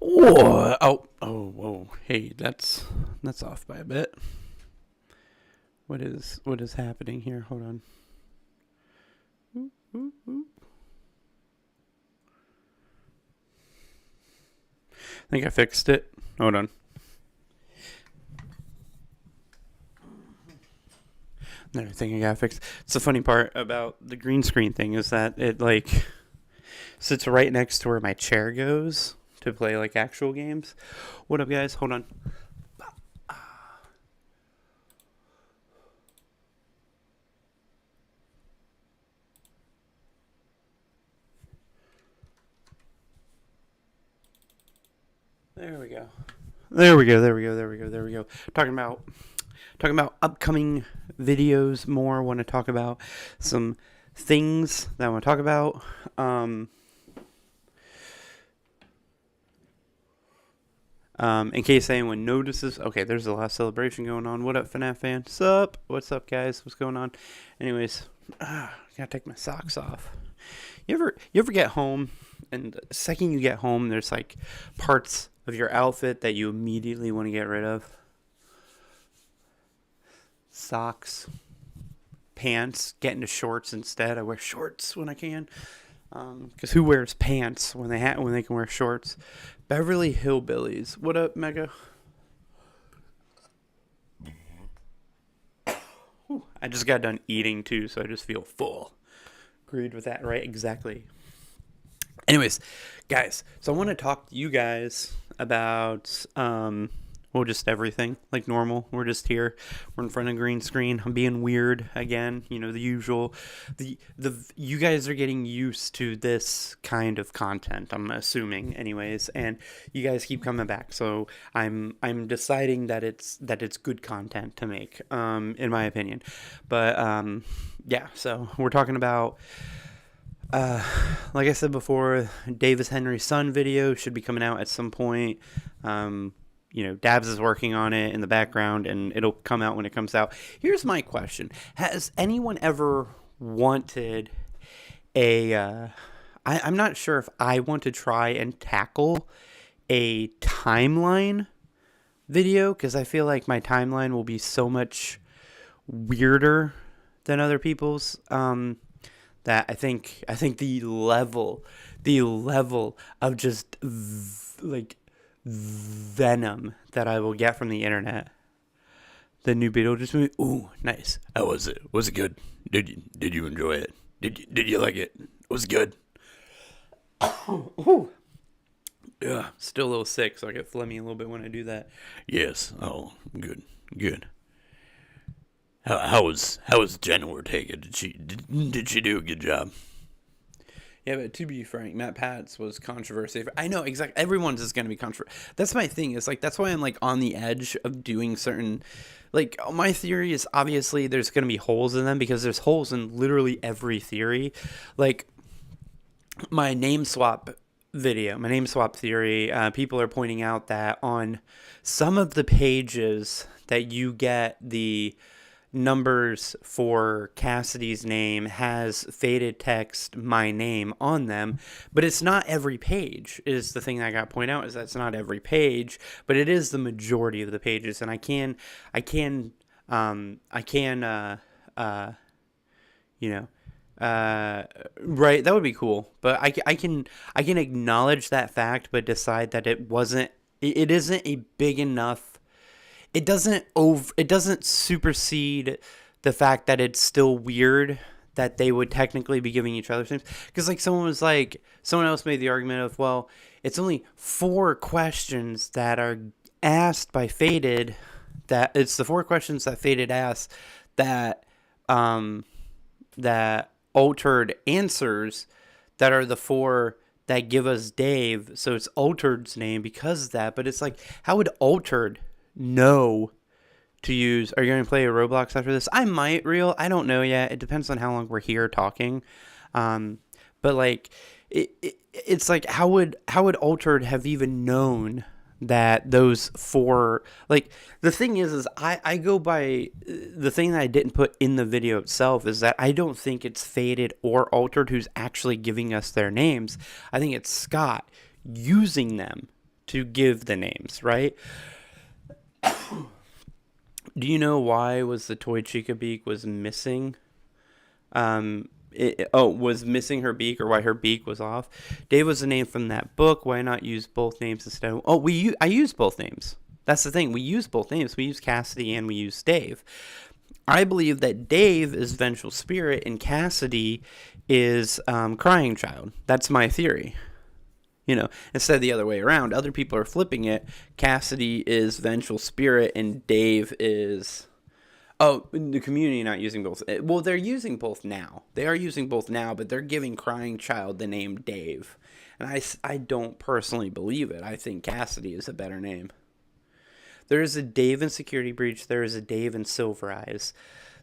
Whoa. Whoa. Hey, that's off by a bit. What is happening here? Hold on. I think I fixed it. Hold on. Another thing I got fixed. It's the funny part about the green screen thing is that it like sits right next to where my chair goes to play like actual games. What up, guys? Hold on. There we go. There we go. Talking about upcoming videos more. Want to talk about some things that I want to talk about. In case anyone notices, okay, there's a lot of celebration going on. What up, FNAF fan? Sup? What's up, guys? What's going on? Anyways, gotta take my socks off. You ever get home, and the second you get home, there's like parts of your outfit that you immediately want to get rid of? Socks, pants, get into shorts instead. I wear shorts when I can, because who wears pants when they can wear shorts? Beverly Hillbillies. What up, Mega? Whew, I just got done eating too, so I just feel full. Agreed with that, right? Exactly. Anyways, guys, so I want to talk to you guys about just everything like normal. We're just here. We're in front of a green screen. I'm being weird again. You know, the usual. The you guys are getting used to this kind of content, I'm assuming, anyways, and you guys keep coming back. So I'm deciding that it's good content to make, in my opinion. But yeah. So we're talking about. Like I said before, Davis Henry's son video should be coming out at some point. Dabs is working on it in the background, and it'll come out when it comes out. Here's my question. Has anyone ever wanted I'm not sure if I want to try and tackle a timeline video, because I feel like my timeline will be so much weirder than other people's. That I think the level of just venom that I will get from the internet. The new Beetlejuice movie. Ooh, nice. How was it? Was it good? Did you enjoy it? Did you like it? Was it good? Ooh. Yeah, still a little sick, so I get phlegmy a little bit when I do that. Yes. Oh, good. How was Jenna Ortega? Did she do a good job? Yeah, but to be frank, Matt Pat's was controversial. I know, exactly. Everyone's is going to be controversial. That's my thing. It's like, that's why I'm like on the edge of doing certain, like, my theory is obviously there's going to be holes in them, because there's holes in literally every theory. Like my name swap theory, people are pointing out that on some of the pages that you get the numbers for Cassidy's name has faded text my name on them, but it's not every page is the thing that I got pointed out, is that's not every page, but it is the majority of the pages. And I can right, that would be cool, but I can acknowledge that fact, but decide that it isn't a big enough. It doesn't supersede the fact that it's still weird that they would technically be giving each other names. Because like someone else made the argument of, well, it's only 4 questions that are asked by Faded, that it's the 4 questions that Faded asked that Altered answers that are the 4 that give us Dave. So it's Altered's name because of that. But it's like, how would Altered know to use? Are you going to play a Roblox after this? I might, I don't know yet. It depends on how long we're here talking. But like it's like, how would Altered have even known that those 4, like, the thing is I go by the thing that I didn't put in the video itself, is that I don't think it's Faded or Altered who's actually giving us their names. I think it's Scott using them to give the names, right? Do you know why was the toy Chica beak was missing? Was missing her beak, or why her beak was off? Dave was the name from that book. Why not use both names instead? I use both names. That's the thing. We use both names. We use Cassidy and we use Dave. I believe that Dave is Vengeful Spirit and Cassidy is Crying Child. That's my theory. Instead of the other way around. Other people are flipping it. Cassidy is Vengeful Spirit and Dave is... Oh, the community not using both. Well, they're using both now. They are using both now, but they're giving Crying Child the name Dave. And I don't personally believe it. I think Cassidy is a better name. There is a Dave in Security Breach. There is a Dave in Silver Eyes.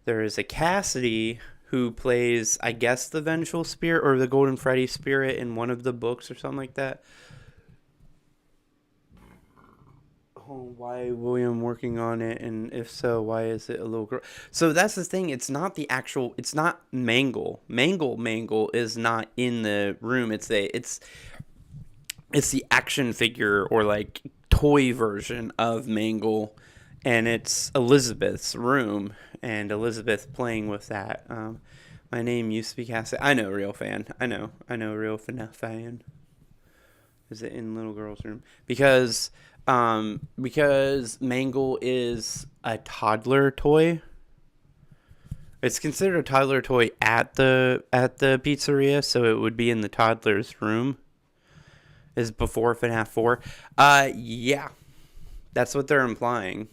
There is a Cassidy who plays, I guess, the Vengeful Spirit or the Golden Freddy Spirit in one of the books or something like that. Oh, why William working on it, and if so, why is it a little girl? So that's the thing. It's not Mangle. Mangle is not in the room. It's the action figure or like toy version of Mangle, and it's Elizabeth's room, and Elizabeth playing with that. My name used to be Cassie. I know, real fan. I know, real FNAF fan. Is it in little girl's room? Because Mangle is a toddler toy. It's considered a toddler toy at the pizzeria, so it would be in the toddler's room. Is before FNAF 4. Yeah. That's what they're implying.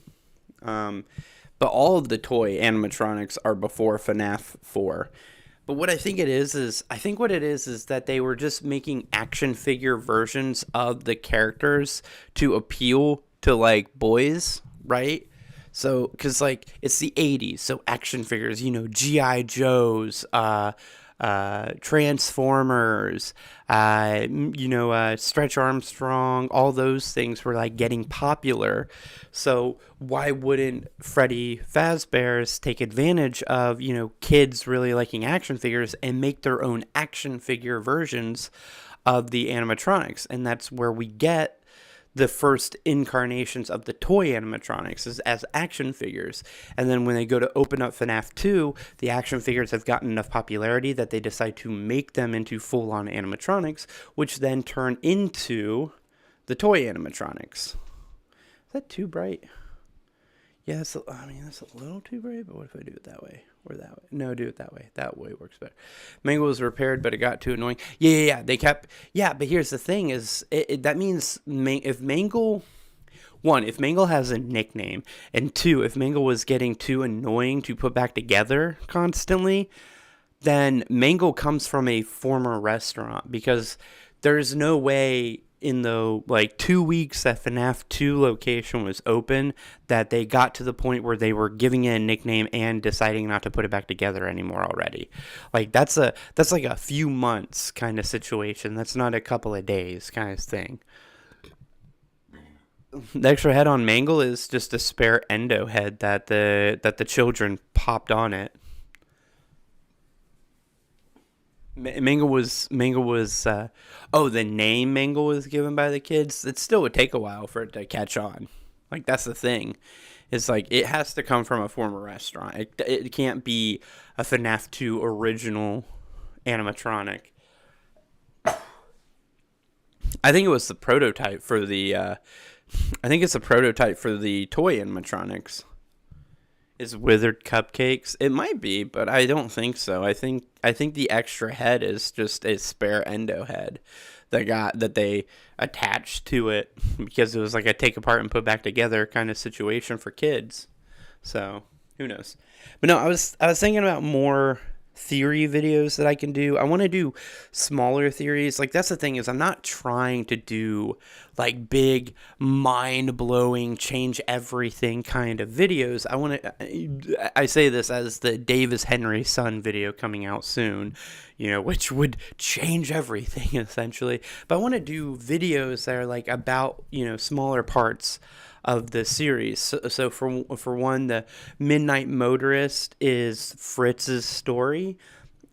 But all of the toy animatronics are before FNAF 4. But what I think it is that they were just making action figure versions of the characters to appeal to like boys, right? So, because like it's the 80s, so action figures, G.I. Joes, Transformers, Stretch Armstrong, all those things were like getting popular. So why wouldn't Freddy Fazbear's take advantage of, kids really liking action figures and make their own action figure versions of the animatronics? And that's where we get the first incarnations of the toy animatronics as action figures. And then when they go to open up FNAF 2, the action figures have gotten enough popularity that they decide to make them into full-on animatronics, which then turn into the toy animatronics. Is that too bright? Yeah, that's a little too bright, but what if I do it that way? Or that way? No, do it that way. That way works better. Mangle was repaired, but it got too annoying. Yeah. They kept... Yeah, but here's the thing is... that means if Mangle... One, if Mangle has a nickname. And two, if Mangle was getting too annoying to put back together constantly, then Mangle comes from a former restaurant. Because there's no way... in the 2 weeks that FNAF 2 location was open, that they got to the point where they were giving it a nickname and deciding not to put it back together anymore already. That's like a few months kind of situation. That's not a couple of days kind of thing. The extra head on Mangle is just a spare endo head that the children popped on it. Mangle was the name Mangle was given by the kids. It still would take a while for it to catch on. That's the thing. It's it has to come from a former restaurant. It can't be a FNAF 2 original animatronic. I think it was the prototype for the toy animatronics. Is Withered Cupcakes? It might be, but I don't think so. I think the extra head is just a spare endo head that they attached to it because it was like a take apart and put back together kind of situation for kids. So who knows? But no, I was thinking about more theory videos that I can do. I want to do smaller theories. That's the thing is I'm not trying to do big mind-blowing change everything kind of videos. I say this as the Dave is Henry's son video coming out soon, which would change everything essentially. But I want to do videos that are about, smaller parts of the series. So for one, the Midnight Motorist is Fritz's story.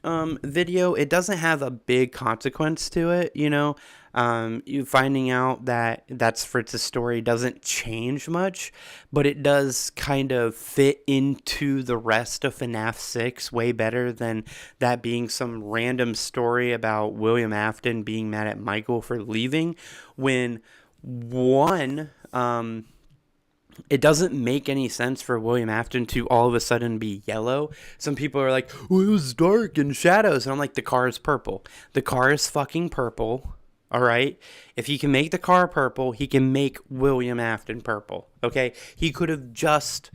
video, it doesn't have a big consequence to it, you know. You finding out that that's Fritz's story doesn't change much, but it does kind of fit into the rest of FNAF 6 way better than that being some random story about William Afton being mad at Michael for leaving, when one, it doesn't make any sense for William Afton to all of a sudden be yellow. Some people are like, well, it was dark and shadows. And I'm like, the car is purple. The car is fucking purple. All right? If he can make the car purple, he can make William Afton purple. Okay? He could have just...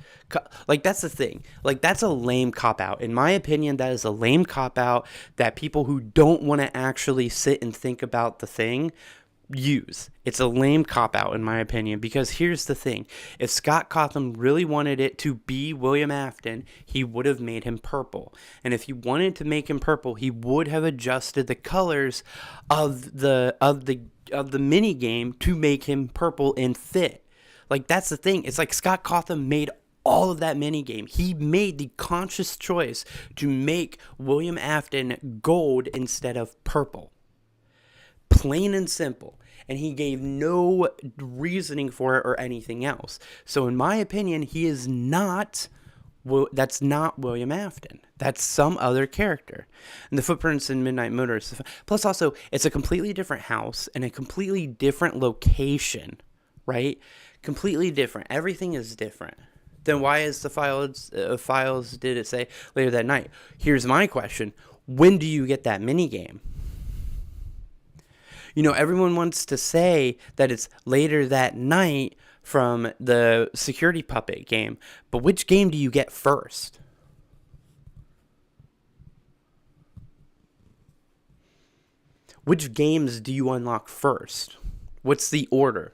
Like, that's the thing. Like, that's a lame cop-out. In my opinion, that is a lame cop-out that people who don't want to actually sit and think about the thing use. It's a lame cop-out in my opinion, because here's the thing. If Scott Cawthon really wanted it to be William Afton, he would have made him purple. And if he wanted to make him purple, he would have adjusted the colors of the mini game to make him purple and fit. Like, that's the thing. It's like Scott Cawthon made all of that mini game. He made the conscious choice to make William Afton gold instead of purple. Plain and simple. And he gave no reasoning for it or anything else. So in my opinion, he is not... that's not William Afton. That's some other character. And the footprints in Midnight Motorist. Plus also, it's a completely different house and a completely different location. Right? Completely different. Everything is different. Then why is the files did it say later that night? Here's my question. When do you get that minigame? You know, everyone wants to say that it's later that night from the security puppet game. But which game do you get first? Which games do you unlock first? What's the order?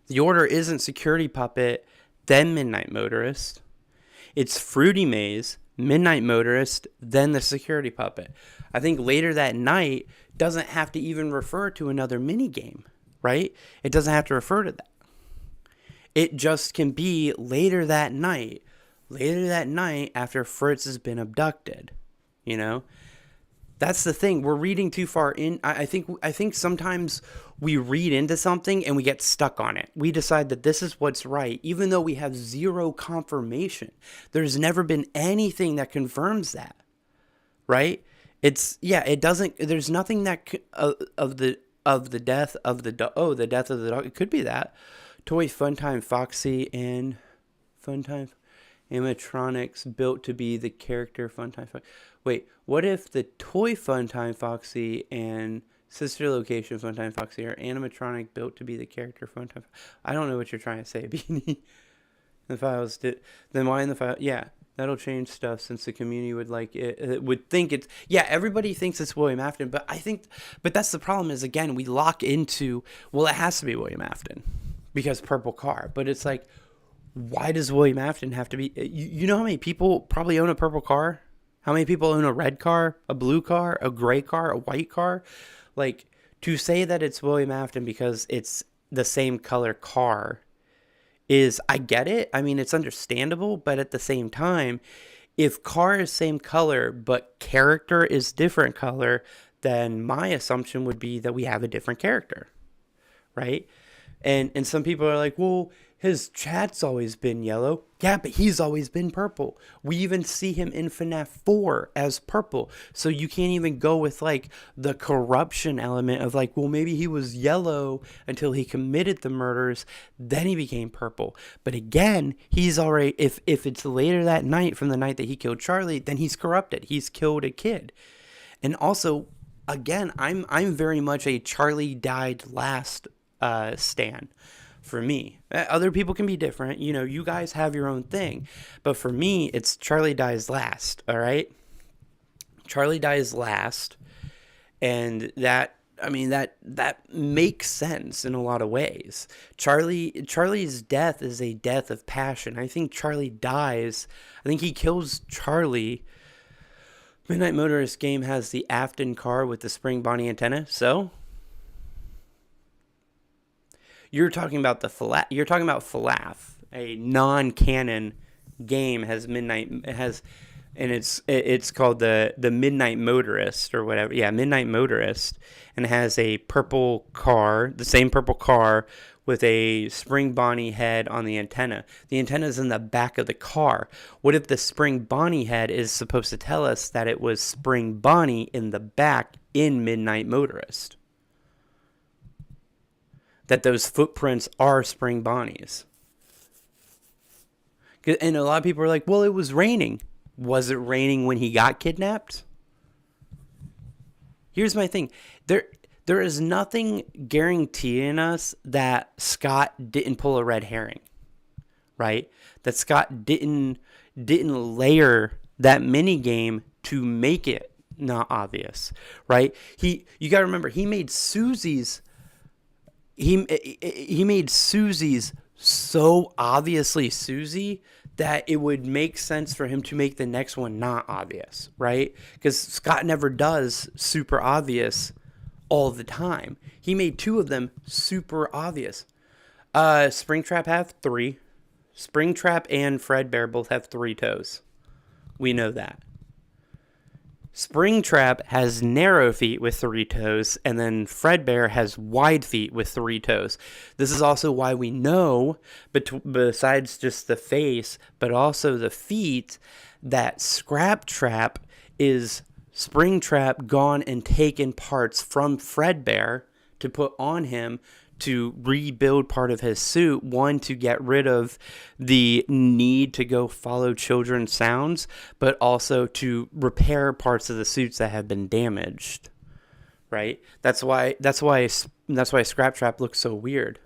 The order isn't Security Puppet, then Midnight Motorist. It's Fruity Maze, Midnight Motorist, then the Security Puppet. I think later that night doesn't have to even refer to another minigame, right? It doesn't have to refer to that. It just can be later that night after Fritz has been abducted, you know? That's the thing. We're reading too far in. I think sometimes we read into something and we get stuck on it. We decide that this is what's right, even though we have zero confirmation. There's never been anything that confirms that, right? It doesn't. There's nothing that of the death of the dog. Oh, the death of the dog. It could be that. Toy Funtime Foxy and Funtime animatronics built to be the character Funtime Foxy. Wait, what if the toy Funtime Foxy and sister location Funtime Foxy are animatronic built to be the character Funtime? I don't know what you're trying to say, Beanie. The files did. Then why in the file? Yeah, that'll change stuff since the community would like it would think it's. Yeah, everybody thinks it's William Afton, but that's the problem. Is again we lock into, well, it has to be William Afton because purple car. But it's like, why does William Afton have to be? You know how many people probably own a purple car? How many people own a red car, a blue car, a gray car, a white car? Like, to say that it's William Afton because it's the same color car is, I get it. I mean, it's understandable, but at the same time, if car is same color, but character is different color, then my assumption would be that we have a different character, right? And some people are like, well, his chat's always been yellow. Yeah, but he's always been purple. We even see him in FNAF 4 as purple. So you can't even go with like the corruption element of like, well, maybe he was yellow until he committed the murders, then he became purple. But again, he's already, if it's later that night from the night that he killed Charlie, then he's corrupted. He's killed a kid. And also, again, I'm very much a Charlie died last stan. For me, other people can be different. You know, you guys have your own thing. But for me, it's Charlie dies last, all right? Charlie dies last. And that makes sense in a lot of ways. Charlie's death is a death of passion. I think Charlie dies. I think he kills Charlie. Midnight Motorist game has the Afton car with the spring Bonnie antenna. So... You're talking about FNAF, a non-canon game has and it's called the Midnight Motorist or whatever. Yeah, Midnight Motorist, and it has a purple car, the same purple car with a Spring Bonnie head on the antenna. The antenna is in the back of the car. What if the Spring Bonnie head is supposed to tell us that it was Spring Bonnie in the back in Midnight Motorist? That those footprints are Spring Bonnie's. And a lot of people are like, well, it was raining. Was it raining when he got kidnapped? Here's my thing. There is nothing guaranteeing us that Scott didn't pull a red herring, right? That Scott didn't layer that mini game to make it not obvious, right? You got to remember, he made Susie's so obviously Susie that it would make sense for him to make the next one not obvious, right? Because Scott never does super obvious all the time. He made two of them super obvious. Springtrap have 3. Springtrap and Fredbear both have 3 toes. We know that. Springtrap has narrow feet with 3 toes, and then Fredbear has wide feet with 3 toes. This is also why we know, besides just the face, but also the feet, that Scraptrap is Springtrap gone and taken parts from Fredbear to put on him to rebuild part of his suit. One, to get rid of the need to go follow children's sounds, but also to repair parts of the suits that have been damaged. Right? That's why Scraptrap looks so weird.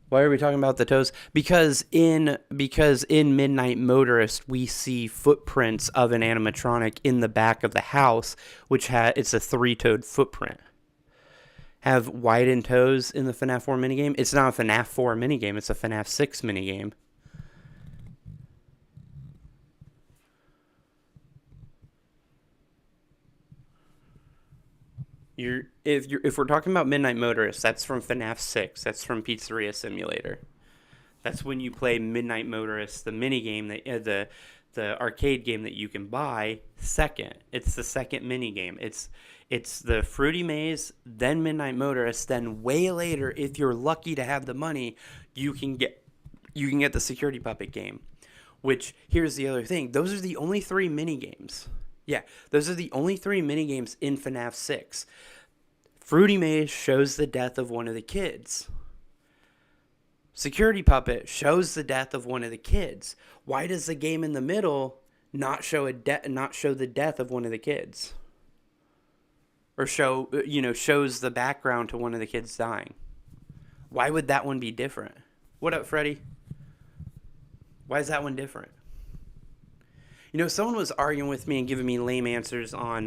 Why are we talking about the toes? Because in Midnight Motorist, we see footprints of an animatronic in the back of the house, which it's a 3-toed footprint. Have widened toes in the FNAF 4 minigame. It's not a FNAF 4 minigame, it's a FNAF 6 minigame. If we're talking about Midnight Motorist, that's from FNAF 6. That's from Pizzeria Simulator. That's when you play Midnight Motorist, the minigame, the arcade game that you can buy second. It's the second minigame. It's the Fruity Maze, then Midnight Motorist, then way later, if you're lucky to have the money, you can get the Security Puppet game. Which, here's the other thing. Those are the only 3 minigames. Yeah, those are the only 3 minigames in FNAF 6. Fruity Maze shows the death of one of the kids. Security Puppet shows the death of one of the kids. Why does the game in the middle not show the death of one of the kids? Or shows the background to one of the kids dying? Why would that one be different? What up, Freddy? Why is that one different? Someone was arguing with me and giving me lame answers on,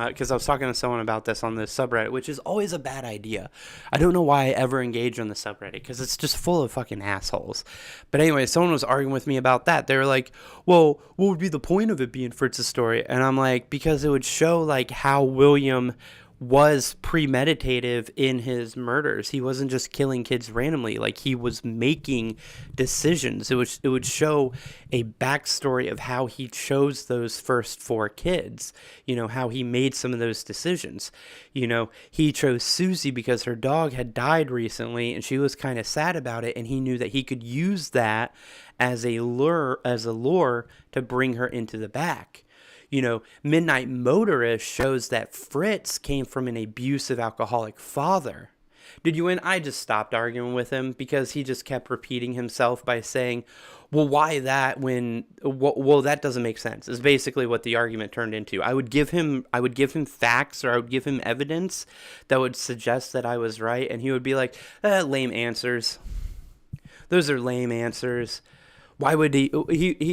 because I was talking to someone about this on the subreddit, which is always a bad idea. I don't know why I ever engage on the subreddit, because it's just full of fucking assholes. But anyway, someone was arguing with me about that. They were like, well, what would be the point of it being Fritz's story? And I'm like, because it would show, like, how William was premeditative in his murders. He wasn't just killing kids randomly. Like, he was making decisions. It would show a backstory of how he chose those first 4 kids. How he made some of those decisions. He chose Susie because her dog had died recently and she was kind of sad about it, and he knew that he could use that as a lure to bring her into the back. Midnight Motorist shows that Fritz came from an abusive alcoholic father. Did you win? I just stopped arguing with him because he just kept repeating himself by saying, well, why that when, well, that doesn't make sense, is basically what the argument turned into. I would give him facts, or I would give him evidence that would suggest that I was right, and he would be like, lame answers. Those are lame answers. Why would he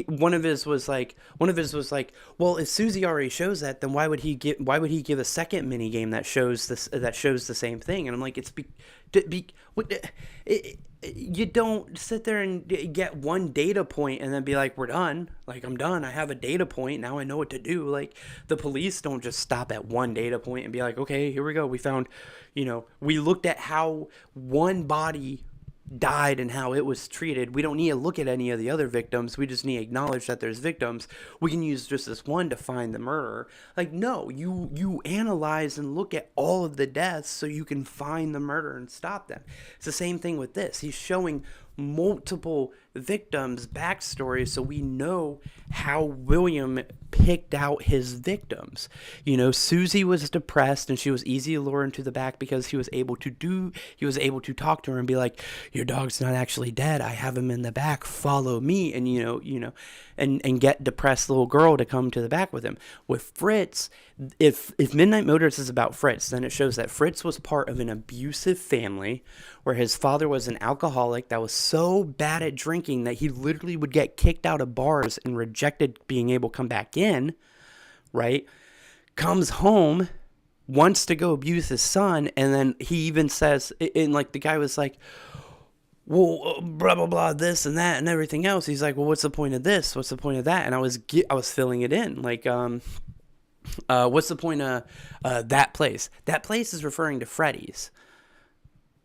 one of his was like, well, if Susie already shows that, then why would he give a second mini game that shows the same thing? And I'm like, you don't sit there and get one data point and then be like, we're done. Like, I'm done. I have a data point. Now I know what to do. Like, the police don't just stop at one data point and be like, okay, here we go. We found, we looked at how one body died and how it was treated. We don't need to look at any of the other victims. We just need to acknowledge that there's victims. We can use just this one to find the murderer. Like, no, you analyze and look at all of the deaths so you can find the murderer and stop them. It's the same thing with this. He's showing multiple victims' backstories so we know how William picked out his victims. You know, Susie was depressed and she was easy to lure into the back because he was able to talk to her and be like, your dog's not actually dead, I have him in the back, follow me, and and get depressed little girl to come to the back with him. With Fritz, if Midnight Motors is about Fritz, then it shows that Fritz was part of an abusive family where his father was an alcoholic that was so bad at drinking that he literally would get kicked out of bars and rejected being able to come back in, right? Comes home, wants to go abuse his son, and then he even says, and like the guy was like, well, blah, blah, blah, this and that and everything else. He's like, well, what's the point of this? What's the point of that? And I was filling it in. Like, what's the point of that place? That place is referring to Freddy's.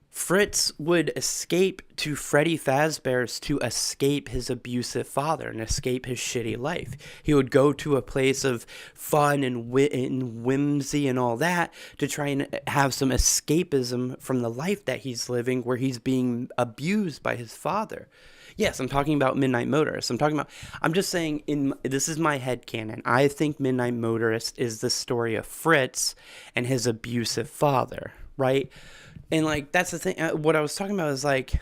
Fritz would escape to Freddy Fazbear's to escape his abusive father and escape his shitty life. He would go to a place of fun and whimsy and all that to try and have some escapism from the life that he's living where he's being abused by his father. Yes, I'm talking about Midnight Motorist. I'm just saying, this is my headcanon. I think Midnight Motorist is the story of Fritz and his abusive father, right? And, like, that's the thing. What I was talking about is, like,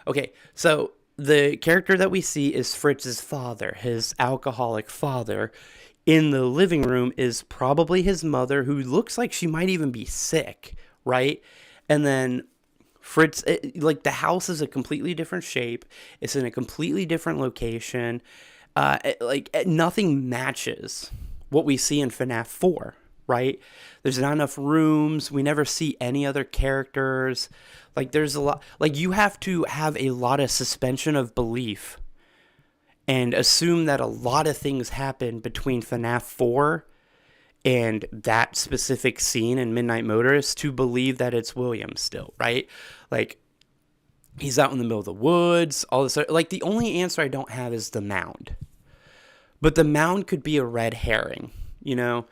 okay, so the character that we see is Fritz's father, his alcoholic father. In the living room is probably his mother, who looks like she might even be sick, right? And then Fritz, the house is a completely different shape. It's in a completely different location. Nothing matches what we see in FNAF 4. Right? There's not enough rooms. We never see any other characters. Like, there's a lot. Like, you have to have a lot of suspension of belief and assume that a lot of things happen between FNAF 4 and that specific scene in Midnight Motorist to believe that it's William still, right? Like, he's out in the middle of the woods, all this. Like, the only answer I don't have is the mound. But the mound could be a red herring, you know?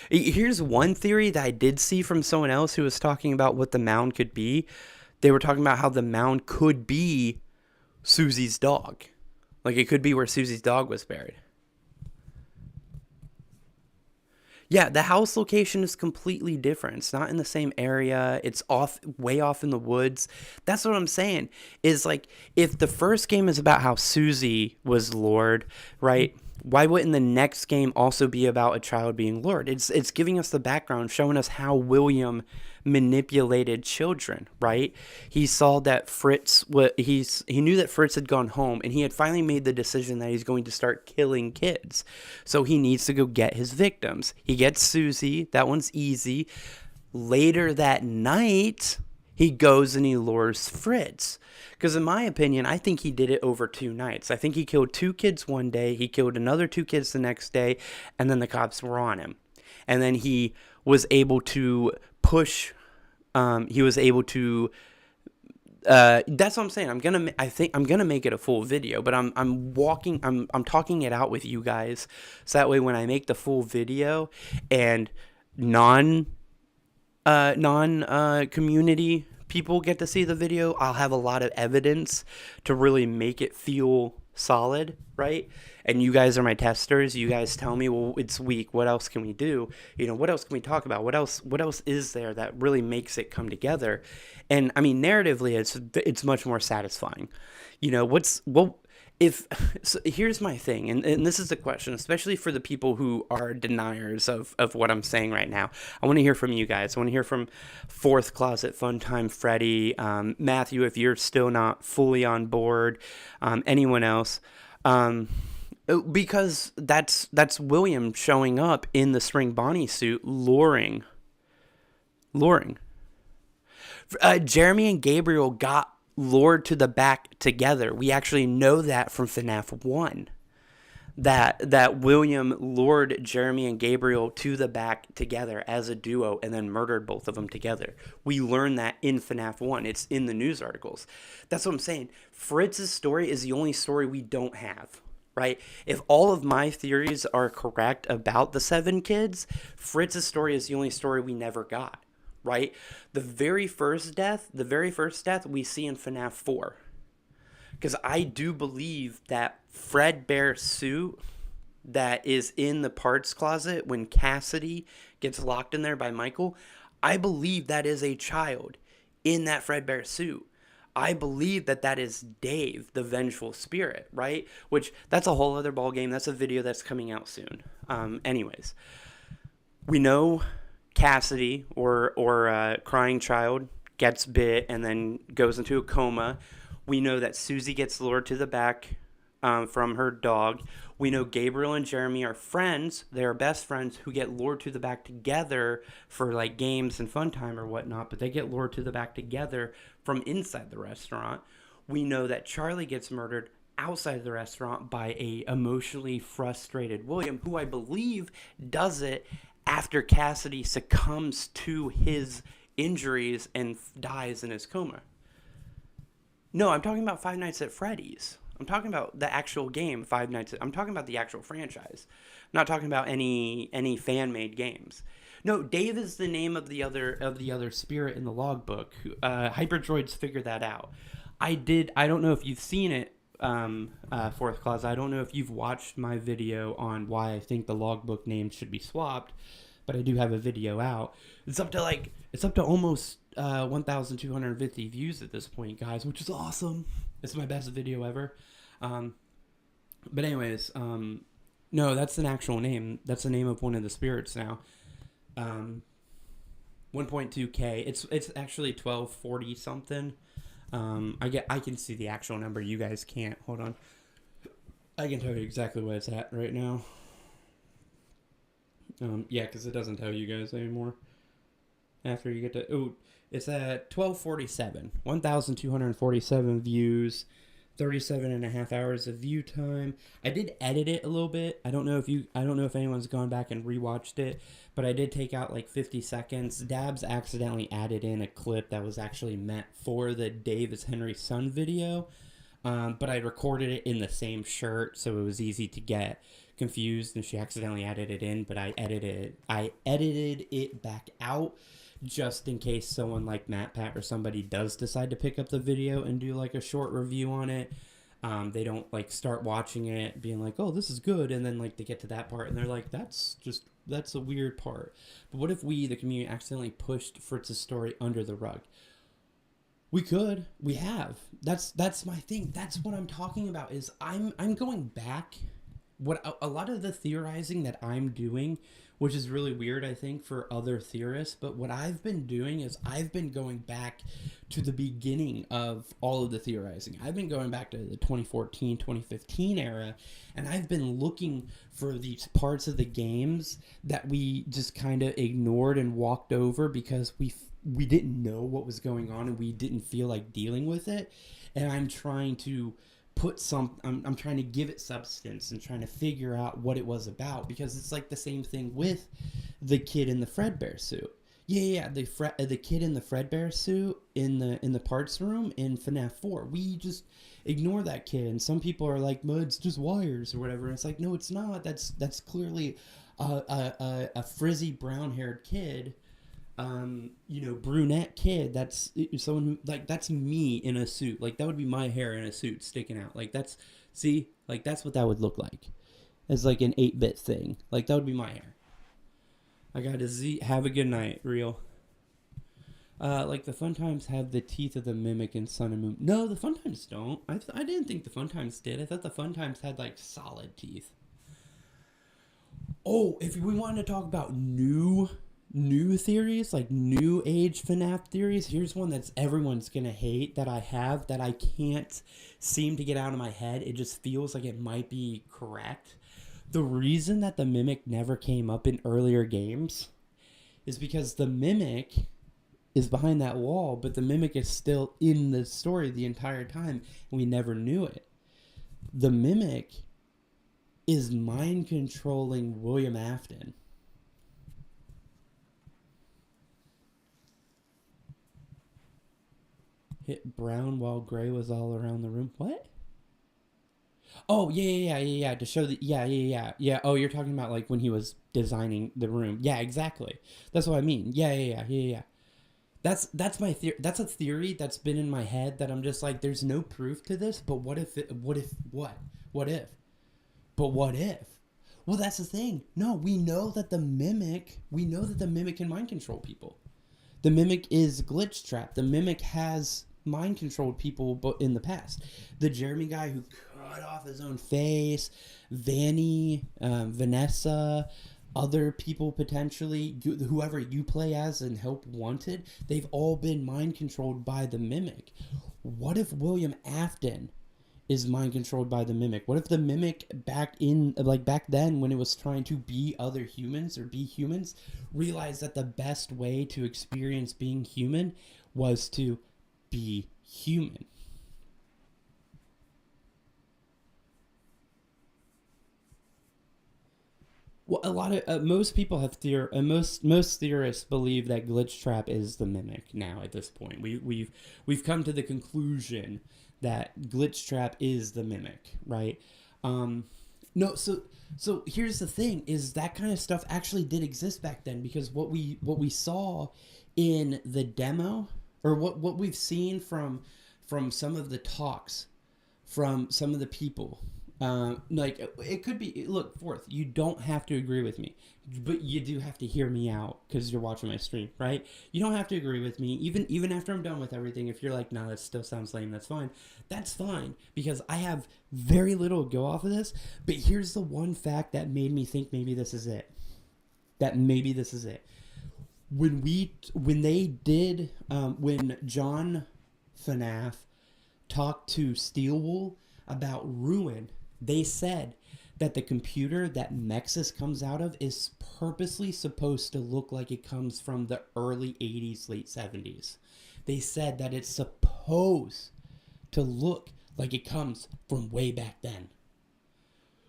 Here's one theory that I did see from someone else who was talking about what the mound could be. They were talking about how the mound could be Susie's dog. Like, it could be where Susie's dog was buried. Yeah, the house location is completely different. It's not in the same area. It's way off in the woods. That's what I'm saying. Is like, if the first game is about how Susie was lured, right? Why wouldn't the next game also be about a child being lured? It's giving us the background, showing us how William manipulated children, right? He saw that he knew that Fritz had gone home, and he had finally made the decision that he's going to start killing kids. So he needs to go get his victims. He gets Susie. That one's easy. Later that night, he goes and he lures Fritz. Because in my opinion, I think he did it over 2 nights. I think he killed 2 kids one day, he killed another 2 kids the next day, and then the cops were on him. And then he was able to push, that's what I'm saying. I think I'm gonna make it a full video, but I'm talking it out with you guys, so that way when I make the full video and community people get to see the video, I'll have a lot of evidence to really make it feel solid, right? And you guys are my testers. You guys tell me, well, it's weak. What else can we do? You know, what else can we talk about? What else is there that really makes it come together? And I mean, narratively, it's much more satisfying. You know, so here's my thing, and this is the question, especially for the people who are deniers of what I'm saying right now. I want to hear from you guys. I want to hear from Fourth Closet Funtime Freddy, Matthew, if you're still not fully on board, anyone else, because that's William showing up in the Spring Bonnie suit, luring. Jeremy and Gabriel got lured to the back together. We actually know that from FNAF 1. that William lured Jeremy and Gabriel to the back together as a duo and then murdered both of them together. We learned that in FNAF 1. It's in the news articles. That's what I'm saying. Fritz's story is the only story we don't have, right? If all of my theories are correct about the 7 kids, Fritz's story is the only story we never got, right? The very first death we see in FNAF 4. Because I do believe that Fredbear suit that is in the parts closet when Cassidy gets locked in there by Michael, I believe that is a child in that Fredbear suit. I believe that that is Dave, the vengeful spirit, right? Which, that's a whole other ball game. That's a video that's coming out soon. Anyways, we know Cassidy, or Crying Child, gets bit and then goes into a coma. We know that Susie gets lured to the back from her dog. We know Gabriel and Jeremy are friends. They are best friends who get lured to the back together for like games and fun time or whatnot, but they get lured to the back together from inside the restaurant. We know that Charlie gets murdered outside the restaurant by a emotionally frustrated William, who I believe does it after Cassidy succumbs to his injuries and dies in his coma. No, I'm talking about Five Nights at Freddy's. I'm talking about the actual game, Five Nights at... I'm talking about the actual franchise. I'm not talking about any fan-made games. No, Dave is the name of the other spirit in the logbook. Hyperdroids figured that out. I don't know if you've seen it, Fourth Clause. I don't know if you've watched my video on why I think the logbook name should be swapped, but I do have a video out. It's up to almost 1,250 views at this point, guys, which is awesome. It's my best video ever. But anyways, no, that's an actual name. That's the name of one of the spirits now. 1.2K. It's actually 1240 something. I can see the actual number. You guys can't. Hold on. I can tell you exactly what it's at right now. Yeah, because it doesn't tell you guys anymore. After you get to... Oh, it's at 1247. 1,247 views. 37 and a half hours of view time. I did edit it a little bit. I don't know if anyone's gone back and rewatched it, but I did take out like 50 seconds. Dabs accidentally added in a clip that was actually meant for the Dave is Henry's son video, but I recorded it in the same shirt, so it was easy to get confused, and she accidentally added it in, but I edited it back out just in case someone like MatPat or somebody does decide to pick up the video and do like a short review on it. They don't like start watching it being like, oh, this is good, and then like they get to that part and they're like, that's a weird part. But what if we, the community, accidentally pushed Fritz's story under the rug? We could. We have. That's my thing. That's what I'm talking about. Is I'm going back. What a lot of the theorizing that I'm doing, which is really weird, I think, for other theorists, but what I've been doing is I've been going back to the beginning of all of the theorizing. I've been going back to the 2014, 2015 era, and I've been looking for these parts of the games that we just kind of ignored and walked over because we didn't know what was going on and we didn't feel like dealing with it. And I'm trying to I'm trying to give it substance and trying to figure out what it was about, because it's like the same thing with the kid in the Fredbear suit. Yeah, the kid in the Fredbear suit in the parts room in FNAF 4. We just ignore that kid, and some people are like, "Well, it's just wires or whatever." And it's like, no, it's not. That's clearly a frizzy brown-haired kid. Brunette kid. That's someone like, that's me in a suit. Like, that would be my hair in a suit sticking out. Like, that's what that would look like. As like an 8-bit thing. Like, that would be my hair. I got a Z. Have a good night, real. Like the Fun Times have the teeth of the Mimic in Sun and Moon. No, the Fun Times don't. I didn't think the Fun Times did. I thought the Fun Times had like solid teeth. Oh, if we wanted to talk about new theories, like new age FNAF theories, here's one that's everyone's gonna hate that I have, that I can't seem to get out of my head. It just feels like it might be correct. The reason that the Mimic never came up in earlier games is because the Mimic is behind that wall, but the Mimic is still in the story the entire time, and we never knew it. The Mimic is mind controlling William Afton. Hit brown while gray was all around the room. What? Oh, yeah. To show that, yeah. Oh, you're talking about like when he was designing the room. Yeah, exactly. That's what I mean. Yeah. That's my theory. That's a theory that's been in my head that I'm just like, there's no proof to this. But what if? What if? But what if? Well, that's the thing. No, we know that the mimic. We know that the mimic can mind control people. The mimic is glitch trap. The mimic has mind controlled people, but in the past, the Jeremy guy who cut off his own face, Vanny, Vanessa, other people potentially, whoever you play as and help wanted, they've all been mind controlled by the mimic. What if William Afton is mind controlled by the mimic? What if the mimic back then when it was trying to be other humans or be humans realized that the best way to experience being human was to be human? Well, a lot of most people have most theorists believe that glitch trap is the mimic. Now at this point, we've come to the conclusion that glitch trap is the mimic, right? Um, no, so here's the thing: is that kind of stuff actually did exist back then? Because what we saw in the demo, or what we've seen from some of the talks from some of the people. Like it could be, look, fourth, you don't have to agree with me, but you do have to hear me out because you're watching my stream, right? You don't have to agree with me, even after I'm done with everything. If you're like, nah, that still sounds lame, that's fine, because I have very little to go off of this. But here's the one fact that made me think maybe this is it. When John FNAF talked to Steelwool about Ruin, they said that the computer that Mexus comes out of is purposely supposed to look like it comes from the early 80s, late 70s. They said that it's supposed to look like it comes from way back then.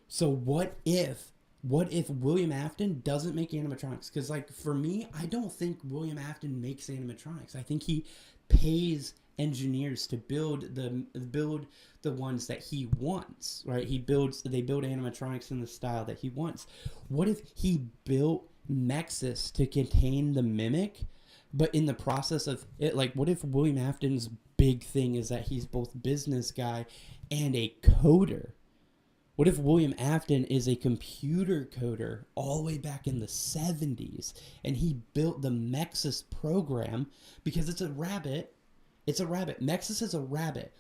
So what if William Afton doesn't make animatronics? Because like for me, I don't think William Afton makes animatronics. I think he pays engineers to build the ones that he wants, right? They build animatronics in the style that he wants. What if he built Nexus to contain the mimic, but in the process of it, like what if William Afton's big thing is that he's both business guy and a coder? What if William Afton is a computer coder all the way back in the 70s and he built the Nexus program because it's a rabbit. It's a rabbit. Nexus is a rabbit.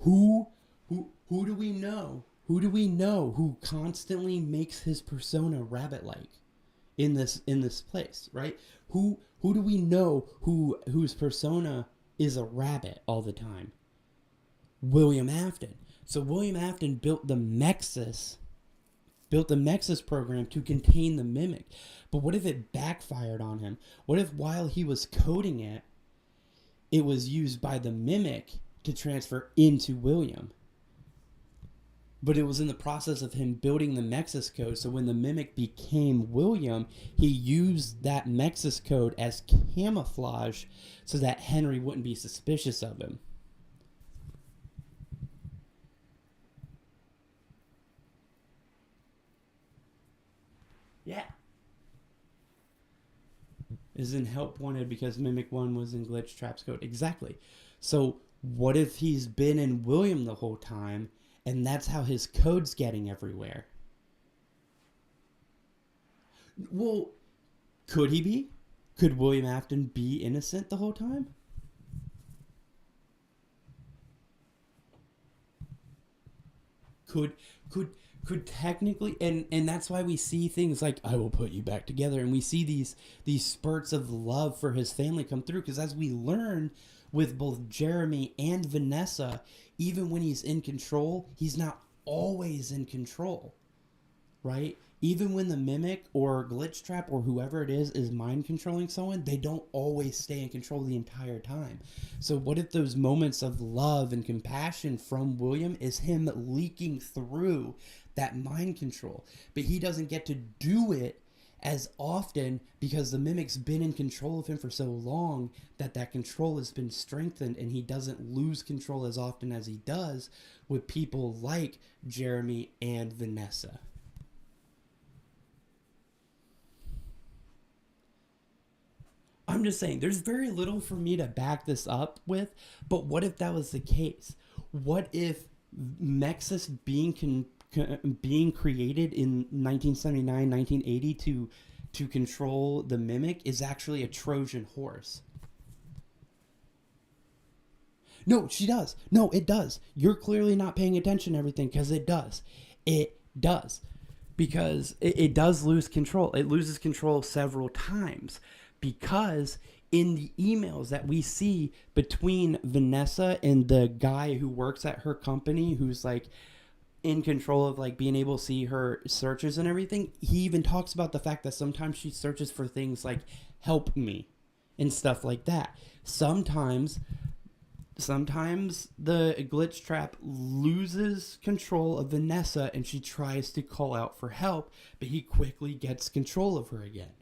Who who do we know? Who do we know who constantly makes his persona rabbit-like in this place, right? Who do we know whose persona is a rabbit all the time? William Afton. So William Afton built the Nexus program to contain the mimic. But what if it backfired on him? What if while he was coding it, it was used by the mimic to transfer into William? But it was in the process of him building the Nexus code. So when the mimic became William, he used that Nexus code as camouflage so that Henry wouldn't be suspicious of him. Yeah. Is in help wanted because Mimic 1 was in Glitch Trap's code. Exactly. So what if he's been in William the whole time and that's how his code's getting everywhere? Well, could he be? Could William Afton be innocent the whole time? Could could could technically, and that's why we see things like I will put you back together, and we see these spurts of love for his family come through, because as we learn with both Jeremy and Vanessa, even when he's in control, he's not always in control, right? Even when the mimic or glitch trap or whoever it is mind controlling someone, they don't always stay in control the entire time. So what if those moments of love and compassion from William is him leaking through that mind control. But he doesn't get to do it as often because the mimic's been in control of him for so long that that control has been strengthened, and he doesn't lose control as often as he does with people like Jeremy and Vanessa. I'm just saying, there's very little for me to back this up with, but what if that was the case? What if Mexus being created in 1979, 1980 to control the mimic is actually a Trojan horse? No, she does. No, it does. You're clearly not paying attention to everything, because it does. It does. Because it does lose control. It loses control several times. Because in the emails that we see between Vanessa and the guy who works at her company, who's like in control of like being able to see her searches and everything, he even talks about the fact that sometimes she searches for things like "help me" and stuff like that. Sometimes the glitch trap loses control of Vanessa and she tries to call out for help, but he quickly gets control of her again.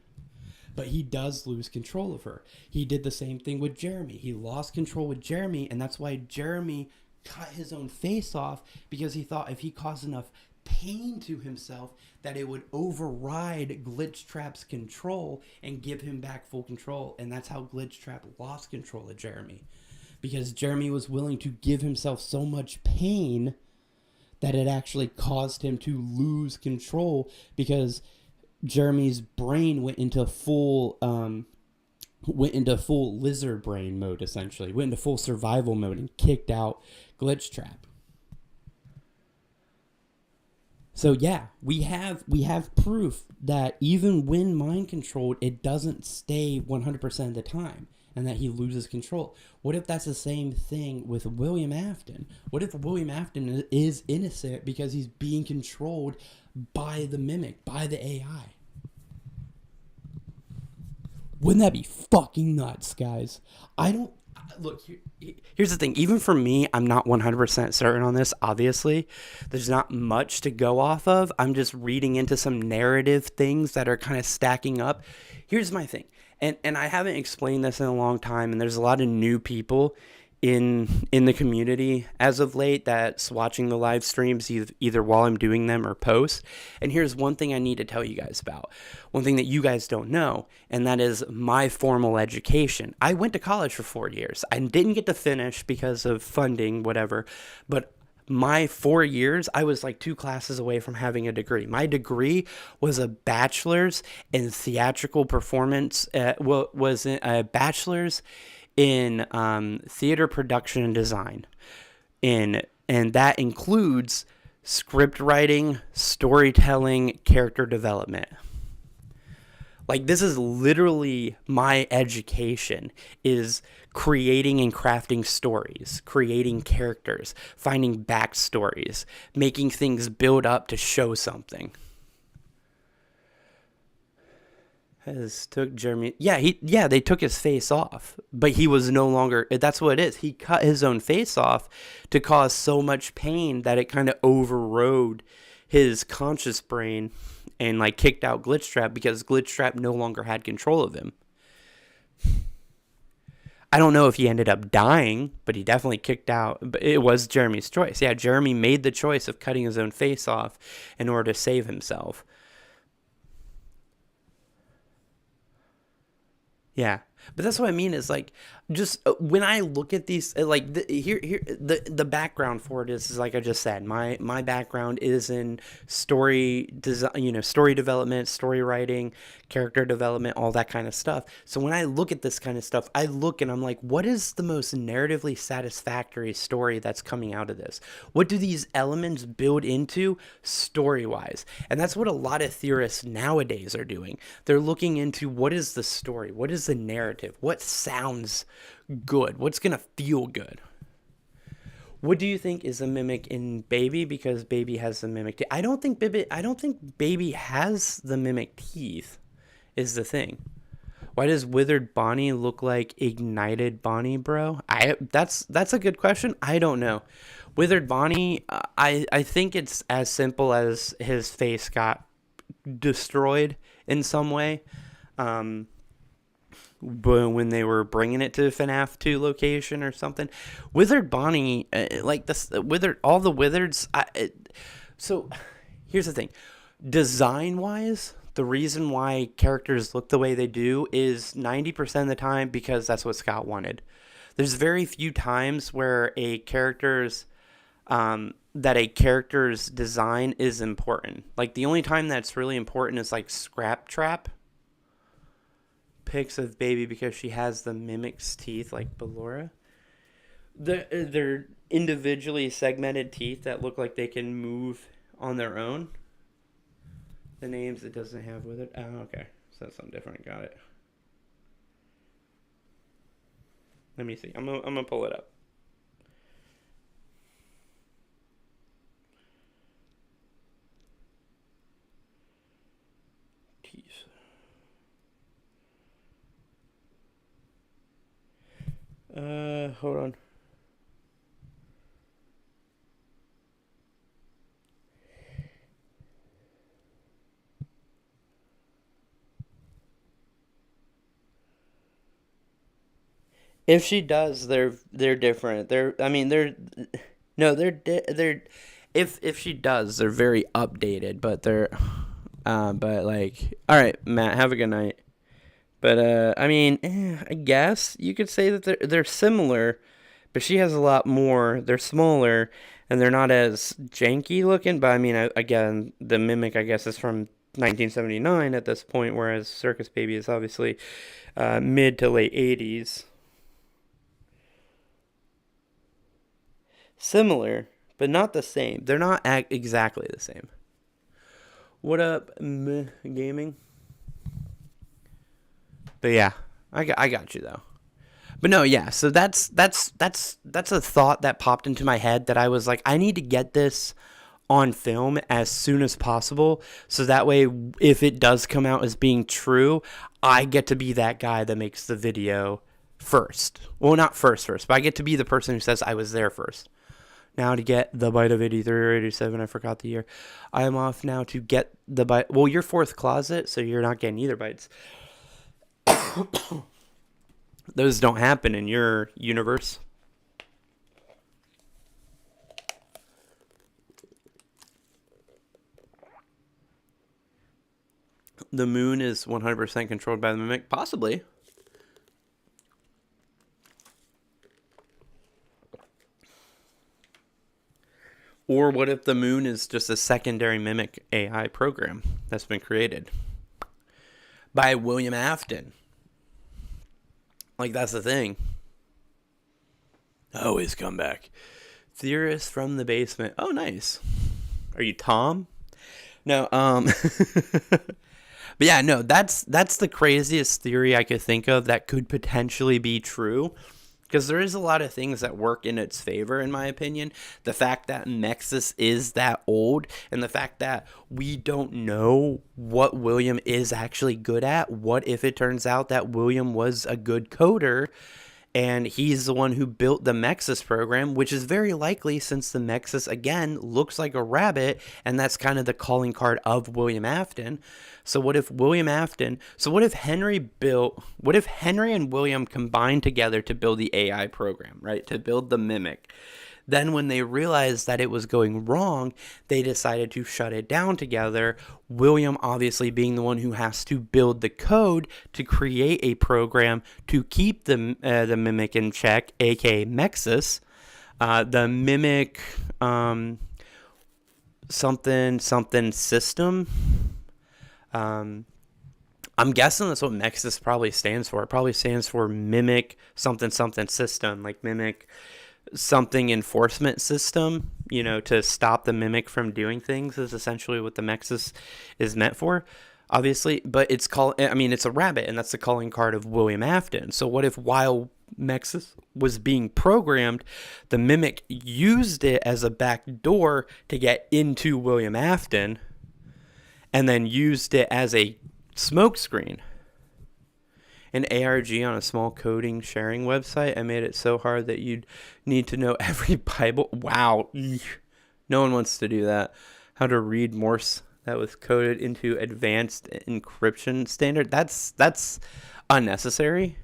But he does lose control of her. He did the same thing with Jeremy. He lost control with Jeremy, and that's why Jeremy cut his own face off, because he thought if he caused enough pain to himself that it would override Glitch Trap's control and give him back full control. And that's how Glitch Trap lost control of Jeremy, because Jeremy was willing to give himself so much pain that it actually caused him to lose control, because Jeremy's brain went into full lizard brain mode, essentially. Went into full survival mode and kicked out Glitch Trap. So yeah, we have proof that even when mind controlled, it doesn't stay 100% of the time, and that he loses control. What if that's the same thing with William Afton? What if William Afton is innocent because he's being controlled by the mimic, by the AI? Wouldn't that be fucking nuts, guys? I don't... Look, here's the thing. Even for me, I'm not 100% certain on this, obviously. There's not much to go off of. I'm just reading into some narrative things that are kind of stacking up. Here's my thing. And I haven't explained this in a long time, and there's a lot of new people in the community as of late that's watching the live streams either while I'm doing them or post. And here's one thing I need to tell you guys about. One thing that you guys don't know, and that is my formal education. I went to college for 4 years. I didn't get to finish because of funding, whatever, but my 4 years, I was like 2 classes away from having a degree. My degree was a bachelor's in theatrical performance, was a bachelor's in theater production and design. And that includes script writing, storytelling, character development. Like, this is literally my education, is creating and crafting stories, creating characters, finding backstories, making things build up to show something. Took Jeremy. Yeah, they took his face off, but he was no longer. That's what it is. He cut his own face off to cause so much pain that it kind of overrode his conscious brain and like kicked out Glitch Trap, because Glitch Trap no longer had control of him. I don't know if he ended up dying, but he definitely kicked out. But it was Jeremy's choice. Yeah, Jeremy made the choice of cutting his own face off in order to save himself. Yeah, but that's what I mean is like, just when I look at these, like the background for it is like I just said, my background is in story design, story development, story writing, character development, all that kind of stuff. So when I look at this kind of stuff, I look and I'm like, what is the most narratively satisfactory story that's coming out of this? What do these elements build into story-wise? And that's what a lot of theorists nowadays are doing. They're looking into what is the story, what is the narrative, what sounds good, what's gonna feel good. What do you think is a mimic in Baby? Because Baby has the mimic teeth. I don't think Baby has the mimic teeth, is the thing. Why does withered Bonnie look like ignited Bonnie, bro? That's a good question. I don't know. Withered Bonnie, I think it's as simple as his face got destroyed in some way. Um, but when they were bringing it to FNAF 2 location or something, Withered Bonnie, like this, Withered, all the Wizards. So here's the thing, design wise, the reason why characters look the way they do is 90% of the time because that's what Scott wanted. There's very few times where that a character's design is important. Like the only time that's really important is like Scrap Trap pics of baby because she has the mimic's teeth like Ballora. They're individually segmented teeth that look like they can move on their own. The names it doesn't have with it. Oh, okay. So that's something different. Got it. Let me see. I'm gonna pull it up. Teeth. Hold on. If she does, they're different. They're I mean they're no they're if she does, they're very updated, but they're but like all right, Matt, have a good night. But I mean, I guess you could say that they're similar, but she has a lot more. They're smaller and they're not as janky looking. But I mean, again, the mimic I guess is from 1979 at this point, whereas Circus Baby is obviously mid to late 80s. Similar, but not the same. They're not exactly the same. What up, gaming? But yeah, I got you though. But no, yeah. So that's a thought that popped into my head that I was like, I need to get this on film as soon as possible, so that way, if it does come out as being true, I get to be that guy that makes the video first. Well, not first, but I get to be the person who says I was there first. Now to get the bite of 83 or 87, I forgot the year. I am off now to get the bite. Well, you're fourth closet, so you're not getting either bites. Those don't happen in your universe. The moon is 100% controlled by the mimic? Possibly. Or what if the moon is just a secondary mimic AI program that's been created by William Afton? Like, that's the thing. Always come back. Theorist from the basement. Oh, nice. Are you Tom? No, but yeah, no, that's the craziest theory I could think of that could potentially be true. Because there is a lot of things that work in its favor, in my opinion. The fact that Nexus is that old, and the fact that we don't know what William is actually good at. What if it turns out that William was a good coder, and he's the one who built the Nexus program, which is very likely since the Nexus, again, looks like a rabbit, and that's kind of the calling card of William Afton. So what if what if Henry and William combined together to build the AI program, right? To build the mimic. Then when they realized that it was going wrong, they decided to shut it down together. William obviously being the one who has to build the code to create a program to keep the mimic in check, aka Nexus. The mimic something system. I'm guessing that's what Nexus probably stands for. It probably stands for mimic something system, like mimic something enforcement system, to stop the mimic from doing things is essentially what the Nexus is meant for, obviously. But it's a rabbit, and that's the calling card of William Afton. So what if while Nexus was being programmed, the mimic used it as a back door to get into William Afton, and then used it as a smokescreen an ARG on a small coding sharing website. I made it so hard that you'd need to know every Bible. Wow. No one wants to do that. How to read Morse that was coded into advanced encryption standard. That's unnecessary.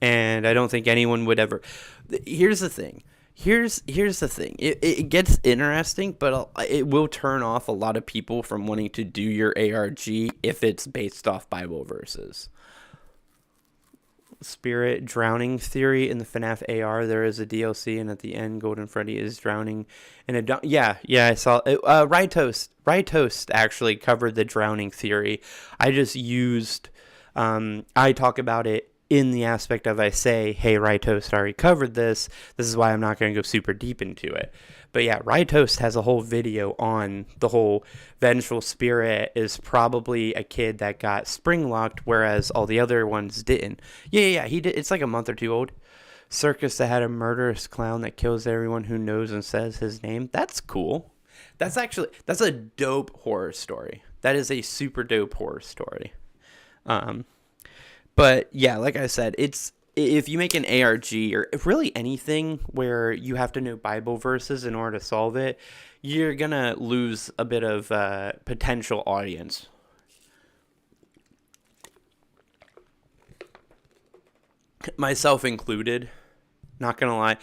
And I don't think anyone would ever. Here's the thing. Here's the thing. It gets interesting, but it will turn off a lot of people from wanting to do your ARG if it's based off Bible verses. Spirit drowning theory in the FNAF AR. There is a DLC, and at the end, Golden Freddy is drowning in a. Yeah, I saw it. Rytoast actually covered the drowning theory. I just used. I talk about it in the aspect of I say, hey, Rytoast already covered this. This is why I'm not going to go super deep into it. But yeah, Rytoast has a whole video on the whole vengeful spirit is probably a kid that got spring locked, whereas all the other ones didn't. Yeah, he did. It's like a month or two old. Circus that had a murderous clown that kills everyone who knows and says his name. That's cool. That's a dope horror story. That is a super dope horror story. But yeah, like I said, it's if you make an ARG or really anything where you have to know Bible verses in order to solve it, you're gonna lose a bit of potential audience. Myself included. Not gonna lie.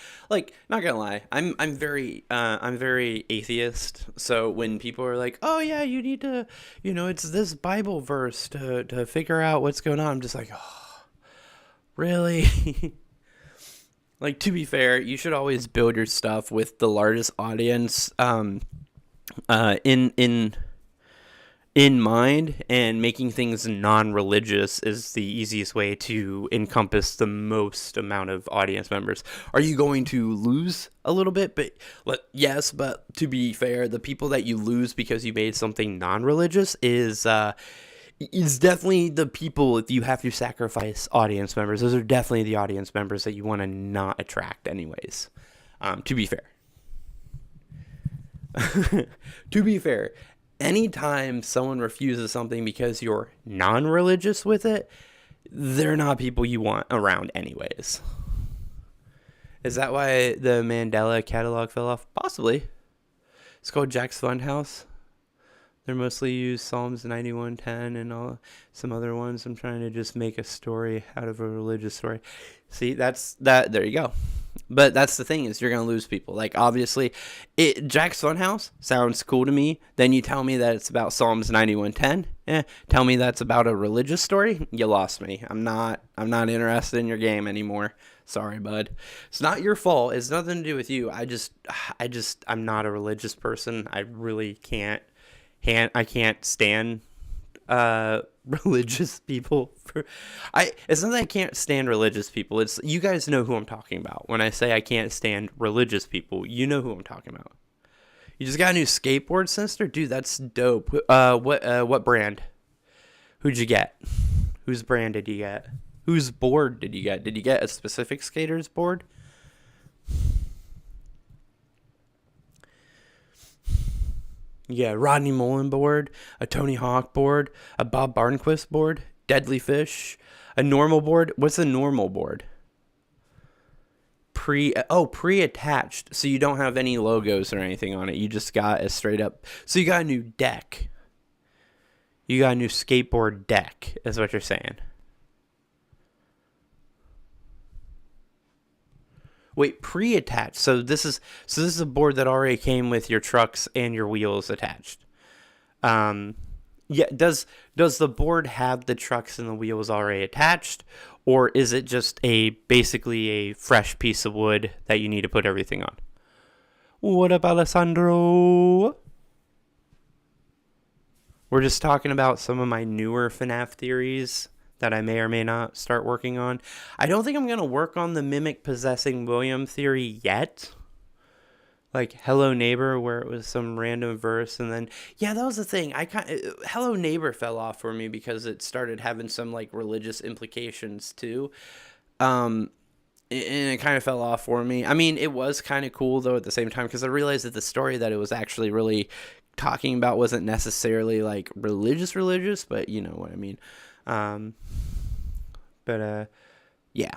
I'm very atheist. So when people are like, "Oh yeah, you need to, it's this Bible verse to figure out what's going on," I'm just like, "Oh, really?" Like, to be fair, you should always build your stuff with the largest audience in mind, and making things non-religious is the easiest way to encompass the most amount of audience members. Are you going to lose a little bit? But yes, but to be fair, the people that you lose because you made something non-religious is definitely the people. If you have to sacrifice audience members, those are definitely the audience members that you want to not attract anyways. To be fair. To be fair, anytime someone refuses something because you're non-religious with it, they're not people you want around anyways. Is that why the Mandela catalog fell off? Possibly. It's called Jack's Funhouse. They're mostly used Psalms 91:10 and some other ones. I'm trying to just make a story out of a religious story. See, that's that. There you go. But that's the thing, is you're going to lose people. Like, obviously, Jack's Funhouse sounds cool to me. Then you tell me that it's about Psalms 91:10. Tell me that's about a religious story. You lost me. I'm not interested in your game anymore. Sorry, bud. It's not your fault. It's nothing to do with you. I'm not a religious person. I really can't. I can't stand religious people. It's not that I can't stand religious people. It's, you guys know who I'm talking about. When I say I can't stand religious people, you know who I'm talking about. You just got a new skateboard, sister? Dude, that's dope. What brand? Who'd you get? Whose brand did you get? Whose board did you get? Did you get a specific skater's board? Yeah, Rodney Mullen board, a Tony Hawk board, a Bob Barnquist board, Deadly Fish, a normal board. What's a normal board? Pre-attached. So you don't have any logos or anything on it. You just got a straight up. So you got a new deck. You got a new skateboard deck, is what you're saying. Wait, pre-attached. So this is a board that already came with your trucks and your wheels attached. Yeah. Does the board have the trucks and the wheels already attached, or is it just basically a fresh piece of wood that you need to put everything on? What up, Alessandro? We're just talking about some of my newer FNAF theories that I may or may not start working on. I don't think I'm going to work on the mimic possessing William theory yet. Like Hello Neighbor, where it was some random verse, and then, yeah, that was the thing. Hello Neighbor fell off for me because it started having some like religious implications too. And it kind of fell off for me. I mean, it was kind of cool though at the same time, because I realized that the story that it was actually really talking about wasn't necessarily like religious, but you know what I mean. But yeah.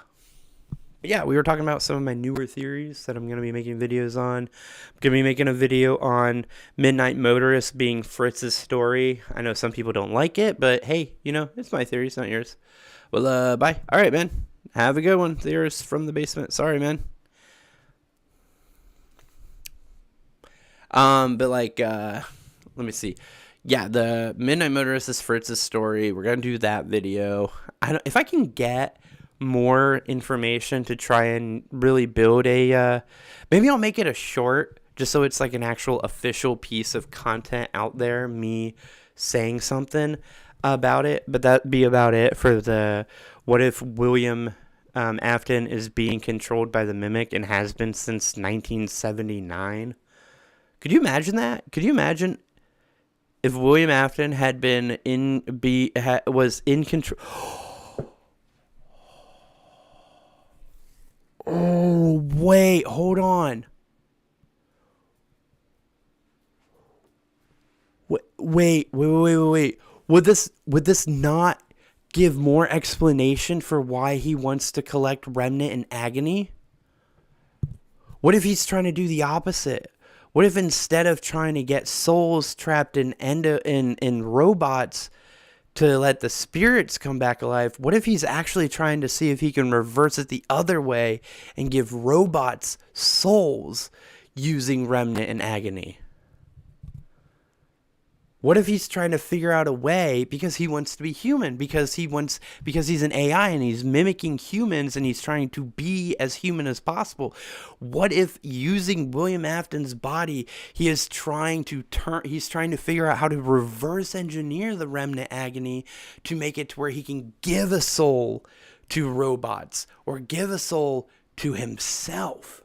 But yeah, we were talking about some of my newer theories that I'm going to be making videos on. I'm going to be making a video on Midnight Motorist being Fritz's story. I know some people don't like it, but hey, it's my theory, it's not yours. Well, bye. All right, man. Have a good one. Theorist from the basement. Sorry, man. But let me see. Yeah, the Midnight Motorist is Fritz's story. We're gonna do that video. If I can get more information to try and really build maybe I'll make it a short, just so it's like an actual official piece of content out there, me saying something about it. But that'd be about it for the what if William Afton is being controlled by the Mimic and has been since 1979. Could you imagine that? Could you imagine if William Afton had been was in control? Oh, wait, hold on. Wait. Would this not give more explanation for why he wants to collect Remnant and Agony? What if he's trying to do the opposite? What if instead of trying to get souls trapped in robots to let the spirits come back alive, what if he's actually trying to see if he can reverse it the other way and give robots souls using Remnant and Agony? What if he's trying to figure out a way because he wants to be human, because he's an AI and he's mimicking humans and he's trying to be as human as possible? What if using William Afton's body, he's trying to figure out how to reverse engineer the Remnant Agony to make it to where he can give a soul to robots or give a soul to himself?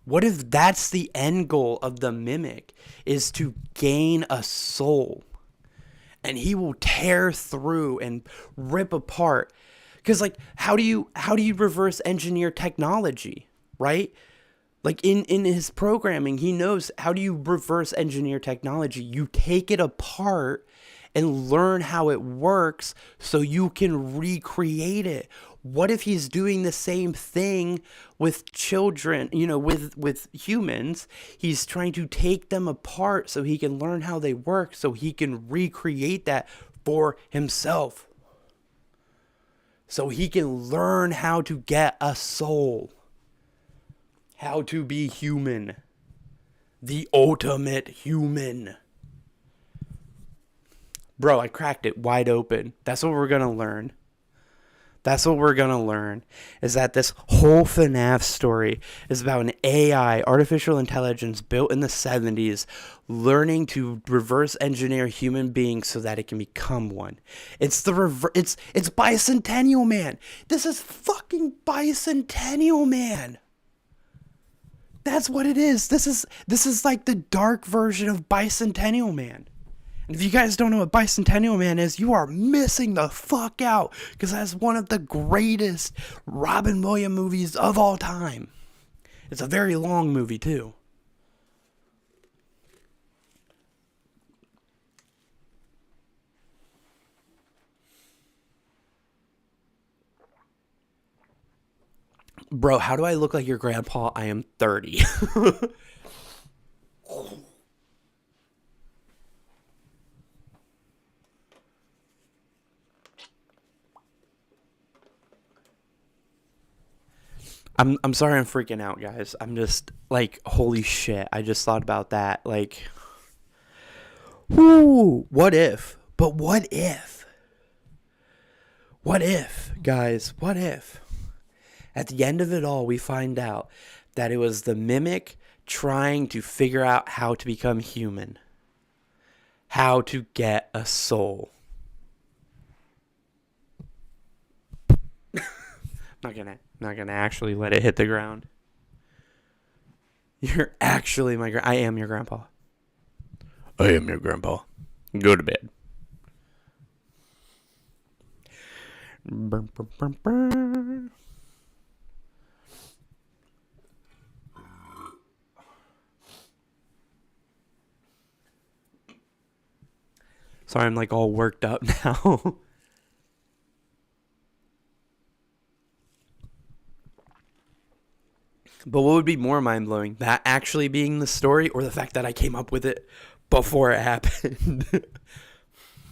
What if that's the end goal of the Mimic, is to gain a soul? And he will tear through and rip apart. Because, how do you reverse engineer technology, right? Like, in his programming, he knows how do you reverse engineer technology. You take it apart and learn how it works so you can recreate it. What if he's doing the same thing with children, with humans? He's trying to take them apart so he can learn how they work, so he can recreate that for himself. So he can learn how to get a soul. How to be human. The ultimate human. Bro, I cracked it wide open. That's what we're going to learn. That's what we're going to learn, is that this whole FNAF story is about an AI, artificial intelligence, built in the 70s, learning to reverse engineer human beings so that it can become one. It's it's Bicentennial Man. This is fucking Bicentennial Man. That's what it is. This is like the dark version of Bicentennial Man. And if you guys don't know what Bicentennial Man is, you are missing the fuck out, because that's one of the greatest Robin Williams movies of all time. It's a very long movie, too. Bro, how do I look like your grandpa? I am 30. I'm sorry I'm freaking out, guys. I'm just like, holy shit. I just thought about that. Like, whoo, what if? But what if? What if, guys? What if? At the end of it all, we find out that it was the Mimic trying to figure out how to become human. How to get a soul. I'm not gonna actually let it hit the ground. You're actually I am your grandpa. I am your grandpa. Go to bed. Sorry, I'm like all worked up now. But what would be more mind-blowing, that actually being the story or the fact that I came up with it before it happened?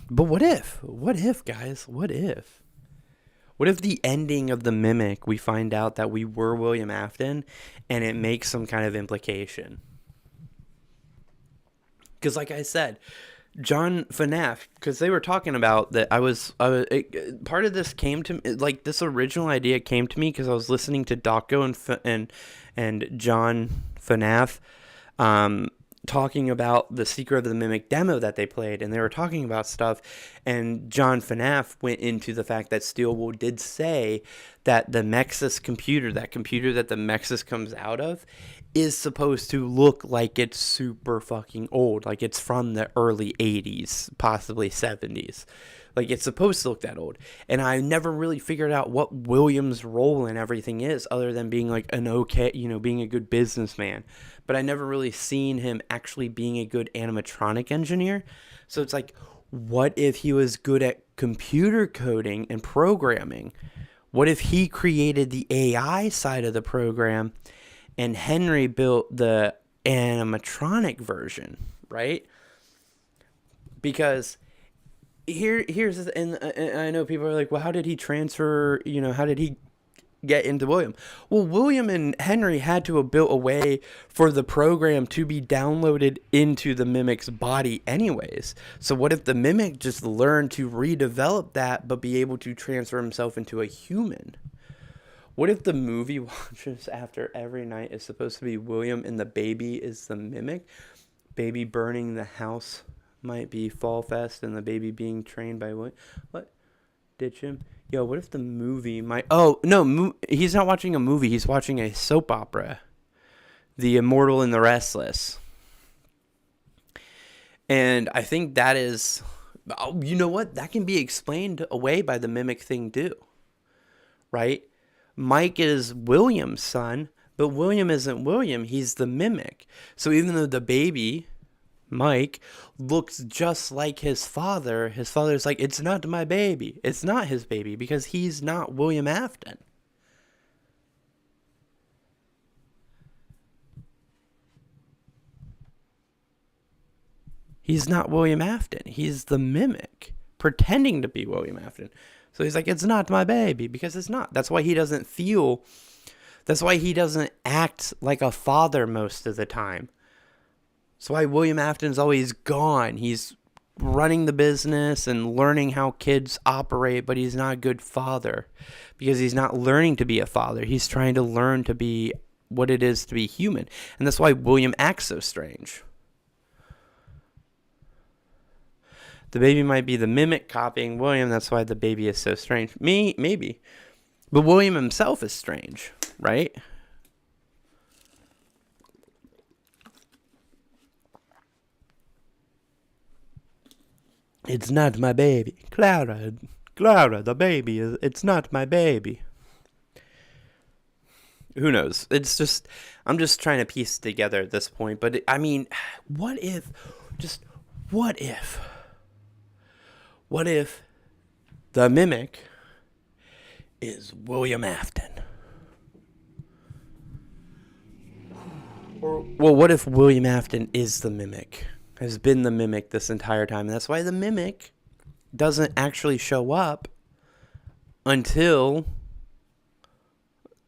But what if? What if, guys? What if? What if the ending of The Mimic, we find out that we were William Afton and it makes some kind of implication? Because like I said, John FNAF, because they were talking about that part of this came to me, like this original idea came to me because I was listening to Daco and John FNAF talking about the Secret of the Mimic demo that they played, and they were talking about stuff, and John FNAF went into the fact that Steelwool did say that the Mexus computer, that computer that the Mexus comes out of, is supposed to look like it's super fucking old, like it's from the early 80s, possibly 70s. Like, it's supposed to look that old. And I never really figured out what William's role in everything is, other than being like being a good businessman. But I never really seen him actually being a good animatronic engineer. So it's like, what if he was good at computer coding and programming? What if he created the AI side of the program and Henry built the animatronic version, right? Because and I know people are like, well, how did he transfer, how did he get into William? Well, William and Henry had to have built a way for the program to be downloaded into the Mimic's body anyways. So what if the Mimic just learned to redevelop that, but be able to transfer himself into a human? What if the movie watches after every night is supposed to be William and the baby is the Mimic? Baby burning the house might be Fall Fest and the baby being trained by William. What? Ditch him? Yo, what if the movie might... Oh, no, he's not watching a movie. He's watching a soap opera. The Immortal and the Restless. And I think that is... Oh, you know what? That can be explained away by the Mimic thing too. Right? Mike is William's son, but William isn't William. He's the Mimic. So even though the baby, Mike, looks just like his father's like, it's not my baby. It's not his baby because he's not William Afton. He's not William Afton. He's the Mimic, pretending to be William Afton. So he's like, it's not my baby, because it's not. That's why he doesn't act like a father most of the time. That's why William Afton's always gone. He's running the business and learning how kids operate, but he's not a good father because he's not learning to be a father. He's trying to learn to be what it is to be human. And that's why William acts so strange. The baby might be the Mimic copying William. That's why the baby is so strange. Maybe. But William himself is strange, right? It's not my baby. Clara, the baby it's not my baby. Who knows? I'm just trying to piece together at this point. But what if the Mimic is William Afton? Well, what if William Afton is the Mimic? Has been the Mimic this entire time. And that's why the Mimic doesn't actually show up until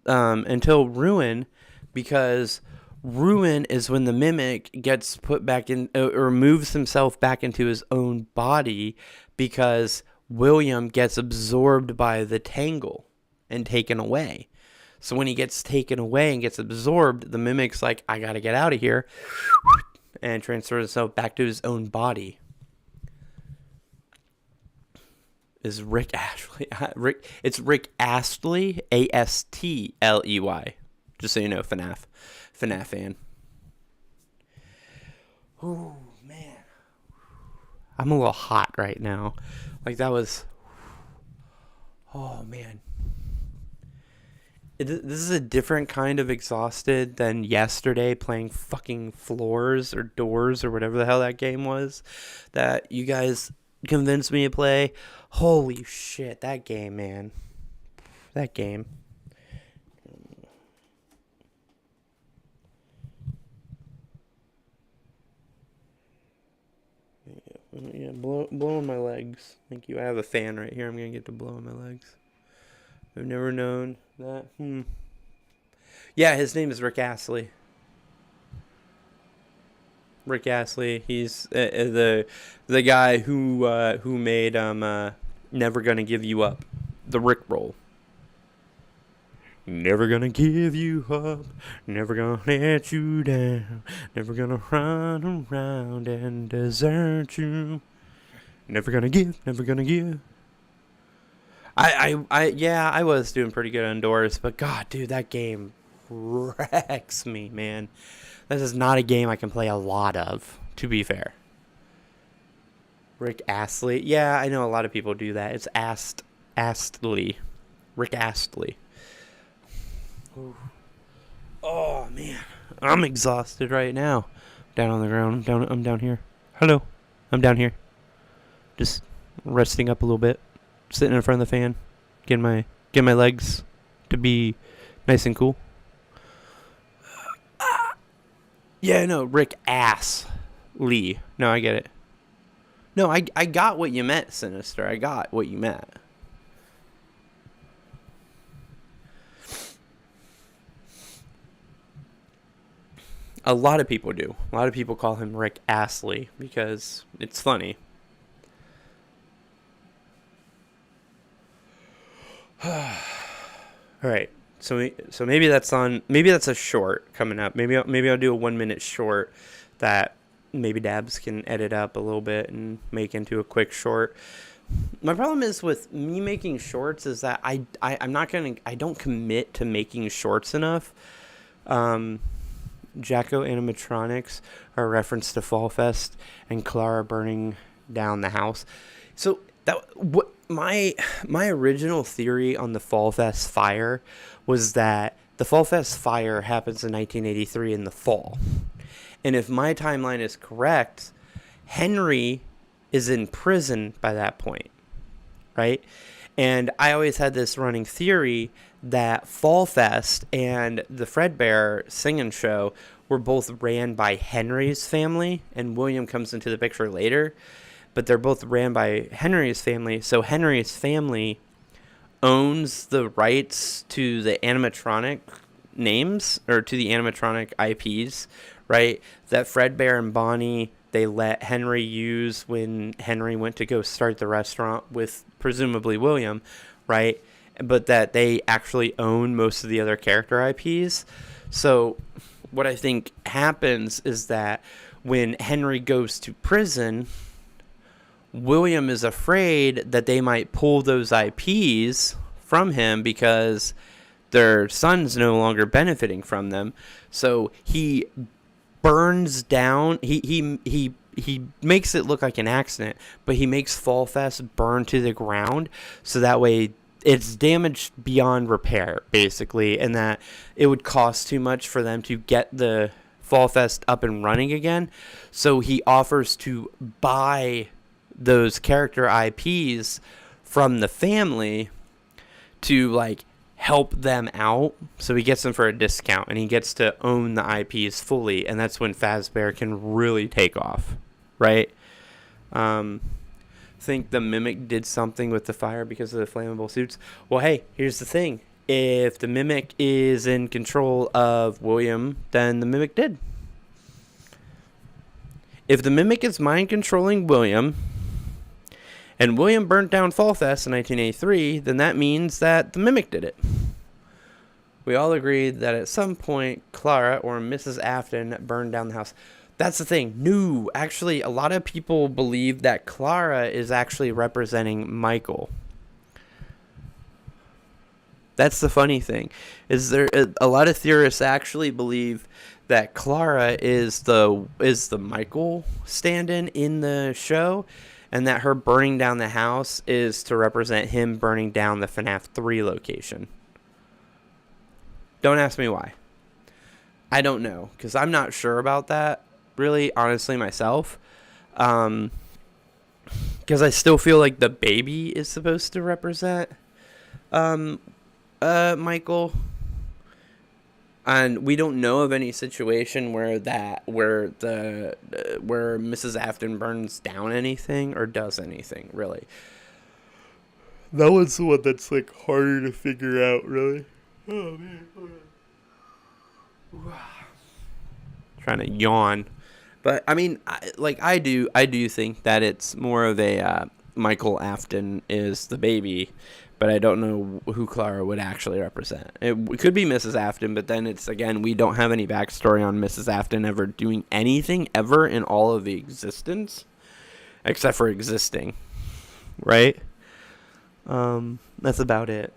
Ruin, because Ruin is when the Mimic gets put back in, or moves himself back into his own body, because William gets absorbed by the Tangle and taken away. So when he gets taken away and gets absorbed, the Mimic's like, I gotta get out of here, and transfers himself back to his own body. Is Rick Astley? It's Rick Astley, Astley. Just so you know, FNAF fan. Oh man, I'm a little hot right now. Like that was. Oh man. This is a different kind of exhausted than yesterday playing fucking Floors or Doors or whatever the hell that game was that you guys convinced me to play. Holy shit, that game, man. That game. Yeah, blow on my legs. Thank you. I have a fan right here. I'm gonna get to blow on my legs. I've never known that. Yeah, his name is Rick Astley. Rick Astley. He's the guy who made Never Gonna Give You Up, the Rick roll. Never gonna give you up, never gonna let you down, never gonna run around and desert you. Never gonna give, never gonna give. Yeah, I was doing pretty good indoors, but God, dude, that game wrecks me, man. This is not a game I can play a lot of, to be fair. Rick Astley. Yeah, I know a lot of people do that. It's Astley. Rick Astley. Ooh. Oh, man. I'm exhausted right now. Down on the ground. I'm down here. Hello. I'm down here. Just resting up a little bit. Sitting in front of the fan. Getting my legs to be nice and cool. Yeah, no, Rick Astley. No, I get it. No, I got what you meant, Sinister. I got what you meant. A lot of people do. A lot of people call him Rick Astley because it's funny. All right. So maybe that's on. Maybe that's a short coming up. Maybe I'll do a 1 minute short that maybe Dabs can edit up a little bit and make into a quick short. My problem is with me making shorts is that I don't commit to making shorts enough. Jacko animatronics are a reference to Fall Fest and Clara burning down the house. So my original theory on the Fall Fest fire was that the Fall Fest fire happens in 1983 in the fall. And if my timeline is correct, Henry is in prison by that point, right? And I always had this running theory that Fall Fest and the Fredbear singing show were both ran by Henry's family, and William comes into the picture later, but they're both ran by Henry's family. So Henry's family owns the rights to the animatronic names, or to the animatronic IPs, right? That Fredbear and Bonnie, they let Henry use when Henry went to go start the restaurant with presumably William, right? But that they actually own most of the other character IPs. So what I think happens is that when Henry goes to prison, William is afraid that they might pull those IPs from him because their son's no longer benefiting from them. So he burns down. He makes it look like an accident, but he makes Fall Fest burn to the ground, so that way it's damaged beyond repair, basically, and that it would cost too much for them to get the Fall Fest up and running again. So he offers to buy those character IPs from the family to like help them out. So he gets them for a discount, and he gets to own the IPs fully, and that's when Fazbear can really take off, right? Think the Mimic did something with the fire because of the flammable suits. Well, hey, here's the thing. If the Mimic is in control of William, then the Mimic did. If the Mimic is mind controlling William, and William burnt down Fall Fest in 1983, then that means that the Mimic did it. We all agreed that at some point, Clara or Mrs. Afton burned down the house. That's the thing. No, actually, a lot of people believe that Clara is actually representing Michael. That's the funny thing. Is there a lot of theorists actually believe that Clara is the Michael stand-in in the show, and that her burning down the house is to represent him burning down the FNAF 3 location. Don't ask me why. I don't know, because I'm not sure about that, really, honestly, myself. Because I still feel like the baby is supposed to represent Michael. And we don't know of any situation where Mrs. Afton burns down anything or does anything, really. That one's the one that's like harder to figure out, really. Oh man. Trying to yawn. But I mean, I do think that it's more of a Michael Afton is the baby, but I don't know who Clara would actually represent. It could be Mrs. Afton, but then it's, again, we don't have any backstory on Mrs. Afton ever doing anything ever in all of the existence, except for existing, right? That's about it.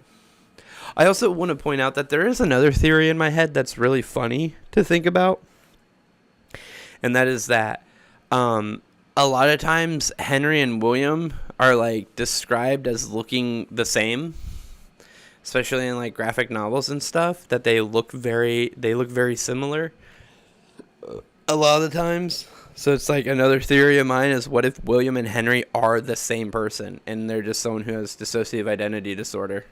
I also want to point out that there is another theory in my head that's really funny to think about, and that is that a lot of times Henry and William are like described as looking the same, especially in like graphic novels and stuff, that they look very similar a lot of the times. So it's like another theory of mine is, what if William and Henry are the same person and they're just someone who has dissociative identity disorder?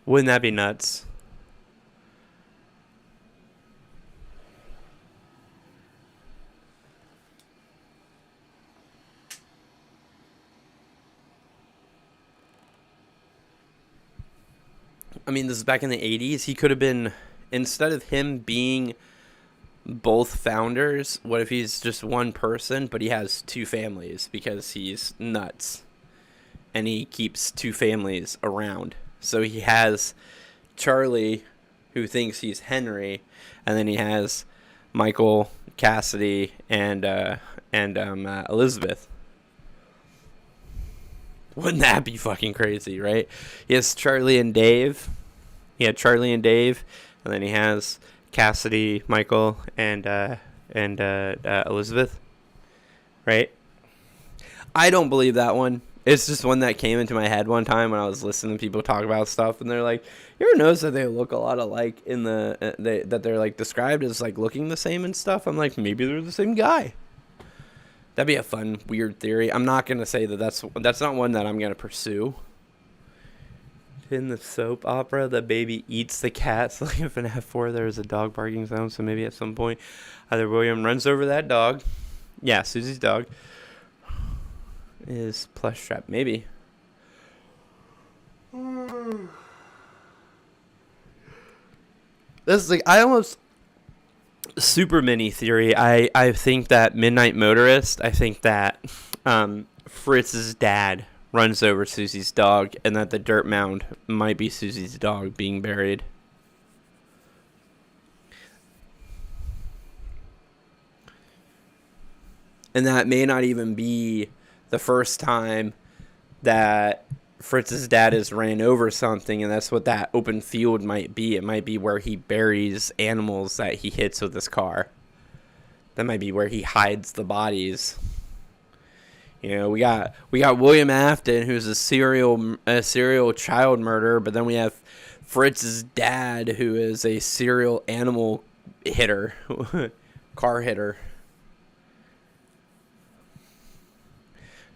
Wouldn't that be nuts? I mean, this is back in the 80s. He could have been, instead of him being both founders, what if he's just one person, but he has two families because he's nuts and he keeps two families around? So he has Charlie, who thinks he's Henry, and then he has Michael, Cassidy, and Elizabeth. Wouldn't that be fucking crazy, right? He has Charlie and Dave. He had Charlie and Dave, and then he has Cassidy, Michael, and Elizabeth, right? I don't believe that one. It's just one that came into my head one time when I was listening to people talk about stuff, and they're like, "You ever notice that they look a lot alike in that they're like described as like looking the same and stuff?" I'm like, maybe they're the same guy. That'd be a fun, weird theory. I'm not gonna say that's not one that I'm gonna pursue. In the soap opera, the baby eats the cat. So like in FNAF 4, there's a dog barking sound. So maybe at some point, either William runs over that dog. Yeah, Susie's dog is plush trap. Maybe. This is like, I almost super mini theory. I think that Midnight Motorist. I think that Fritz's dad runs over Susie's dog, and that the dirt mound might be Susie's dog being buried. And that may not even be the first time that Fritz's dad has ran over something, and that's what that open field might be. It might be where he buries animals that he hits with his car. That might be where he hides the bodies. You know, we got William Afton, who's a serial child murderer, but then we have Fritz's dad, who is a serial animal hitter, car hitter.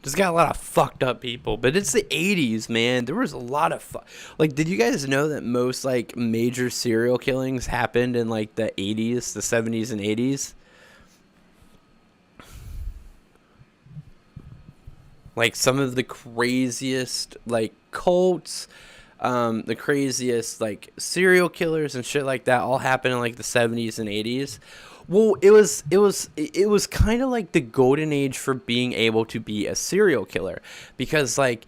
Just got a lot of fucked up people, but it's the 80s, man. There was a lot of like, did you guys know that most like major serial killings happened in like the 80s, the 70s and 80s? Like some of the craziest like cults, the craziest like serial killers and shit like that all happened in like the 70s and 80s. Well, it was kind of like the golden age for being able to be a serial killer, because like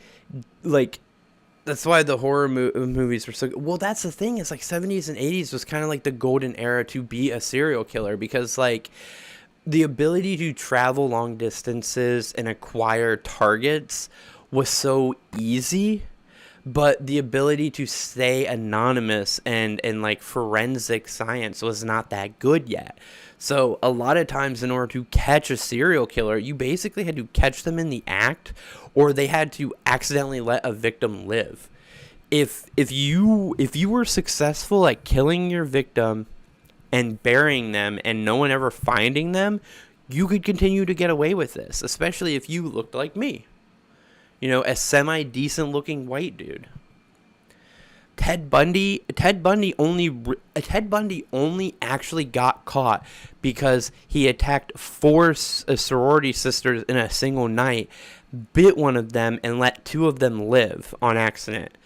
that's why the horror movies were so good. Well, that's the thing. It's like 70s and 80s was kind of like the golden era to be a serial killer, because like the ability to travel long distances and acquire targets was so easy, but the ability to stay anonymous and like forensic science was not that good yet. So a lot of times, in order to catch a serial killer, you basically had to catch them in the act, or they had to accidentally let a victim live. If you were successful at killing your victim and burying them and no one ever finding them, you could continue to get away with this, especially if you looked like me. You know, a semi-decent looking white dude. Ted Bundy only actually got caught because he attacked 4 sorority sisters in a single night, bit one of them, and let 2 of them live on accident.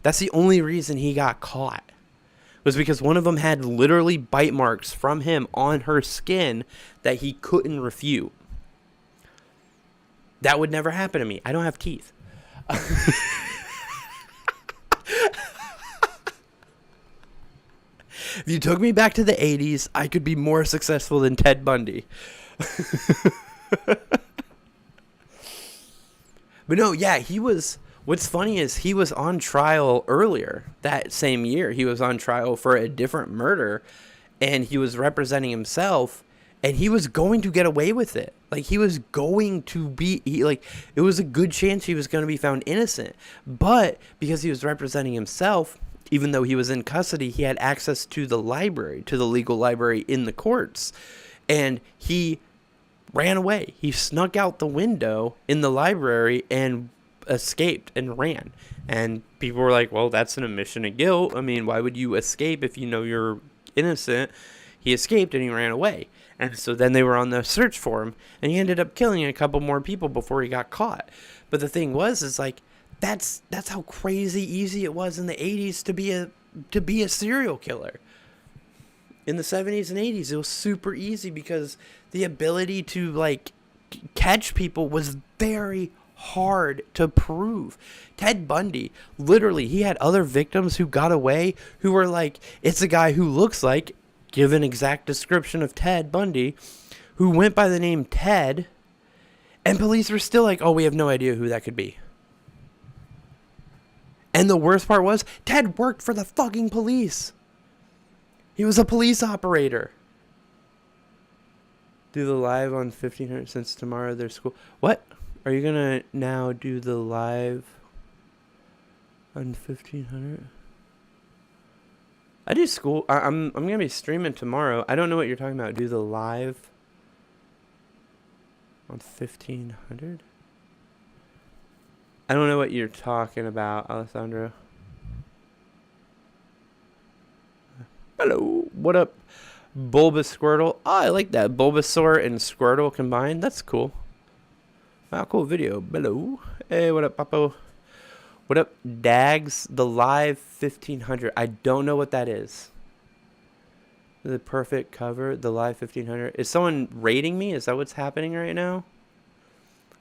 That's the only reason he got caught. Was because one of them had literally bite marks from him on her skin that he couldn't refute. That would never happen to me. I don't have teeth. If you took me back to the 80s, I could be more successful than Ted Bundy. But no, yeah, what's funny is he was on trial earlier that same year. He was on trial for a different murder, and he was representing himself, and he was going to get away with it. Like, he was going to be, it was a good chance he was going to be found innocent. But because he was representing himself, even though he was in custody, he had access to the library, to the legal library in the courts. And he ran away. He snuck out the window in the library and escaped and ran. And people were like, well, that's an admission of guilt. I mean, why would you escape if you know you're innocent? He escaped and he ran away. And so then they were on the search for him, and he ended up killing a couple more people before he got caught. But the thing is like, that's how crazy easy it was in the 80s to be a serial killer. In the 70s and 80s, it was super easy because the ability to like catch people was very hard to prove. Ted Bundy, literally, he had other victims who got away who were like, it's a guy who looks like, give an exact description of Ted Bundy, who went by the name Ted, and police were still like, oh, we have no idea who that could be. And the worst part was, Ted worked for the fucking police. He was a police operator. Do the live on 1500 since tomorrow there's school. What? Are you going to now do the live on 1500? I do school. I'm going to be streaming tomorrow. I don't know what you're talking about. Do the live on 1500? I don't know what you're talking about, Alessandro. Hello. What up, Bulbous Squirtle? Oh, I like that. Bulbasaur and Squirtle combined. That's cool. Wow, cool video. Hello. Hey, what up, Papo? What up, Dags? The live 1500. I don't know what that is. The perfect cover. The live 1500. Is someone rating me? Is that what's happening right now?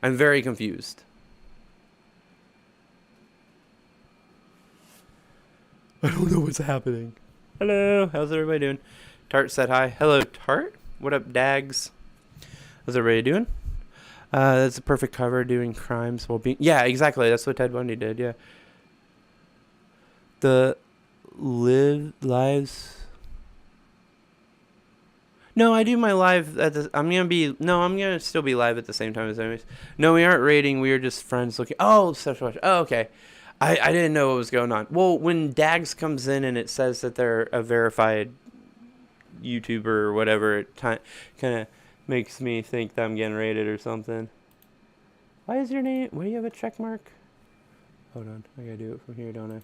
I'm very confused. I don't know what's happening. Hello. How's everybody doing? Tart said hi. Hello, Tart. What up, Dags? How's everybody doing? That's a perfect cover, doing crimes while being... Yeah, exactly. That's what Ted Bundy did, yeah. The lives... No, I do my live at the... I'm going to still be live at the same time as anyways. No, we aren't rating. We are just friends looking... Oh, social watch. Oh, okay. I didn't know what was going on. Well, when Dags comes in and it says that they're a verified YouTuber or whatever, it kind of makes me think that I'm getting rated or something. Why is your name... Why do you have a check mark? Hold on. I gotta do it from here, don't I?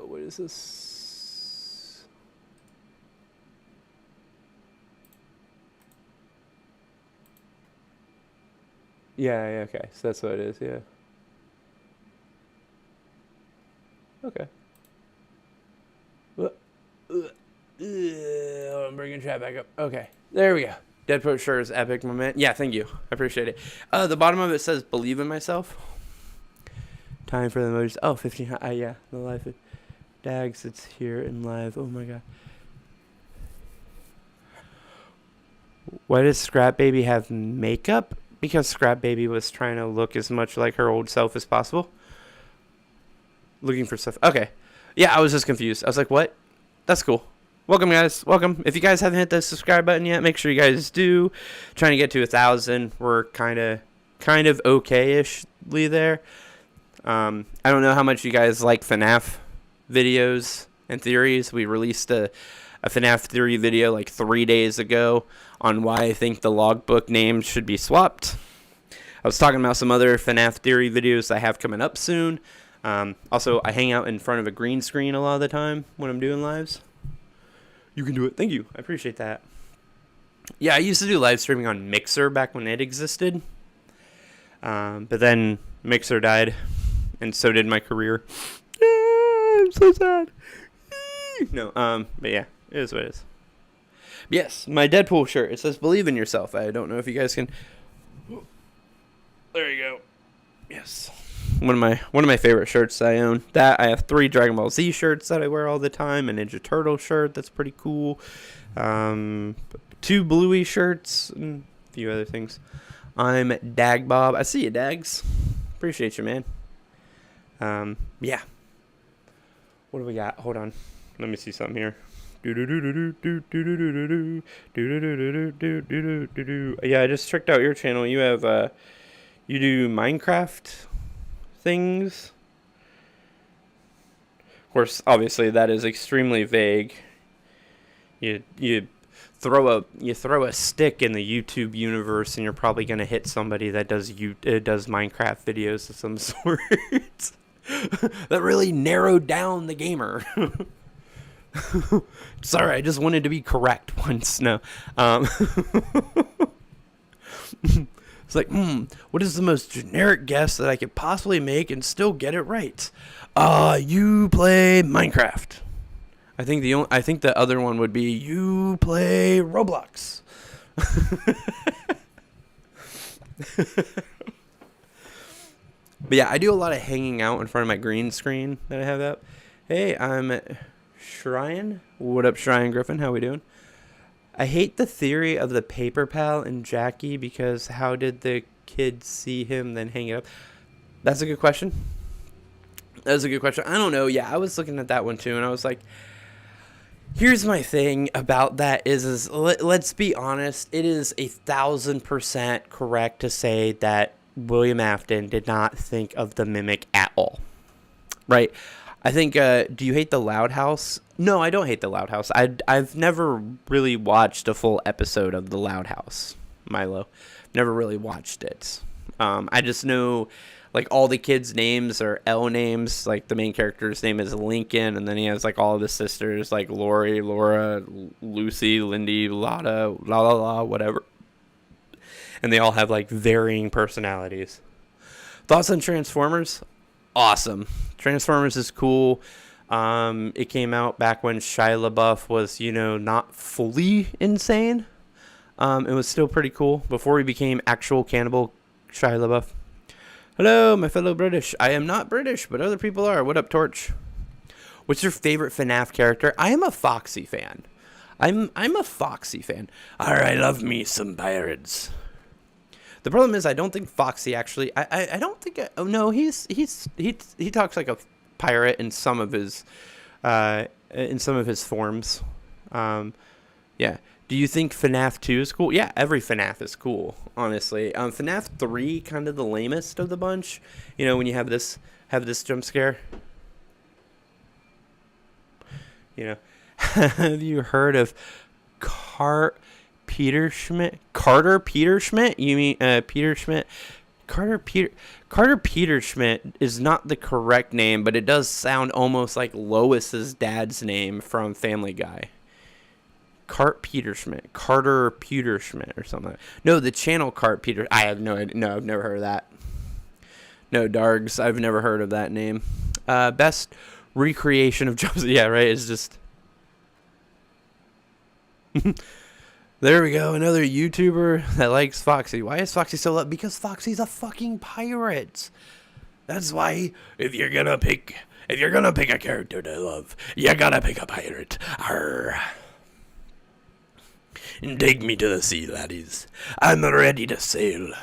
What is this? Yeah, okay. So that's what it is, yeah. Okay. I'm bringing chat back up. Okay. There we go. Dead Poet sure is epic moment. Yeah, thank you. I appreciate it. The bottom of it says, believe in myself. Time for the emojis. Oh, 15. Yeah. The live. Dags, it's here in live. Oh, my God. Why does Scrap Baby have makeup? Because Scrap Baby was trying to look as much like her old self as possible. Looking for stuff. Okay. Yeah, I was just confused. I was like, what? That's cool. Welcome, guys. Welcome. If you guys haven't hit the subscribe button yet, make sure you guys do. Trying to get to 1,000. We're kind of okay-ishly there. I don't know how much you guys like FNAF videos and theories. We released a a FNAF theory video like 3 days ago on why I think the logbook names should be swapped. I was talking about some other FNAF theory videos I have coming up soon. Also, I hang out in front of a green screen a lot of the time when I'm doing lives. You can do it. Thank you. I appreciate that. Yeah, I used to do live streaming on Mixer back when it existed. But then Mixer died, and so did my career. I'm so sad. No, but yeah, it is what it is. Yes, my Deadpool shirt. It says "Believe in yourself." I don't know if you guys can. There you go. Yes, one of my favorite shirts I own. That I have 3 Dragon Ball Z shirts that I wear all the time. A Ninja Turtle shirt that's pretty cool. 2 Bluey shirts and a few other things. I'm Dag Bob. I see you, Dags. Appreciate you, man. Yeah. What do we got? Hold on. Let me see something here. Yeah, I just checked out your channel. You have you do Minecraft things. Of course, obviously that is extremely vague. You throw a stick in the YouTube universe and you're probably going to hit somebody that does Minecraft videos of some sort. That really narrowed down the gamer. Sorry, I just wanted to be correct once. No. It's like, what is the most generic guess that I could possibly make and still get it right? You play Minecraft. I think the other one would be you play Roblox. But yeah, I do a lot of hanging out in front of my green screen that I have up. Hey, I'm Shrine. What up, Shrine Griffin? How we doing? I hate the theory of the paper pal and Jackie because how did the kids see him then hang it up? That's a good question. I don't know. Yeah, I was looking at that one too, and I was like, here's my thing about that is let's be honest. It is 1,000% correct to say that William Afton did not think of the mimic at all. Right? I think, do you hate the Loud House? No, I don't hate the Loud House. I've never really watched a full episode of the Loud House, Milo. Never really watched it. I just know, like, all the kids' names are L names. Like, the main character's name is Lincoln, and then he has, like, all of his sisters, like Lori, Laura, Lucy, Lindy, Lotta, la la la, whatever. And they all have, like, varying personalities. Thoughts on Transformers? Awesome. Transformers is cool. It came out back when Shia LaBeouf was, not fully insane. It was still pretty cool before he became actual cannibal Shia LaBeouf. Hello, my fellow British. I am not British, but other people are. What up, Torch? What's your favorite FNAF character? I am a Foxy fan. I'm a Foxy fan. I love me some pirates. The problem is I don't think Foxy actually. I don't think. Oh no, he talks like a pirate in some of his forms. Yeah. Do you think FNAF 2 is cool? Yeah, every FNAF is cool, honestly. FNAF 3 kind of the lamest of the bunch. When you have this jump scare. Have you heard of Carter Peter Schmidt? You mean Peter Schmidt? Carter Peter Schmidt is not the correct name, but it does sound almost like Lois's dad's name from Family Guy. Carter Peter Schmidt or something. No, the channel Cart Peter. I have no idea. No, I've never heard of that. No, Dargs. I've never heard of that name. Best recreation of jumps. Yeah, right. It's just. There we go. Another YouTuber that likes Foxy. Why is Foxy so loved? Because Foxy's a fucking pirate. That's why if you're gonna pick a character to love, you gotta pick a pirate. Arr. Take me to the sea, laddies. I'm ready to sail.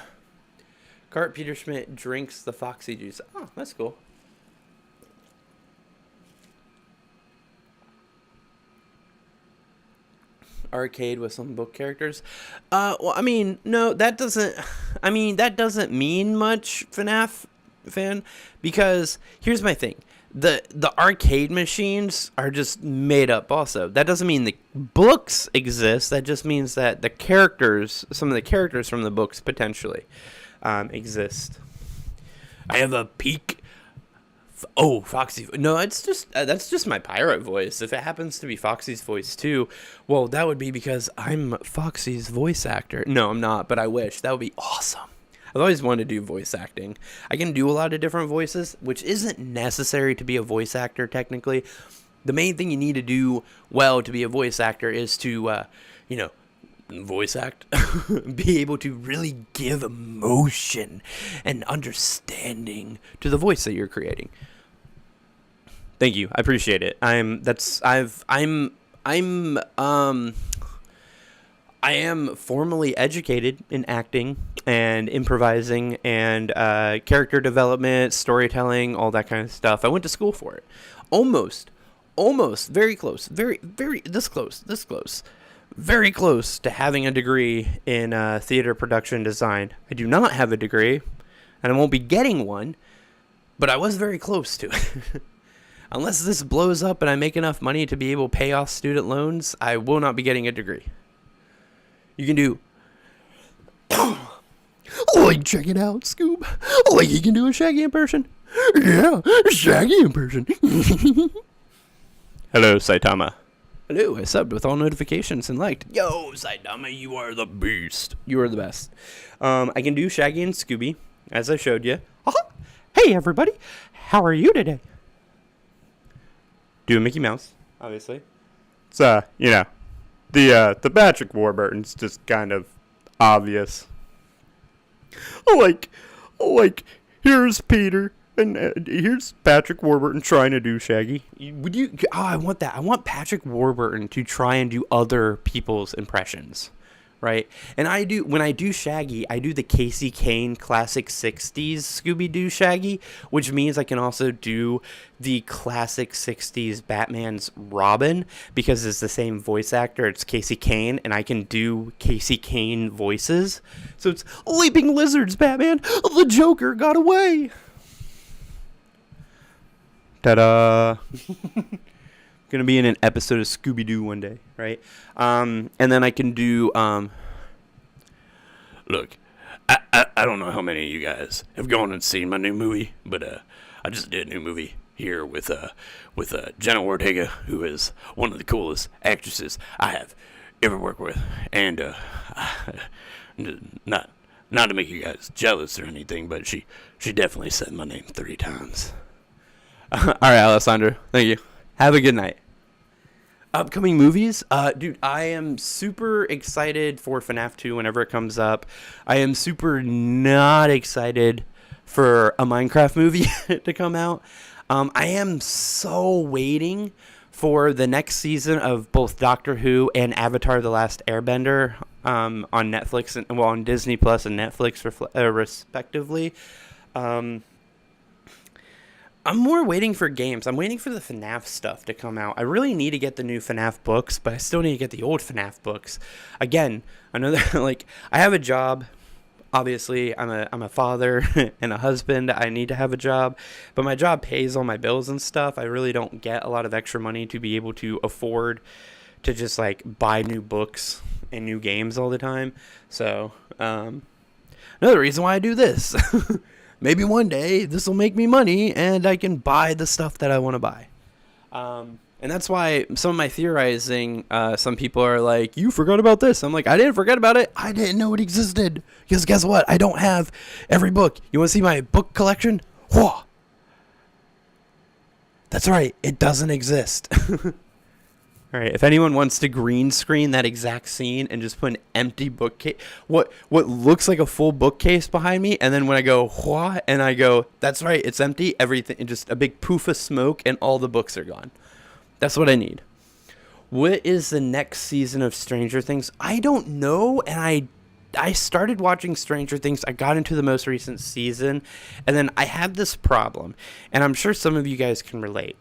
Cart Peter Schmidt drinks the Foxy juice. Oh, that's cool. Arcade with some book characters. Well, I mean, no, that doesn't mean much, FNAF fan, because here's my thing. the arcade machines are just made up also. That doesn't mean the books exist. That just means that the characters, some of the characters from the books potentially exist. I have a peak. Oh, Foxy. No, it's just that's just my pirate voice. If it happens to be Foxy's voice too, well, that would be because I'm Foxy's voice actor. No, I'm not, but I wish. That would be awesome. I've always wanted to do voice acting. I can do a lot of different voices, which isn't necessary to be a voice actor technically. The main thing you need to do well to be a voice actor is to, voice act. Be able to really give emotion and understanding to the voice that you're creating. Thank you. I appreciate it. I am formally educated in acting and improvising and character development, storytelling, all that kind of stuff. I went to school for it. Almost, very close, this close, very close to having a degree in theater production design. I do not have a degree, and I won't be getting one, but I was very close to it. Unless this blows up and I make enough money to be able to pay off student loans, I will not be getting a degree. You can do... Like, check it out, Scoob. Like, you can do a Shaggy impression. Yeah, a Shaggy impression. Hello, Saitama. Hello, I subbed with all notifications and liked. Yo, Saitama, you are the beast. You are the best. I can do Shaggy and Scooby, as I showed you. Uh-huh. Hey, everybody. How are you today? Do a Mickey Mouse, obviously. It's, the Patrick Warburton's just kind of obvious. Like, here's Peter, and here's Patrick Warburton trying to do Shaggy. Would you? Oh, I want that. I want Patrick Warburton to try and do other people's impressions, right? And when I do Shaggy, I do the Casey Kane classic 60s Scooby-Doo Shaggy, which means I can also do the classic 60s Batman's Robin, because it's the same voice actor. It's Casey Kane, and I can do Casey Kane voices. So it's Leaping Lizards, Batman. The Joker got away. Ta-da. Gonna be in an episode of Scooby-Doo one day, right? And then I can do look, I don't know how many of you guys have gone and seen my new movie, but I just did a new movie here with Jenna Ortega, who is one of the coolest actresses I have ever worked with, and not to make you guys jealous or anything, but she definitely said my name 3 times. All right, Alessandro, thank you. Have a good night. Upcoming movies? Dude, I am super excited for FNAF 2 whenever it comes up. I am super not excited for a Minecraft movie to come out. I am so waiting for the next season of both Doctor Who and Avatar: The Last Airbender on Netflix, and on Disney Plus and Netflix respectively. I'm more waiting for games. I'm waiting for the FNAF stuff to come out. I really need to get the new FNAF books, but I still need to get the old FNAF books. Again, another I have a job. Obviously, I'm a father and a husband. I need to have a job, but my job pays all my bills and stuff. I really don't get a lot of extra money to be able to afford to just buy new books and new games all the time. So, another reason why I do this. Maybe one day this will make me money and I can buy the stuff that I want to buy. And that's why some of my theorizing, some people are like, you forgot about this. I'm like, I didn't forget about it. I didn't know it existed. Because guess what? I don't have every book. You want to see my book collection? Whoa. That's right. It doesn't exist. All right, if anyone wants to green screen that exact scene and just put an empty bookcase, what looks like a full bookcase behind me, and then when I go, wha, and I go, that's right, it's empty, everything, and just a big poof of smoke, and all the books are gone. That's what I need. What is the next season of Stranger Things? I don't know, and I started watching Stranger Things. I got into the most recent season, and then I had this problem, and I'm sure some of you guys can relate,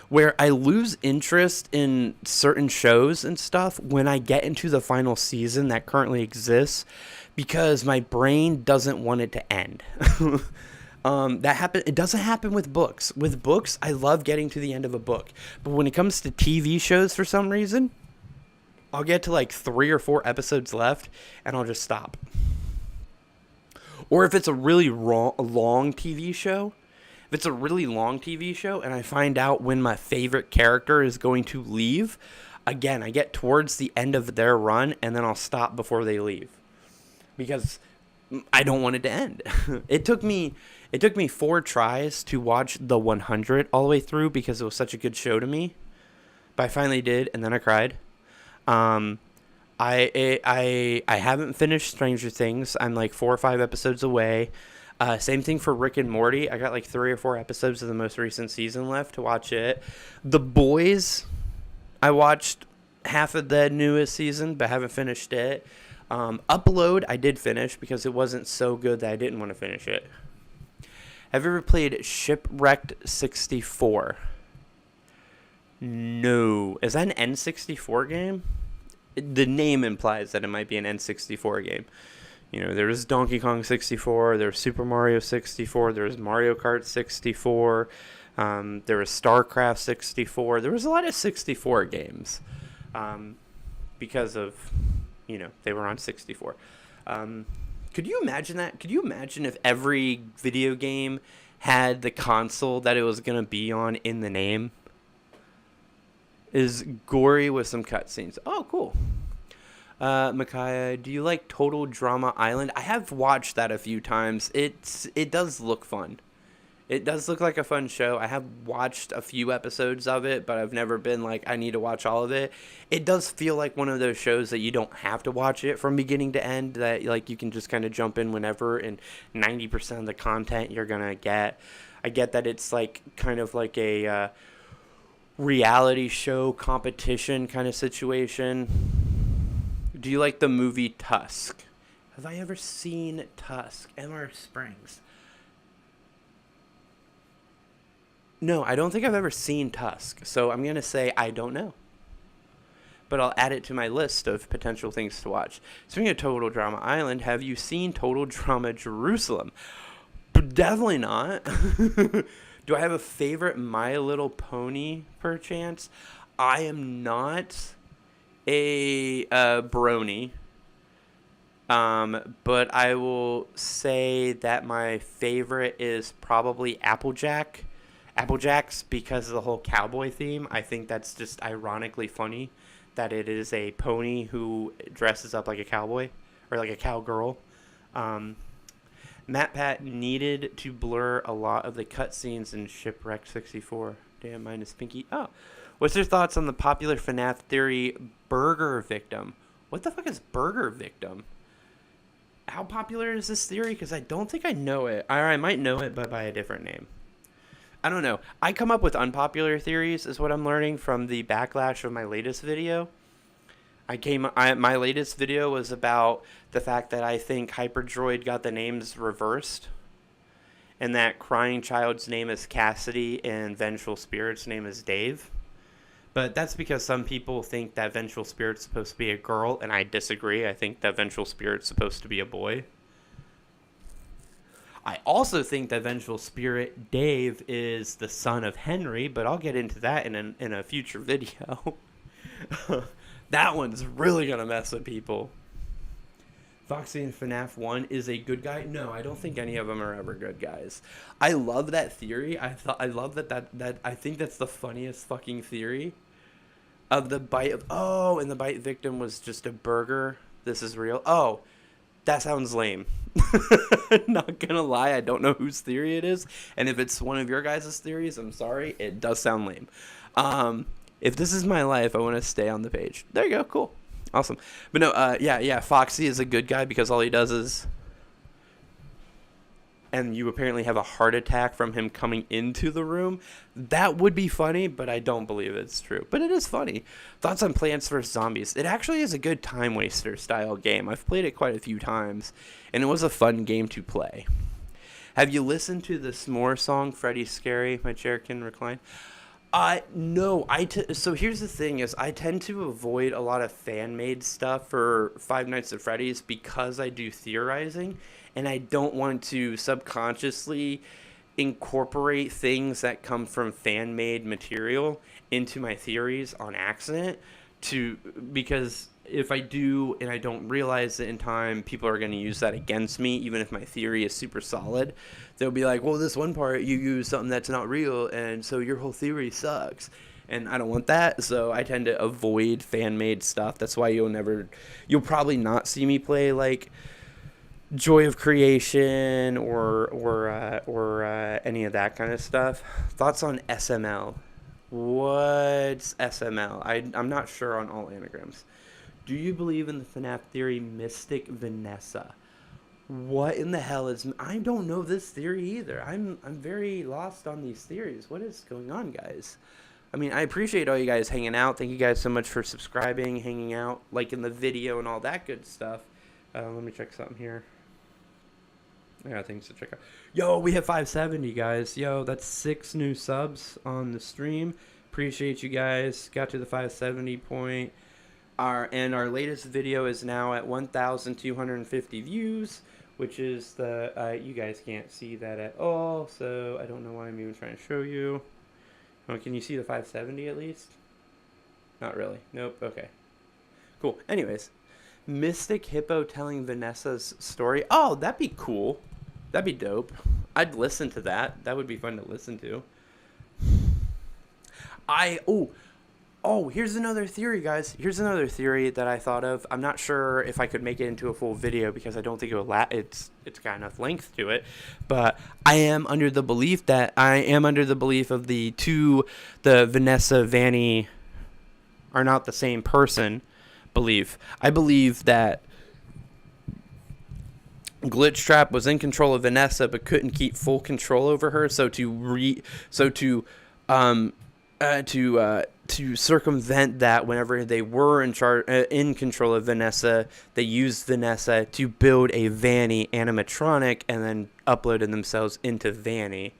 where I lose interest in certain shows and stuff when I get into the final season that currently exists, because my brain doesn't want it to end. That happen. It doesn't happen with books. With books, I love getting to the end of a book, but when it comes to TV shows, for some reason, I'll get to like 3 or 4 episodes left, and I'll just stop. Or if it's a really long TV show, if it's a really long TV show, and I find out when my favorite character is going to leave, again, I get towards the end of their run, and then I'll stop before they leave, because I don't want it to end. It took me 4 tries to watch The 100 all the way through because it was such a good show to me. But I finally did, and then I cried. I haven't finished Stranger Things. I'm like 4 or 5 episodes away. Same thing for Rick and Morty. I got like 3 or 4 episodes of the most recent season left to watch it. The Boys, I watched half of the newest season, but haven't finished it. Upload, I did finish because it wasn't so good that I didn't want to finish it. Have you ever played Shipwrecked 64? No. Is that an N64 game? The name implies that it might be an N64 game. You know, there was Donkey Kong 64, there was Super Mario 64, there was Mario Kart 64, there was StarCraft 64. There was a lot of 64 games because of, you know, they were on 64. Could you imagine that? Could you imagine if every video game had the console that it was going to be on in the name? Is gory with some cutscenes. Oh, cool. Micaiah, do you like Total Drama Island? I have watched that a few times. It does look fun. It does look like a fun show. I have watched a few episodes of it, but I've never been like, I need to watch all of it. It does feel like one of those shows that you don't have to watch it from beginning to end, that like you can just kind of jump in whenever, and 90% of the content you're going to get. I get that it's like kind of like a reality show competition kind of situation. Do you like the movie Tusk? Have I ever seen Tusk? Emmer Springs. No, I don't think I've ever seen Tusk, so I'm going to say I don't know. But I'll add it to my list of potential things to watch. Speaking of Total Drama Island, have you seen Total Drama Jerusalem? Definitely not. Do I have a favorite My Little Pony, perchance? I am not a brony. But I will say that my favorite is probably Applejack's, because of the whole cowboy theme. I think that's just ironically funny that it is a pony who dresses up like a cowboy or like a cowgirl. MatPat needed to blur a lot of the cutscenes in Shipwreck 64. Damn, mine is Pinky. Oh, what's your thoughts on the popular FNAF theory, Burger Victim? What the fuck is Burger Victim? How popular is this theory? Because I don't think I know it. Or I might know it, but by a different name. I don't know. I come up with unpopular theories is what I'm learning from the backlash of my latest video. My latest video was about the fact that I think Hyperdroid got the names reversed, and that Crying Child's name is Cassidy and Vengeful Spirit's name is Dave. But that's because some people think that Vengeful Spirit's supposed to be a girl, and I disagree. I think that Vengeful Spirit's supposed to be a boy. I also think that Vengeful Spirit Dave is the son of Henry, but I'll get into that in a future video. That one's really going to mess with people. Foxy in FNAF 1 is a good guy? No, I don't think any of them are ever good guys. I love that theory. I love that I think that's the funniest fucking theory. Of the bite of, oh, and the bite victim was just a burger. This is real. Oh, that sounds lame. Not gonna lie, I don't know whose theory it is, and if it's one of your guys' theories, I'm sorry, it does sound lame. If this is my life, I want to stay on the page. There you go, cool, awesome. But no, yeah, Foxy is a good guy because all he does is, and you apparently have a heart attack from him coming into the room. That would be funny, but I don't believe it's true. But it is funny. Thoughts on Plants vs. Zombies? It actually is a good time waster style game. I've played it quite a few times, and it was a fun game to play. Have you listened to the S'more song, Freddy's Scary, My Chair Can Recline? No. So here's the thing is I tend to avoid a lot of fan-made stuff for Five Nights at Freddy's because I do theorizing. and I don't want to subconsciously incorporate things that come from fan-made material into my theories on accident, to because if I do and I don't realize it in time, people are going to use that against me. Even if my theory is super solid, they'll be like, well, this one part you use something that's not real, and so your whole theory sucks. And I don't want that, so I tend to avoid fan-made stuff. That's why you'll probably not see me play like Joy of Creation or any of that kind of stuff. Thoughts on SML? What's SML? I'm not sure on all anagrams. Do you believe in the FNAF theory Mystic Vanessa? What in the hell is... I don't know this theory either. I'm very lost on these theories. What is going on, guys? I mean, I appreciate all you guys hanging out. Thank you guys so much for subscribing, hanging out, liking the video, and all that good stuff. Let me check something here. I got things to check out. Yo, we hit 570, guys. Yo, that's 6 new subs on the stream. Appreciate you guys. Got to the 570 point. Our latest video is now at 1,250 views, which is the... you guys can't see that at all, so I don't know why I'm even trying to show you. Oh, can you see the 570 at least? Not really. Nope. Okay. Cool. Anyways, Mystic Hippo telling Vanessa's story. Oh, that'd be cool. That'd be dope. I'd listen to that. That would be fun to listen to. Here's another theory, guys. Here's another theory that I thought of. I'm not sure if I could make it into a full video because I don't think it will it's got enough length to it. But I am under the belief of the Vanessa Vanny are not the same person belief. I believe that Glitchtrap was in control of Vanessa but couldn't keep full control over her, so to circumvent that, whenever they were in control of Vanessa, they used Vanessa to build a Vanny animatronic and then uploaded themselves into Vanny,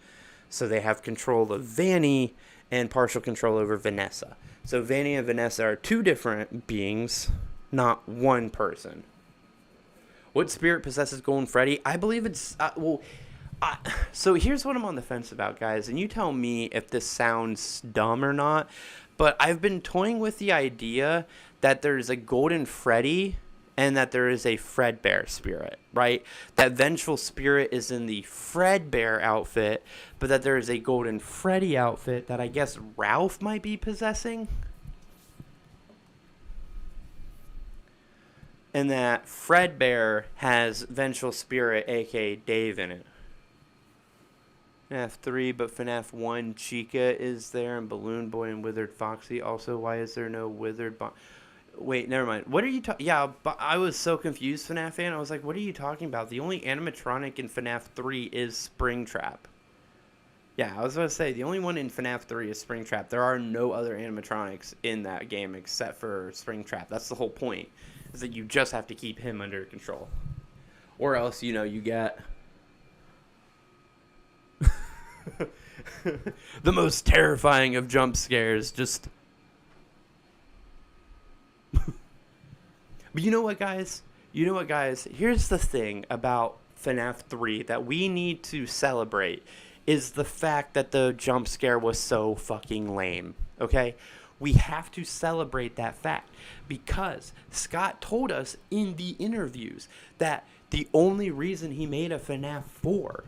so they have control of Vanny and partial control over Vanessa. So Vanny and Vanessa are two different beings, not one person. What spirit possesses Golden Freddy? I believe it's... so here's what I'm on the fence about, guys. And you tell me if this sounds dumb or not. But I've been toying with the idea that there's a Golden Freddy and that there is a Fredbear spirit, right? That vengeful spirit is in the Fredbear outfit, but that there is a Golden Freddy outfit that I guess Ralph might be possessing. And that Fredbear has Vengeful Spirit, aka Dave, in it. FNAF 3, but FNAF 1, Chica is there, and Balloon Boy and Withered Foxy. Also, why is there no Withered... Wait, never mind. What are you talking... Yeah, but I was so confused, FNAF fan. I was like, what are you talking about? The only animatronic in FNAF 3 is Springtrap. Yeah, I was going to say, the only one in FNAF 3 is Springtrap. There are no other animatronics in that game except for Springtrap. That's the whole point, is that you just have to keep him under control. Or else, you get... the most terrifying of jump scares, just... But you know what, guys? Here's the thing about FNAF 3 that we need to celebrate, is the fact that the jump scare was so fucking lame, okay? We have to celebrate that fact, because Scott told us in the interviews that the only reason he made a FNAF 4,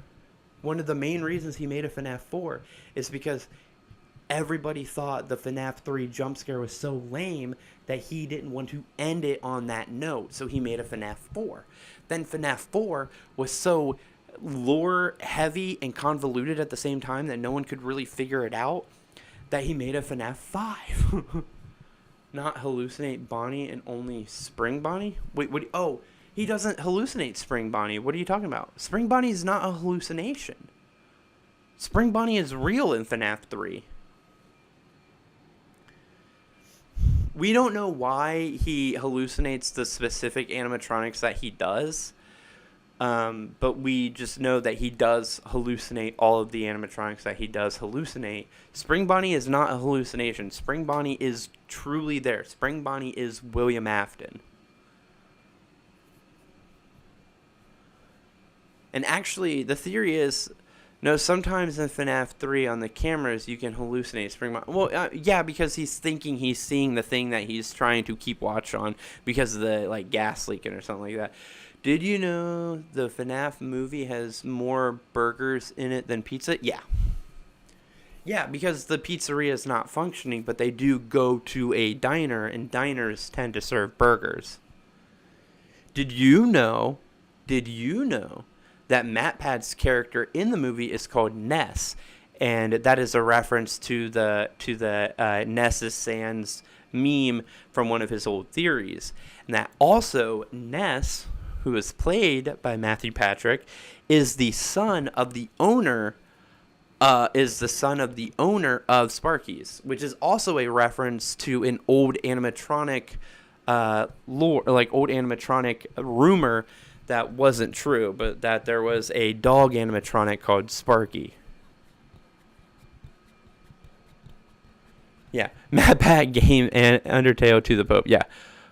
one of the main reasons he made a FNAF 4, is because everybody thought the FNAF 3 jump scare was so lame that he didn't want to end it on that note, so he made a FNAF 4. Then FNAF 4 was so lore heavy and convoluted at the same time that no one could really figure it out, that he made a FNAF 5. Not hallucinate Bonnie and only Spring Bonnie? Wait, what? Oh, he doesn't hallucinate Spring Bonnie. What are you talking about? Spring Bonnie is not a hallucination. Spring Bonnie is real in FNAF 3. We don't know why he hallucinates the specific animatronics that he does. But we just know that he does hallucinate all of the animatronics that he does hallucinate. Spring Bonnie is not a hallucination. Spring Bonnie is truly there. Spring Bonnie is William Afton. And actually, the theory is, no, sometimes in FNAF 3 on the cameras you can hallucinate Well, yeah, because he's thinking he's seeing the thing that he's trying to keep watch on because of the like gas leaking or something like that. Did you know the FNAF movie has more burgers in it than pizza? Yeah. Yeah, because the pizzeria is not functioning, but they do go to a diner, and diners tend to serve burgers. Did you know? Did you know that MatPat's character in the movie is called Ness, and that is a reference to the Ness's Sans meme from one of his old theories, and that also Ness, who is played by Matthew Patrick, is the son of the owner. Of Sparky's, which is also a reference to an old animatronic lore, like old animatronic rumor that wasn't true, but that there was a dog animatronic called Sparky. Yeah, MatPat game and Undertale to the Pope. Yeah.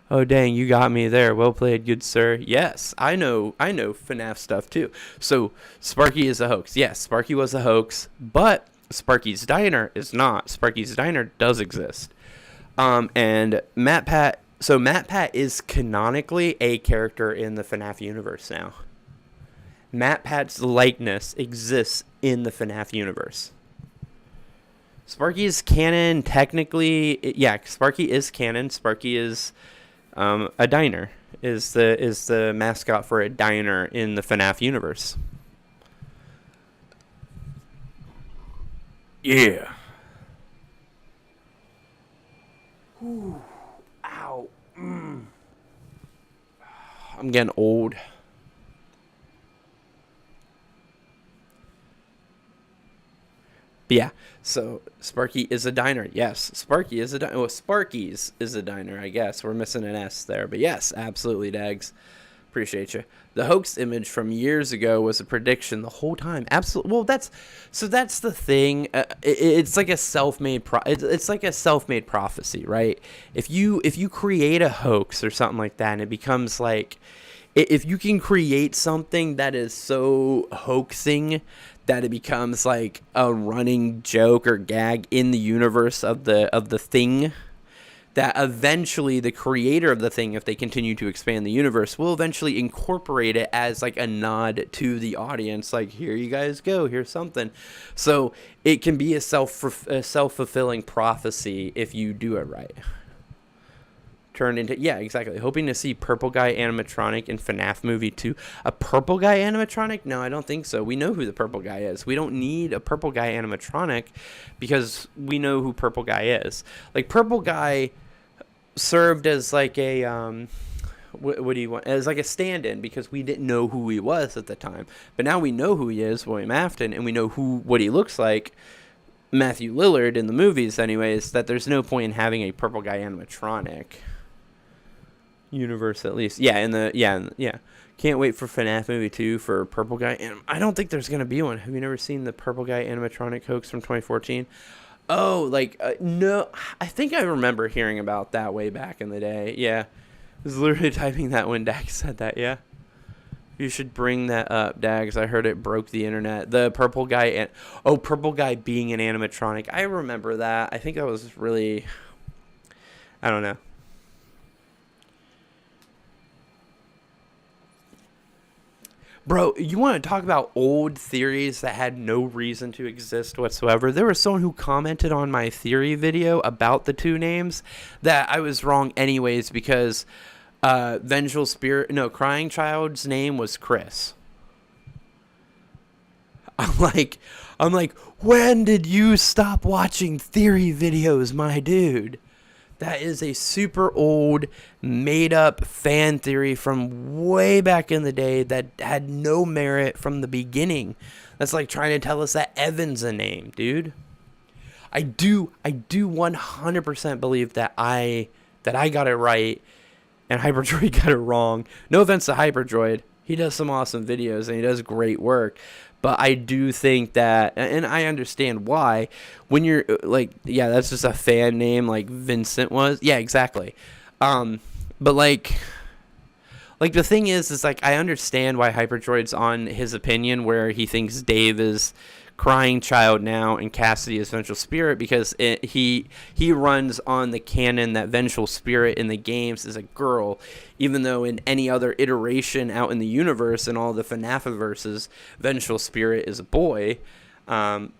Oh dang, you got me there. Well played, good sir. Yes, I know FNAF stuff too. So Sparky is a hoax. Yes, Sparky was a hoax, but Sparky's Diner is not. Sparky's Diner does exist. And MatPat. So MatPat is canonically a character in the FNAF universe now. MatPat's likeness exists in the FNAF universe. Sparky's canon technically. Yeah, Sparky is canon. Sparky is. A diner is the mascot for a diner in the FNAF universe. Yeah. Ooh. Ow. I'm getting old. But yeah, so Sparky is a diner. Yes, Sparky is a diner. Well, Sparky's is a diner, I guess. We're missing an S there. But yes, absolutely, Dags. Appreciate you. The hoax image from years ago was a prediction the whole time. Absolutely. Well, that's the thing. It's like a self-made it's like a self-made prophecy, right? If you create a hoax or something like that, and it becomes like, if you can create something that is so hoaxing that it becomes like a running joke or gag in the universe of the thing, that eventually the creator of the thing, if they continue to expand the universe, will eventually incorporate it as like a nod to the audience, like, here you guys go, here's something. So it can be a self-fulfilling prophecy if you do it right. Turned into, yeah, exactly. Hoping to see Purple Guy animatronic in FNAF movie 2. A Purple Guy animatronic? No, I don't think so. We know who the Purple Guy is. We don't need a Purple Guy animatronic because we know who Purple Guy is. Like, Purple Guy served as like a what do you want, as like a stand-in, because we didn't know who he was at the time. But now we know who he is, William Afton, and we know what he looks like, Matthew Lillard, in the movies anyways, that there's no point in having a Purple Guy animatronic universe, at least. Yeah. Can't wait for FNAF movie 2 for Purple Guy. And I don't think there's going to be one. Have you never seen the Purple Guy animatronic hoax from 2014? Oh, like, no. I think I remember hearing about that way back in the day. Yeah. I was literally typing that when Dax said that, yeah. You should bring that up, Dags. I heard it broke the internet. The Purple Guy. Purple Guy being an animatronic. I remember that. I think that was really, I don't know. Bro, you want to talk about old theories that had no reason to exist whatsoever? There was someone who commented on my theory video about the two names that I was wrong anyways, because Crying Child's name was Chris. I'm like, when did you stop watching theory videos, my dude? That is a super old, made-up fan theory from way back in the day that had no merit from the beginning. That's like trying to tell us that Evan's a name, dude. I do 100% believe that I got it right and Hyperdroid got it wrong. No offense to Hyperdroid. He does some awesome videos and he does great work. But I do think that, and I understand why, when you're like, yeah, that's just a fan name like Vincent was. Yeah, exactly. But like Like, the thing is like, I understand why Hypertroid's on his opinion where he thinks Dave is crying child now and Cassidy is vengeful spirit, because he runs on the canon that vengeful spirit in the games is a girl, even though in any other iteration out in the universe in all the FNAF verses, vengeful spirit is a boy. um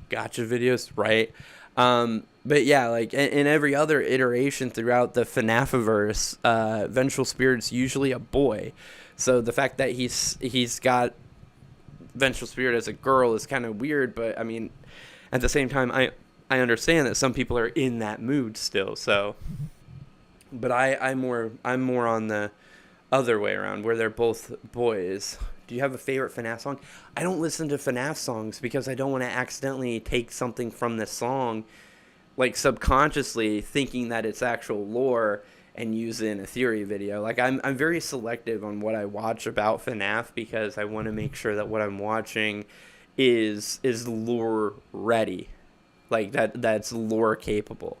Gotcha videos, right? But yeah, like in every other iteration throughout the FNAF-verse, Vengeful Spirit's usually a boy. So the fact that he's got Vengeful Spirit as a girl is kind of weird, but I mean, at the same time, I understand that some people are in that mood still. So, but I'm more on the other way around where they're both boys. Do you have a favorite FNAF song? I don't listen to FNAF songs because I don't want to accidentally take something from the song, like subconsciously thinking that it's actual lore and use it in a theory video. Like, I'm very selective on what I watch about FNAF because I want to make sure that what I'm watching is lore ready, like that's lore capable.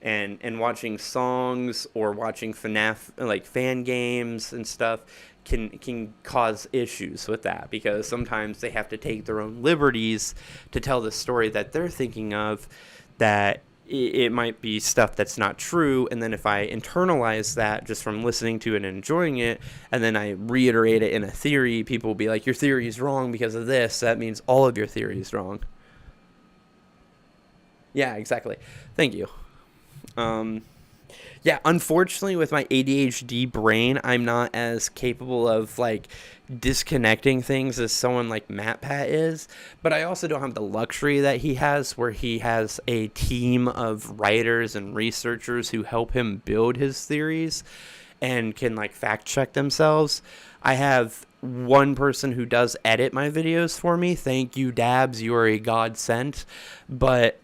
And watching songs or watching FNAF like fan games and stuff can cause issues with that, because sometimes they have to take their own liberties to tell the story that they're thinking of, that it might be stuff that's not true. And then if I internalize that just from listening to it and enjoying it, and then I reiterate it in a theory, people will be like, your theory is wrong because of this. That means all of your theory is wrong. Yeah, exactly. Thank you. Yeah, unfortunately, with my ADHD brain, I'm not as capable of like disconnecting things as someone like MatPat is. But I also don't have the luxury that he has, where he has a team of writers and researchers who help him build his theories and can like fact check themselves. I have one person who does edit my videos for me. Thank you, Dabs. You are a godsend. But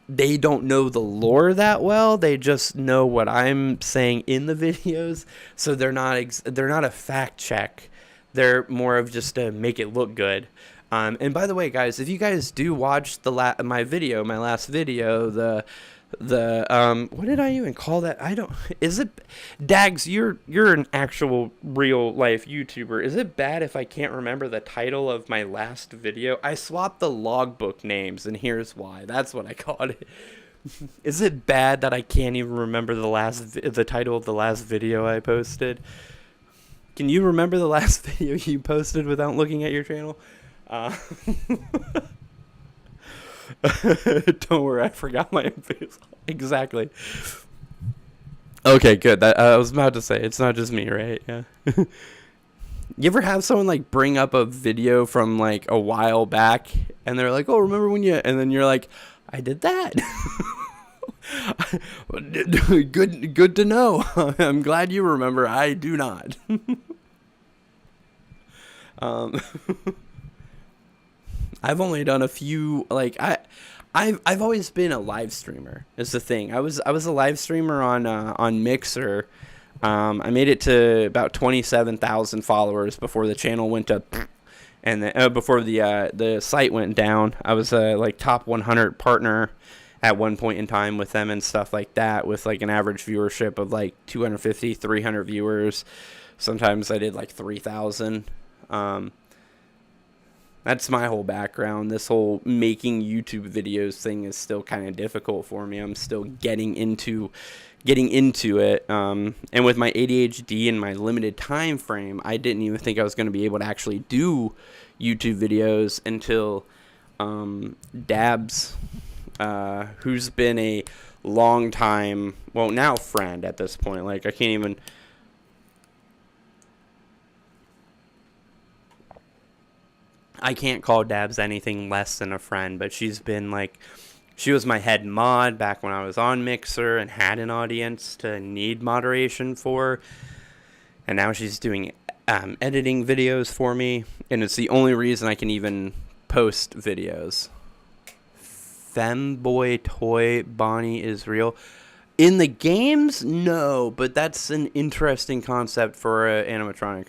they don't know the lore that well. They just know what I'm saying in the videos, so they're not a fact check. They're more of just to make it look good. And by the way, guys, if you guys do watch my last video, the what did I even call that? I don't. Is it Dags? You're an actual real life YouTuber. Is it bad if I can't remember the title of my last video? I swapped the logbook names, and here's why. That's what I called it. Is it bad that I can't even remember the title of the last video I posted? Can you remember the last video you posted without looking at your channel? Don't worry, I forgot my face. Exactly. Okay, good. I was about to say, it's not just me, right? Yeah. You ever have someone like bring up a video from like a while back, and they're like, "Oh, remember when you?" And then you're like, "I did that." Good to know. I'm glad you remember. I do not. um, I've only done a few. Like I've always been a live streamer. Is the thing. I was a live streamer on Mixer. I made it to about 27,000 followers before the channel went to, and before the site went down. I was a like top 100 partner at one point in time with them and stuff like that, with like an average viewership of like 250, 300 viewers. Sometimes I did like 3,000. That's my whole background. This whole making YouTube videos thing is still kind of difficult for me. I'm still getting into it. And with my ADHD and my limited time frame, I didn't even think I was going to be able to actually do YouTube videos until Dabs, who's been a long time, well, now friend at this point. Like, I can't call Dabs anything less than a friend, but she was my head mod back when I was on Mixer and had an audience to need moderation for. And now she's doing editing videos for me, and it's the only reason I can even post videos. Femboy Toy Bonnie is real. In the games, no, but that's an interesting concept for an animatronic.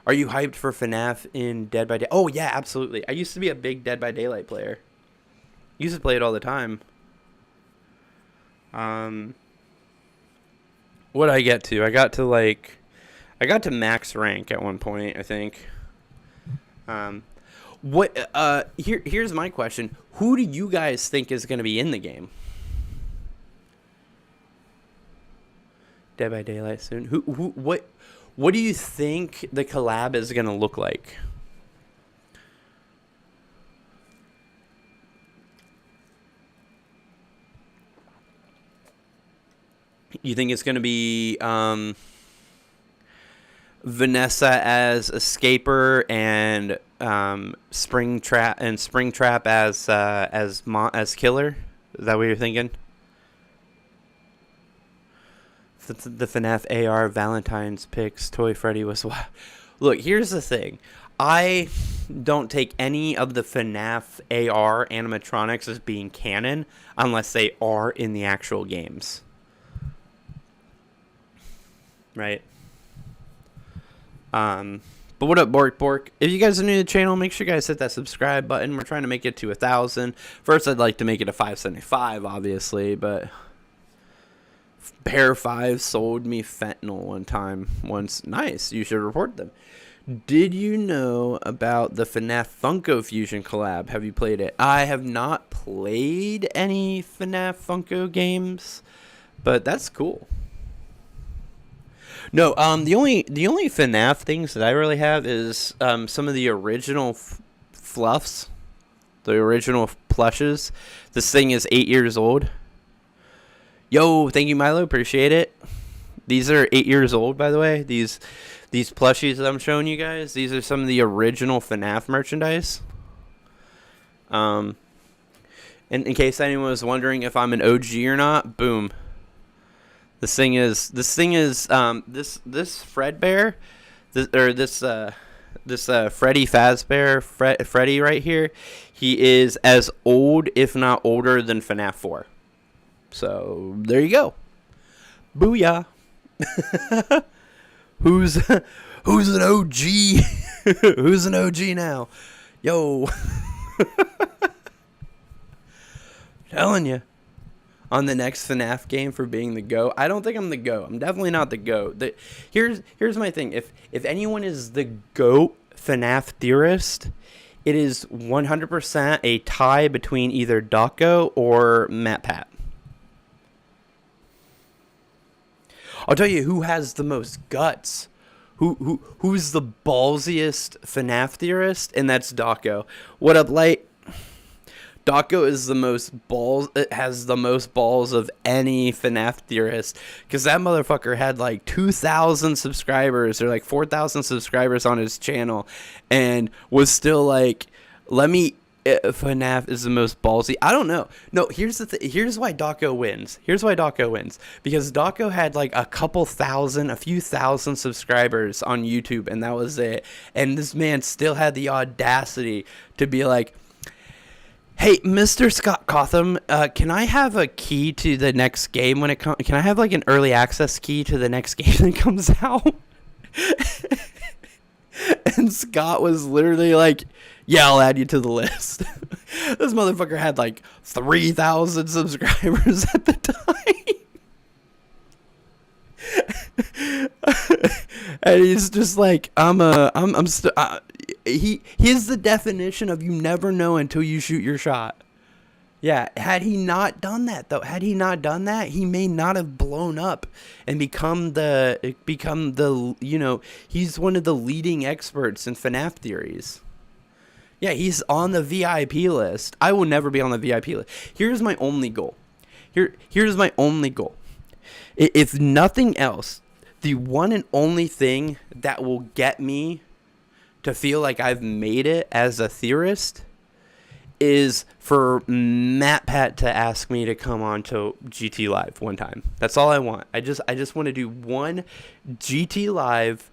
Are you hyped for FNAF in Dead by Day? Oh, yeah, absolutely. I used to be a big Dead by Daylight player. Used to play it all the time. What I get to? I got to max rank at one point, I think. Um, here's my question. Who do you guys think is going to be in the game? Dead by Daylight soon. What do you think the collab is going to look like? You think it's going to be Vanessa as escaper and Springtrap as killer? Is that what you're thinking? The FNAF AR Valentine's picks Toy Freddy was wild. Look, here's the thing. I don't take any of the FNAF AR animatronics as being canon unless they are in the actual games. Right? But what up, Bork? If you guys are new to the channel, make sure you guys hit that subscribe button. We're trying to make it to 1,000. First, I'd like to make it a 575, obviously, but Bear 5 sold me fentanyl one time. Once. Nice. You should report them. Did you know about the FNAF Funko Fusion collab? Have you played it? I have not played any FNAF Funko games, but that's cool. No, the only FNAF things that I really have is some of the original fluffs, the original plushes. This thing is 8 years old. Yo, thank you, Milo. Appreciate it. These are 8 years old, by the way. These plushies that I'm showing you guys. These are some of the original FNAF merchandise. In case anyone was wondering if I'm an OG or not, boom. This thing is this Fredbear, this Freddy Fazbear, Freddy right here. He is as old, if not older, than FNAF 4. So there you go. Booyah. Who's an OG? Who's an OG now? Yo. Telling you. On the next FNAF game for being the GOAT. I don't think I'm the GOAT. I'm definitely not the GOAT. Here's my thing. If anyone is the GOAT FNAF theorist, it is 100% a tie between either Docko or MatPat. I'll tell you who has the most guts. Who's the ballsiest FNAF theorist, and that's Docko. What up, Light? Docko is the most balls. It has the most balls of any FNAF theorist, because that motherfucker had like 2,000 subscribers or like 4,000 subscribers on his channel, and was still like, "Let me." FNAF is the most ballsy. I don't know. No, here's why Docko wins. Here's why Docko wins. Because Docko had like a few thousand subscribers on YouTube, and that was it. And this man still had the audacity to be like, "Hey, Mr. Scott Cotham, can I have a key to the next game when it comes? Can I have like an early access key to the next game that comes out?" And Scott was literally like, "Yeah, I'll add you to the list." This motherfucker had like 3,000 subscribers at the time. And he's just like, he's the definition of you never know until you shoot your shot. Yeah, had he not done that, though, he may not have blown up and become the, he's one of the leading experts in FNAF theories. Yeah, he's on the VIP list. I will never be on the VIP list. Here's my only goal. Here's my only goal. If nothing else, the one and only thing that will get me to feel like I've made it as a theorist is for MatPat to ask me to come on to GT Live one time. That's all I want. I just want to do one GT Live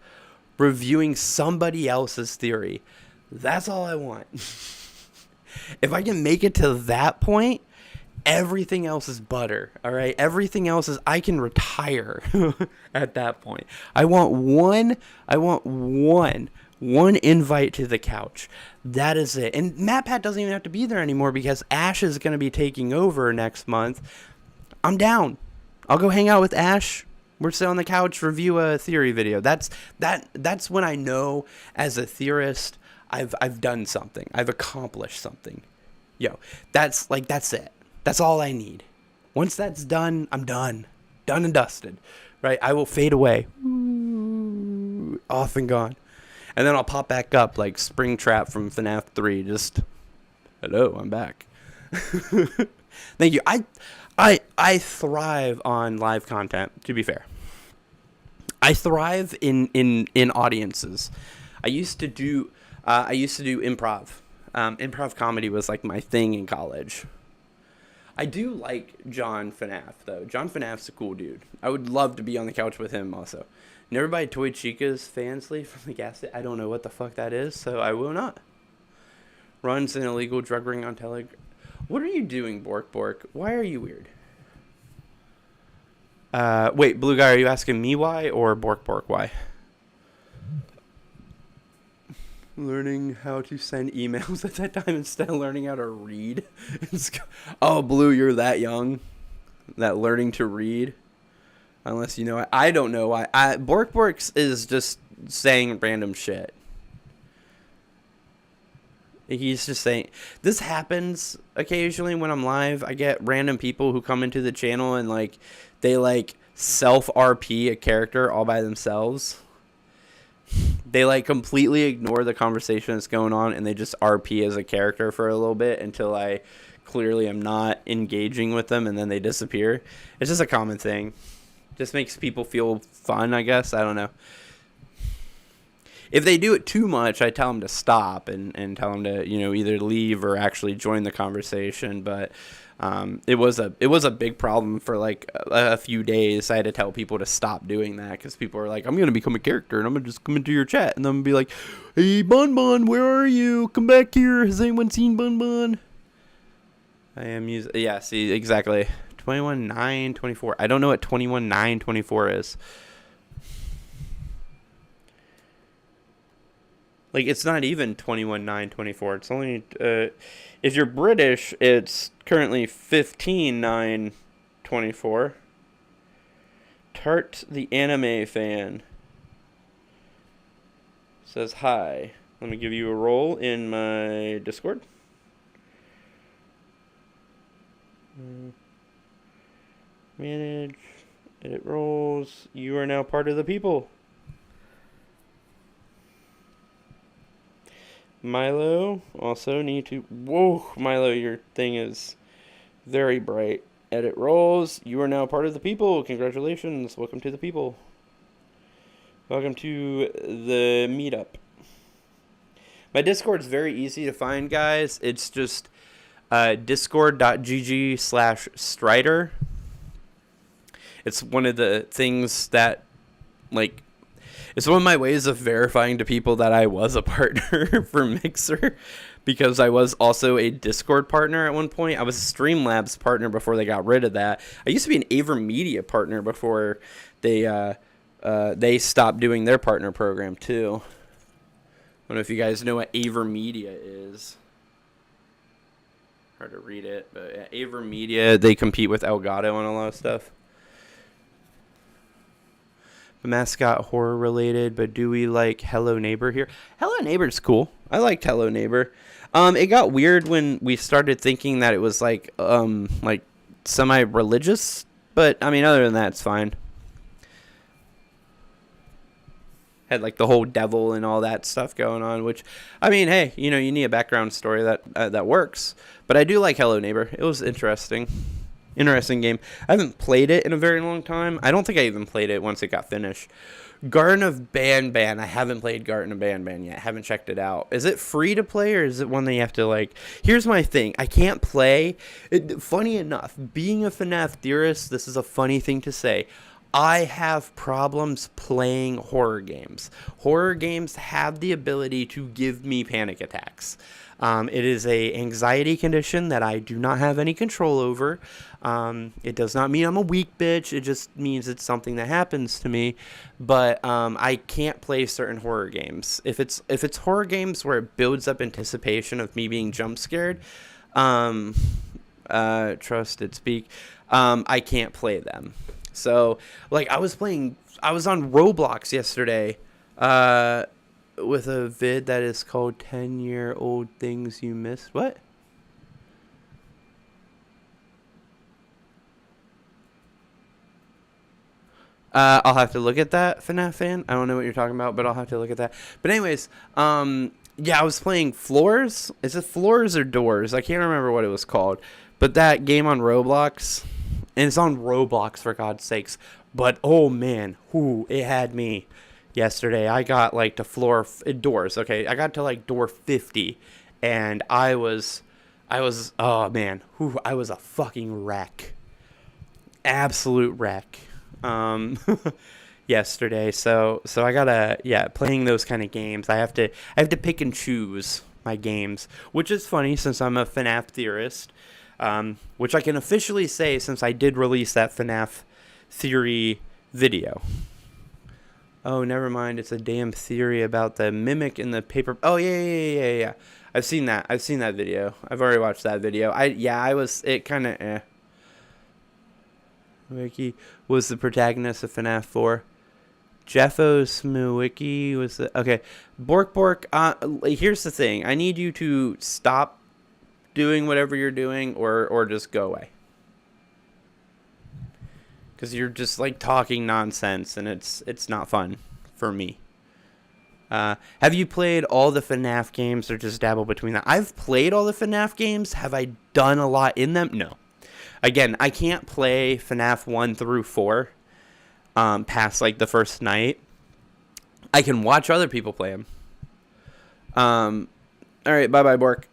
reviewing somebody else's theory. That's all I want. If I can make it to that point, everything else is butter. All right? Everything else is, I can retire at that point. I want one invite to the couch. That is it. And MatPat doesn't even have to be there anymore because Ash is going to be taking over next month. I'm down. I'll go hang out with Ash. We're sit on the couch, review a theory video. That's when I know as a theorist I've done something. I've accomplished something. Yo, that's it. That's all I need. Once that's done, I'm done. Done and dusted. Right? I will fade away. Off and gone. And then I'll pop back up like Springtrap from FNAF 3. Just, hello, I'm back. Thank you. I thrive on live content, to be fair. I thrive in audiences. I used to do improv. Improv comedy was like my thing in college. I do like John FNAF though. John FNAF's a cool dude. I would love to be on the couch with him also. Never buy Toy Chica's fansly from the gas station. I don't know what the fuck that is, so I will not. Runs an illegal drug ring on Telegram. What are you doing, Bork Bork? Why are you weird? Wait, Blue Guy, are you asking me why or Bork Bork why? Learning how to send emails at that time instead of learning how to read. Oh, Blue, you're that young. That learning to read. Unless you know it. I don't know why. Bork Borks is just saying random shit. He's just saying. This happens occasionally when I'm live. I get random people who come into the channel and like they like self RP a character all by themselves. They like completely ignore the conversation that's going on and they just RP as a character for a little bit until I clearly am not engaging with them and then they disappear. It's just a common thing. Just makes people feel fun, I guess. I don't know. If they do it too much, I tell them to stop and tell them to, you know, either leave or actually join the conversation. But it was a big problem for like a few days. I had to tell people to stop doing that because people are like, I'm going to become a character and I'm going to just come into your chat. And I'm going to be like, hey, Bun Bun, where are you? Come back here. Has anyone seen Bun Bun? I am using, yeah, see, exactly. 21.9.24. I don't know what 21.9.24 is. Like, it's not even 21.9.24. It's only, if you're British, it's currently 15.9.24. Tart the anime fan says hi. Let me give you a role in my Discord. Manage, edit roles. You are now part of the people. Milo, also need to... Whoa, Milo, your thing is very bright. Edit roles. You are now part of the people. Congratulations. Welcome to the people. Welcome to the meetup. My Discord's very easy to find, guys. It's just discord.gg/Strider. It's one of the things that, like, it's one of my ways of verifying to people that I was a partner for Mixer, because I was also a Discord partner at one point. I was a Streamlabs partner before they got rid of that. I used to be an AverMedia partner before they stopped doing their partner program too. I don't know if you guys know what AverMedia is. Hard to read it, but yeah, AverMedia, they compete with Elgato on a lot of stuff. Mascot horror related, but do we like Hello Neighbor here? Hello Neighbor's cool. I liked Hello Neighbor. It got weird when we started thinking that it was like semi-religious, but I mean, other than that, it's fine. Had like the whole devil and all that stuff going on, which, I mean, hey, you know, you need a background story that works. But I do like Hello Neighbor. It was interesting. Interesting game. I haven't played it in a very long time. I don't think I even played it once it got finished. Garden of Banban. I haven't played Garden of Banban yet. Haven't checked it out. Is it free to play or is it one that you have to like... Here's my thing. I can't play... Funny enough, being a FNAF theorist, this is a funny thing to say. I have problems playing horror games. Horror games have the ability to give me panic attacks. It is a anxiety condition that I do not have any control over. It does not mean I'm a weak bitch. It just means it's something that happens to me. But I can't play certain horror games. If it's horror games where it builds up anticipation of me being jump scared, trusted speak, I can't play them. So, like, I was on Roblox yesterday, with a vid that is called 10-year-old things you missed. What? I'll have to look at that, FNAF fan. I don't know what you're talking about, but I'll have to look at that. But anyways, yeah, I was playing Floors. Is it Floors or Doors? I can't remember what it was called. But that game on Roblox, and it's on Roblox for God's sakes. But oh man, it had me yesterday. I got like to doors. Okay, I got to like door 50, and oh man, I was a fucking wreck, absolute wreck. Um, yesterday. So I gotta, yeah, playing those kind of games. I have to pick and choose my games, which is funny since I'm a FNAF theorist. Which I can officially say since I did release that FNAF theory video. Oh, never mind. It's a damn theory about the mimic in the paper. Oh yeah. I've seen that. I've seen that video. I've already watched that video. It kind of Wiki was the protagonist of FNAF 4. Jeffo Smewicki was the... Okay. Bork, here's the thing. I need you to stop doing whatever you're doing or just go away. Because you're just, like, talking nonsense, and it's not fun for me. Have you played all the FNAF games or just dabble between that? I've played all the FNAF games. Have I done a lot in them? No. Again, I can't play FNAF 1 through 4 past, like, the first night. I can watch other people play them. Alright, bye-bye, Bork.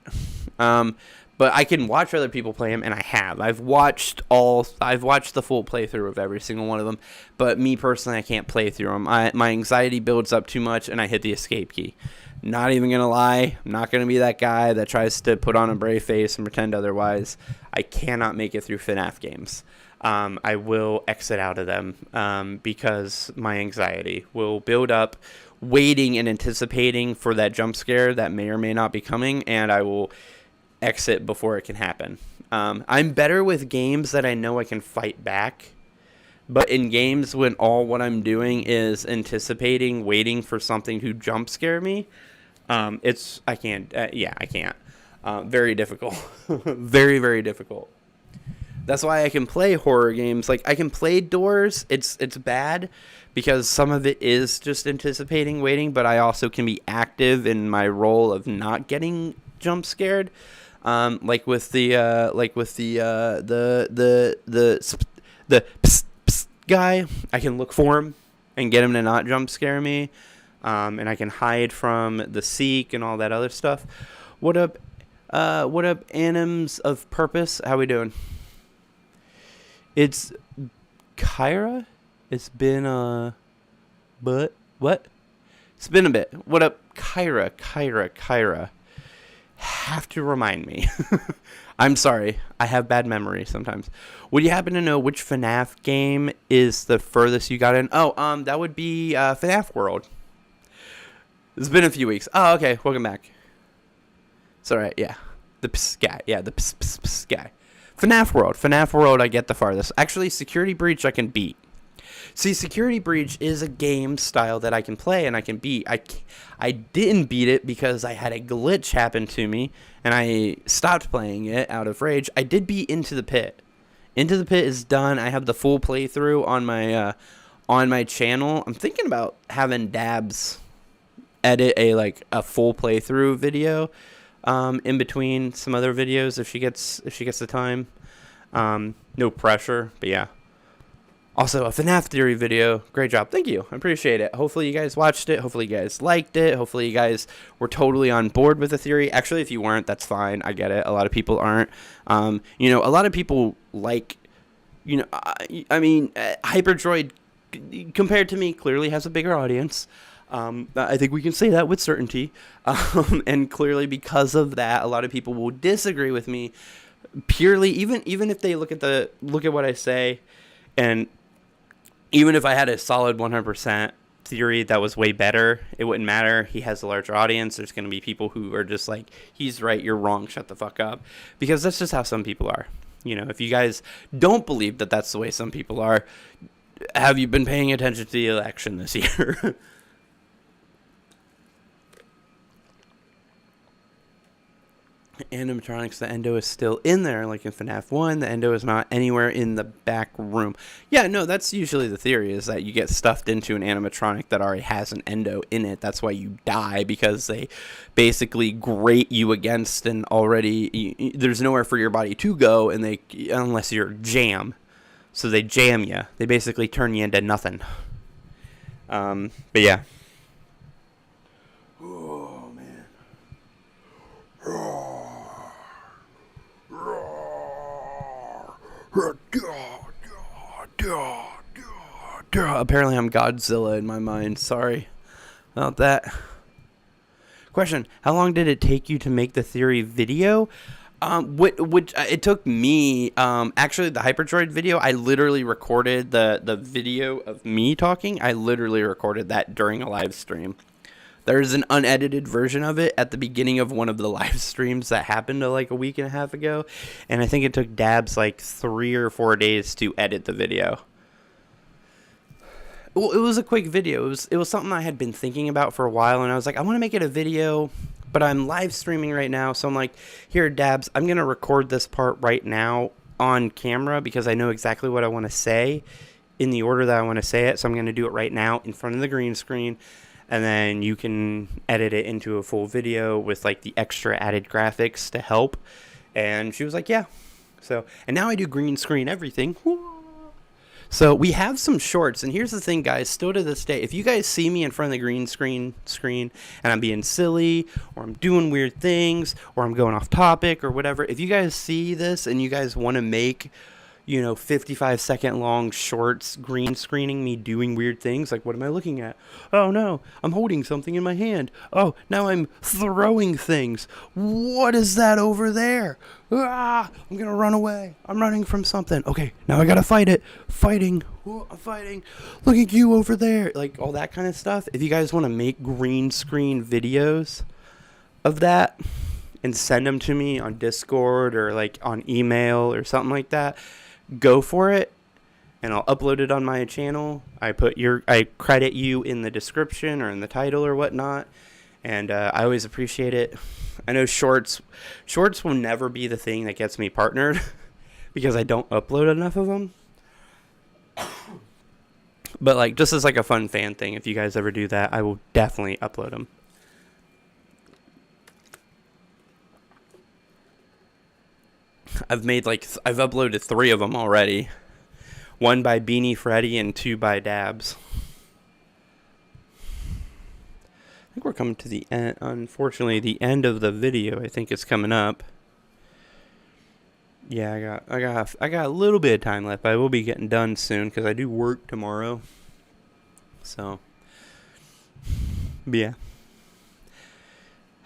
But I can watch other people play them, and I have. I've watched the full playthrough of every single one of them. But me, personally, I can't play through them. My anxiety builds up too much, and I hit the escape key. Not even going to lie. I'm not going to be that guy that tries to put on a brave face and pretend otherwise. I cannot make it through FNAF games. I will exit out of them because my anxiety will build up, waiting and anticipating for that jump scare that may or may not be coming, and I will exit before it can happen. I'm better with games that I know I can fight back, but in games when all what I'm doing is anticipating, waiting for something to jump scare me, I can't. I can't. Very difficult. Very, very difficult. That's why I can play horror games. Like, I can play Doors. It's bad because some of it is just anticipating, waiting, but I also can be active in my role of not getting jump scared. Like with the psst, psst guy, I can look for him and get him to not jump scare me. And I can hide from the Seek and all that other stuff. What up, Anims of Purpose? How we doing? It's Kyra. It's been but what? It's been a bit. What up, Kyra? Have to remind me. I'm sorry. I have bad memory sometimes. Would you happen to know which FNAF game is the furthest you got in? Oh, that would be FNAF World. It's been a few weeks. Oh, okay. Welcome back. It's alright, yeah. The pss guy. Yeah, the pss guy. FNAF World, I get the farthest. Actually, Security Breach I can beat. See, Security Breach is a game style that I can play and I can beat. I didn't beat it because I had a glitch happen to me, and I stopped playing it out of rage. I did beat Into the Pit. Into the Pit is done. I have the full playthrough on my channel. I'm thinking about having Dabs edit a full playthrough video in between some other videos if she gets the time. No pressure, but yeah. Also, a FNAF theory video. Great job. Thank you. I appreciate it. Hopefully you guys watched it. Hopefully you guys liked it. Hopefully you guys were totally on board with the theory. Actually, if you weren't, that's fine. I get it. A lot of people aren't. A lot of people like, Hyperdroid, compared to me, clearly has a bigger audience. I think we can say that with certainty. And clearly because of that, a lot of people will disagree with me purely, even if they look at what I say, and even if I had a solid 100% theory that was way better, it wouldn't matter. He has a larger audience. There's going to be people who are just like, he's right, you're wrong, shut the fuck up. Because that's just how some people are. If you guys don't believe that that's the way some people are, have you been paying attention to the election this year? Animatronics, the endo is still in there, like in FNAF 1. The endo is not anywhere in the back room. Yeah, no, that's usually the theory, is that you get stuffed into an animatronic that already has an endo in it. That's why you die, because they basically grate you against and already there's nowhere for your body to go, and they, unless you're jam. So they jam you. They basically turn you into nothing. But yeah. Oh, man. Apparently I'm Godzilla in my mind. Sorry about that. Question: how long did it take you to make the theory video? Which it took me. Actually, the Hyperdroid video, I literally recorded the video of me talking. I literally recorded that during a live stream. There's an unedited version of it at the beginning of one of the live streams that happened like a week and a half ago, and I think it took Dabs like 3 or 4 days to edit the video. Well, it was a quick video. It was something I had been thinking about for a while, and I was like, I want to make it a video, but I'm live streaming right now, so I'm like, here, Dabs, I'm gonna record this part right now on camera because I know exactly what I want to say in the order that I want to say it, so I'm gonna do it right now in front of the green screen. And then you can edit it into a full video with like the extra added graphics to help. And she was like, yeah. So, and now I do green screen everything. So we have some shorts. And here's the thing, guys, still to this day, if you guys see me in front of the green screen and I'm being silly or I'm doing weird things or I'm going off topic or whatever, if you guys see this and you guys want to make 55-second long shorts green screening me doing weird things, like, what am I looking at? Oh no, I'm holding something in my hand. Oh, now I'm throwing things. What is that over there? Ah, I'm gonna run away. I'm running from something. Okay, now I gotta fight it. Fighting. Oh, I'm fighting. Look at you over there. Like, all that kind of stuff. If you guys want to make green screen videos of that and send them to me on Discord or like on email or something like that, go for it, and I'll upload it on my channel. I credit you in the description or in the title or whatnot, and I always appreciate it. I know shorts will never be the thing that gets me partnered because I don't upload enough of them. But like, just as like a fun fan thing, if you guys ever do that, I will definitely upload them. I've uploaded 3 of them already. 1 by Beanie Freddy and 2 by Dabs. I think we're coming to the end. Unfortunately, the end of the video, I think, is coming up. Yeah, I got a little bit of time left. I will be getting done soon because I do work tomorrow. So, yeah.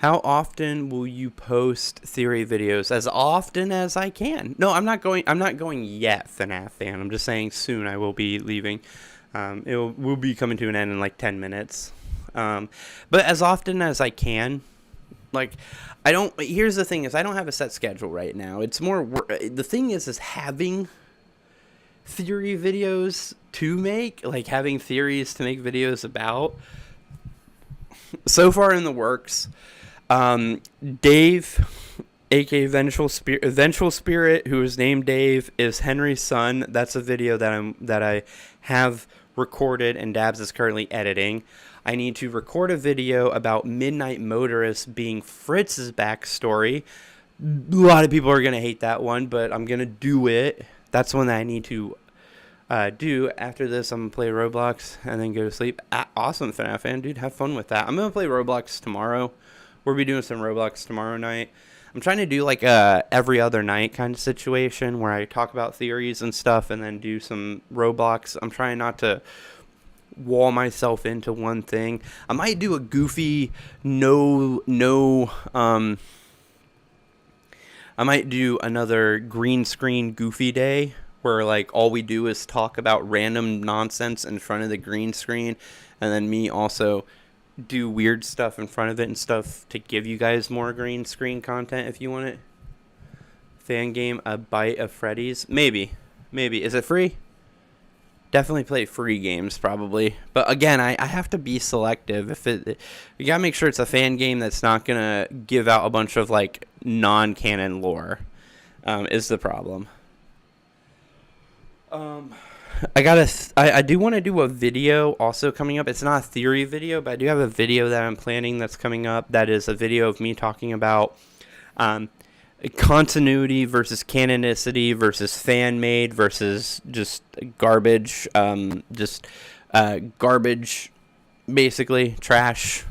How often will you post theory videos? As often as I can. No, I'm not going yet, FNAF fan. I'm just saying soon I will be leaving. We'll be coming to an end in like 10 minutes. But as often as I can. Like, here's the thing, is I don't have a set schedule right now. It's more the thing is having theory videos to make, like having theories to make videos about. So far in the works. Dave, aka Vengeful Spirit, who is named Dave, is Henry's son. That's a video that I have recorded and Dabs is currently editing. I need to record a video about Midnight Motorist being Fritz's backstory. A lot of people are gonna hate that one, but I'm gonna do it. That's one that I need to do. After this, I'm gonna play Roblox and then go to sleep. Awesome, FNAF fan, dude. Have fun with that. I'm gonna play Roblox tomorrow. We'll be doing some Roblox tomorrow night. I'm trying to do like a every other night kind of situation where I talk about theories and stuff and then do some Roblox. I'm trying not to wall myself into one thing. I might do a goofy I might do another green screen goofy day where like all we do is talk about random nonsense in front of the green screen, and then me also do weird stuff in front of it and stuff to give you guys more green screen content if you want it. Fan game, A Bite of Freddy's. Maybe. Is it free? Definitely play free games, probably. But again, I have to be selective. You gotta make sure it's a fan game that's not gonna give out a bunch of like non-canon lore. Is the problem. I do want to do a video also coming up. It's not a theory video, but I do have a video that I'm planning that's coming up. That is a video of me talking about um, continuity versus canonicity versus fan made versus just garbage. Garbage, basically trash.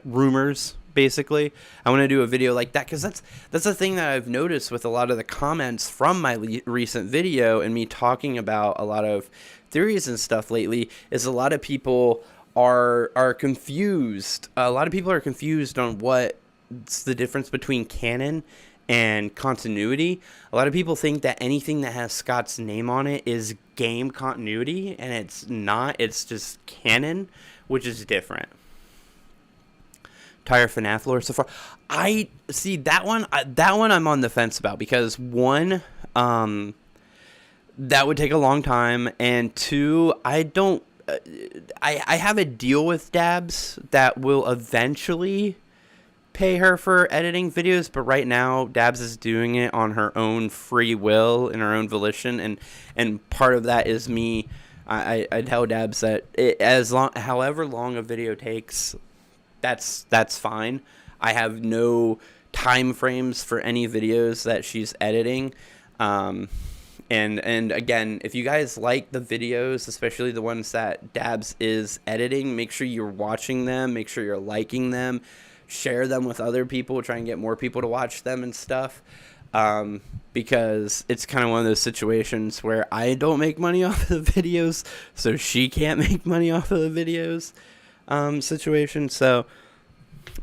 Rumors. Basically, I want to do a video like that because that's the thing that I've noticed with a lot of the comments from my recent video and me talking about a lot of theories and stuff lately. Is a lot of people are confused. A lot of people are confused on what's the difference between canon and continuity. A lot of people think that anything that has Scott's name on it is game continuity, and it's not. It's just canon, which is different. Entire FNAF lore so far. I see that one. That one I'm on the fence about because one, that would take a long time, and two, I don't. I have a deal with Dabs that will eventually pay her for editing videos, but right now Dabs is doing it on her own free will and her own volition, and part of that is me. I tell Dabs that however long a video takes. That's fine. I have no time frames for any videos that she's editing. And again, if you guys like the videos, especially the ones that Dabs is editing, make sure you're watching them. Make sure you're liking them. Share them with other people. Try and get more people to watch them and stuff. Because it's kind of one of those situations where I don't make money off of the videos, so she can't make money off of the videos. Situation. So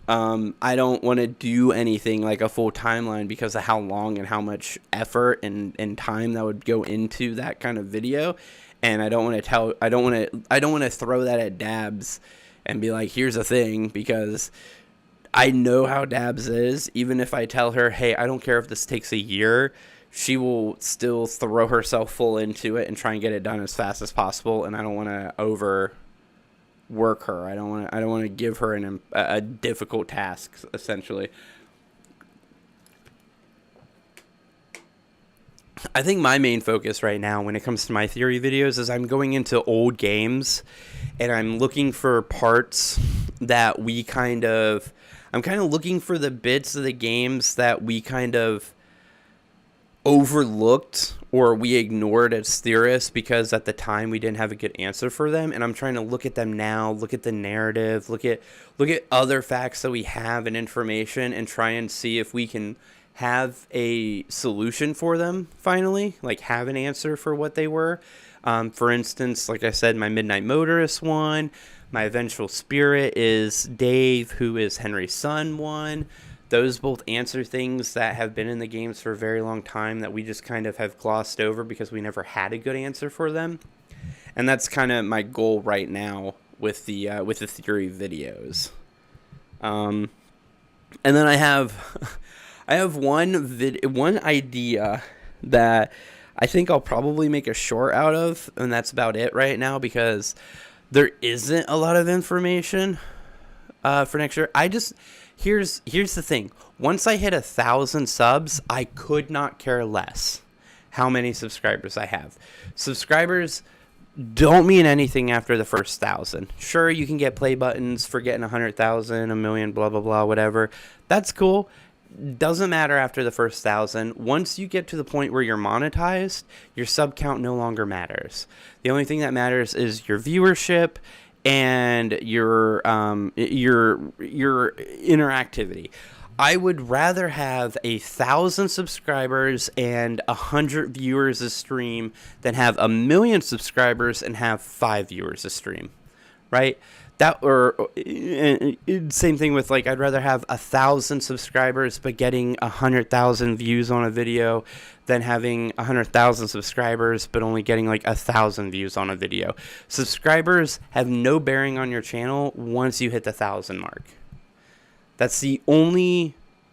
I don't want to do anything like a full timeline because of how long and how much effort and time that would go into that kind of video. And I don't want to throw that at Dabs and be like, here's a thing, because I know how Dabs is. Even if I tell her, hey, I don't care if this takes a year, she will still throw herself full into it and try and get it done as fast as possible. And I don't want to overwork her. I don't want to give her a difficult task, essentially. I think my main focus right now when it comes to my theory videos is I'm going into old games and I'm looking for parts that I'm kind of looking for the bits of the games that we kind of overlooked or we ignored as theorists because at the time we didn't have a good answer for them, and I'm trying to look at them now, look at the narrative, look at other facts that we have and information, and try and see if we can have a solution for them finally, like have an answer for what they were. For instance, like I said, my Midnight Motorist one, my Vengeful Spirit is Dave, who is Henry's son one. Those both answer things that have been in the games for a very long time that we just kind of have glossed over because we never had a good answer for them. And that's kind of my goal right now with the theory videos. And then I have one idea that I think I'll probably make a short out of, and that's about it right now because there isn't a lot of information for next year. Here's the thing. Once I hit 1,000 subs, I could not care less how many subscribers I have. Subscribers don't mean anything after the first 1,000. Sure, you can get play buttons for getting 100,000, a million, blah, blah, blah, whatever. That's cool. Doesn't matter after the first 1,000. Once you get to the point where you're monetized, your sub count no longer matters. The only thing that matters is your viewership and your interactivity. I would rather have 1,000 subscribers and 100 viewers a stream than have 1,000,000 subscribers and have 5 viewers a stream, right? Same thing with I'd rather have 1,000 subscribers but getting 100,000 views on a video than having 100,000 subscribers but only getting 1,000 views on a video. Subscribers have no bearing on your channel once you hit the 1,000 mark. That's the only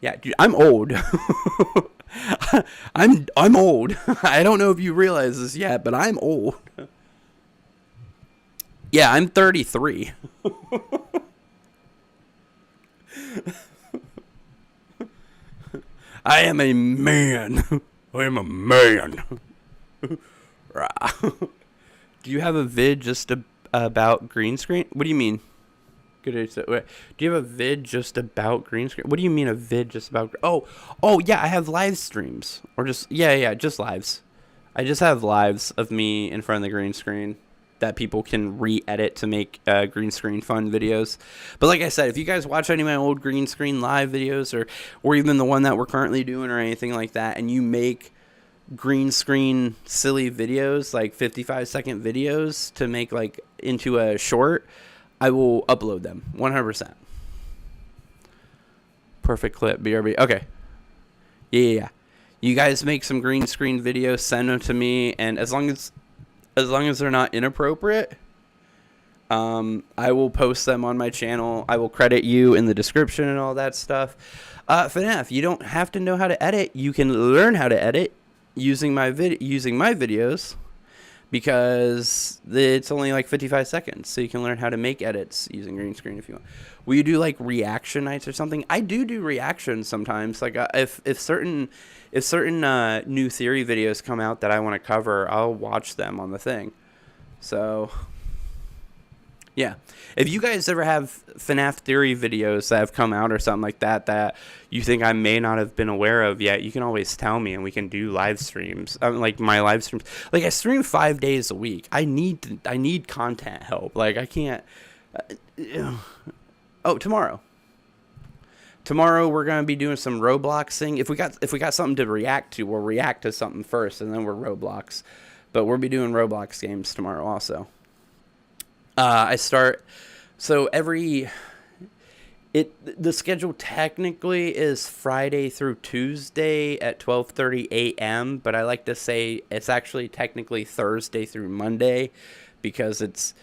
Yeah, dude, I'm old. I'm old. I don't know if you realize this yet, but I'm old. Yeah, I'm 33. I am a man. I am a man. Do you have a vid just about green screen? What do you mean? Good. Do you have a vid just about green screen? What do you mean a vid just about? Oh yeah, I have live streams or just yeah, just lives. I just have lives of me in front of the green screen that people can re-edit to make green screen fun videos. But like I said, if you guys watch any of my old green screen live videos or even the one that we're currently doing or anything like that, and you make green screen silly videos like 55-second videos to make like into a short, I will upload them 100%. Perfect clip, BRB. Okay. Yeah. You guys make some green screen videos, send them to me, and as long as they're not inappropriate, I will post them on my channel. I will credit you in the description and all that stuff. FNAF, you don't have to know how to edit. You can learn how to edit using my videos, because it's only like 55 seconds, so you can learn how to make edits using green screen if you want. Will you do like reaction nights or something? I do reactions sometimes. Like if certain new theory videos come out that I want to cover, I'll watch them on the thing. So yeah, if you guys ever have FNAF theory videos that have come out or something like that you think I may not have been aware of yet, you can always tell me and we can do live streams. Like my live streams, like I stream 5 days a week. I need content help. Like I can't. Tomorrow we're gonna be doing some Robloxing. If we got something to react to, we'll react to something first and then we're Roblox. But we'll be doing Roblox games tomorrow also. I start, so the schedule technically is Friday through Tuesday at 12:30 a.m., but I like to say it's actually technically Thursday through Monday, because it's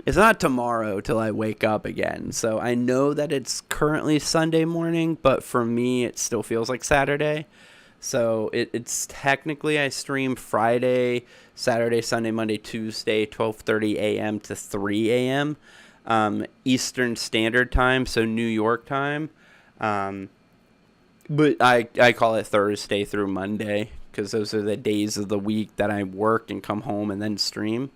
not tomorrow till I wake up again. So I know that it's currently Sunday morning, but for me it still feels like Saturday. So it's technically I stream Friday, Saturday, Sunday, Monday, Tuesday, 12:30 a.m. to 3 a.m. Eastern Standard Time, so New York time. But I call it Thursday through Monday because those are the days of the week that I work and come home and then stream.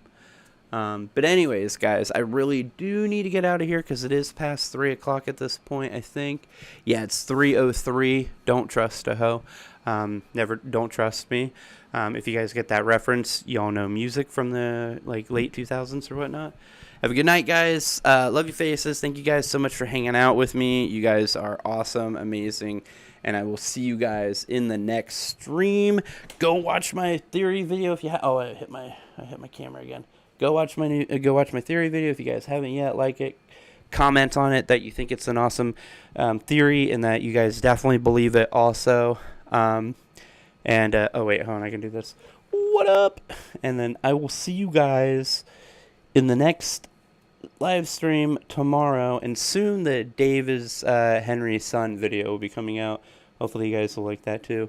But anyways, guys, I really do need to get out of here because it is past 3 o'clock at this point, I think. Yeah, it's 3:03. Don't trust a hoe. Don't trust me. If you guys get that reference, y'all know music from the like late 2000s or whatnot. Have a good night, guys. Love you faces. Thank you guys so much for hanging out with me. You guys are awesome, amazing. And I will see you guys in the next stream. Go watch my theory video if you I hit my camera again. Go watch my theory video if you guys haven't yet. Like it, comment on it that you think it's an awesome theory and that you guys definitely believe it also. Oh wait, hold on, I can do this. What up? And then I will see you guys in the next live stream tomorrow, and soon the Dave is Henry's son video will be coming out. Hopefully you guys will like that too.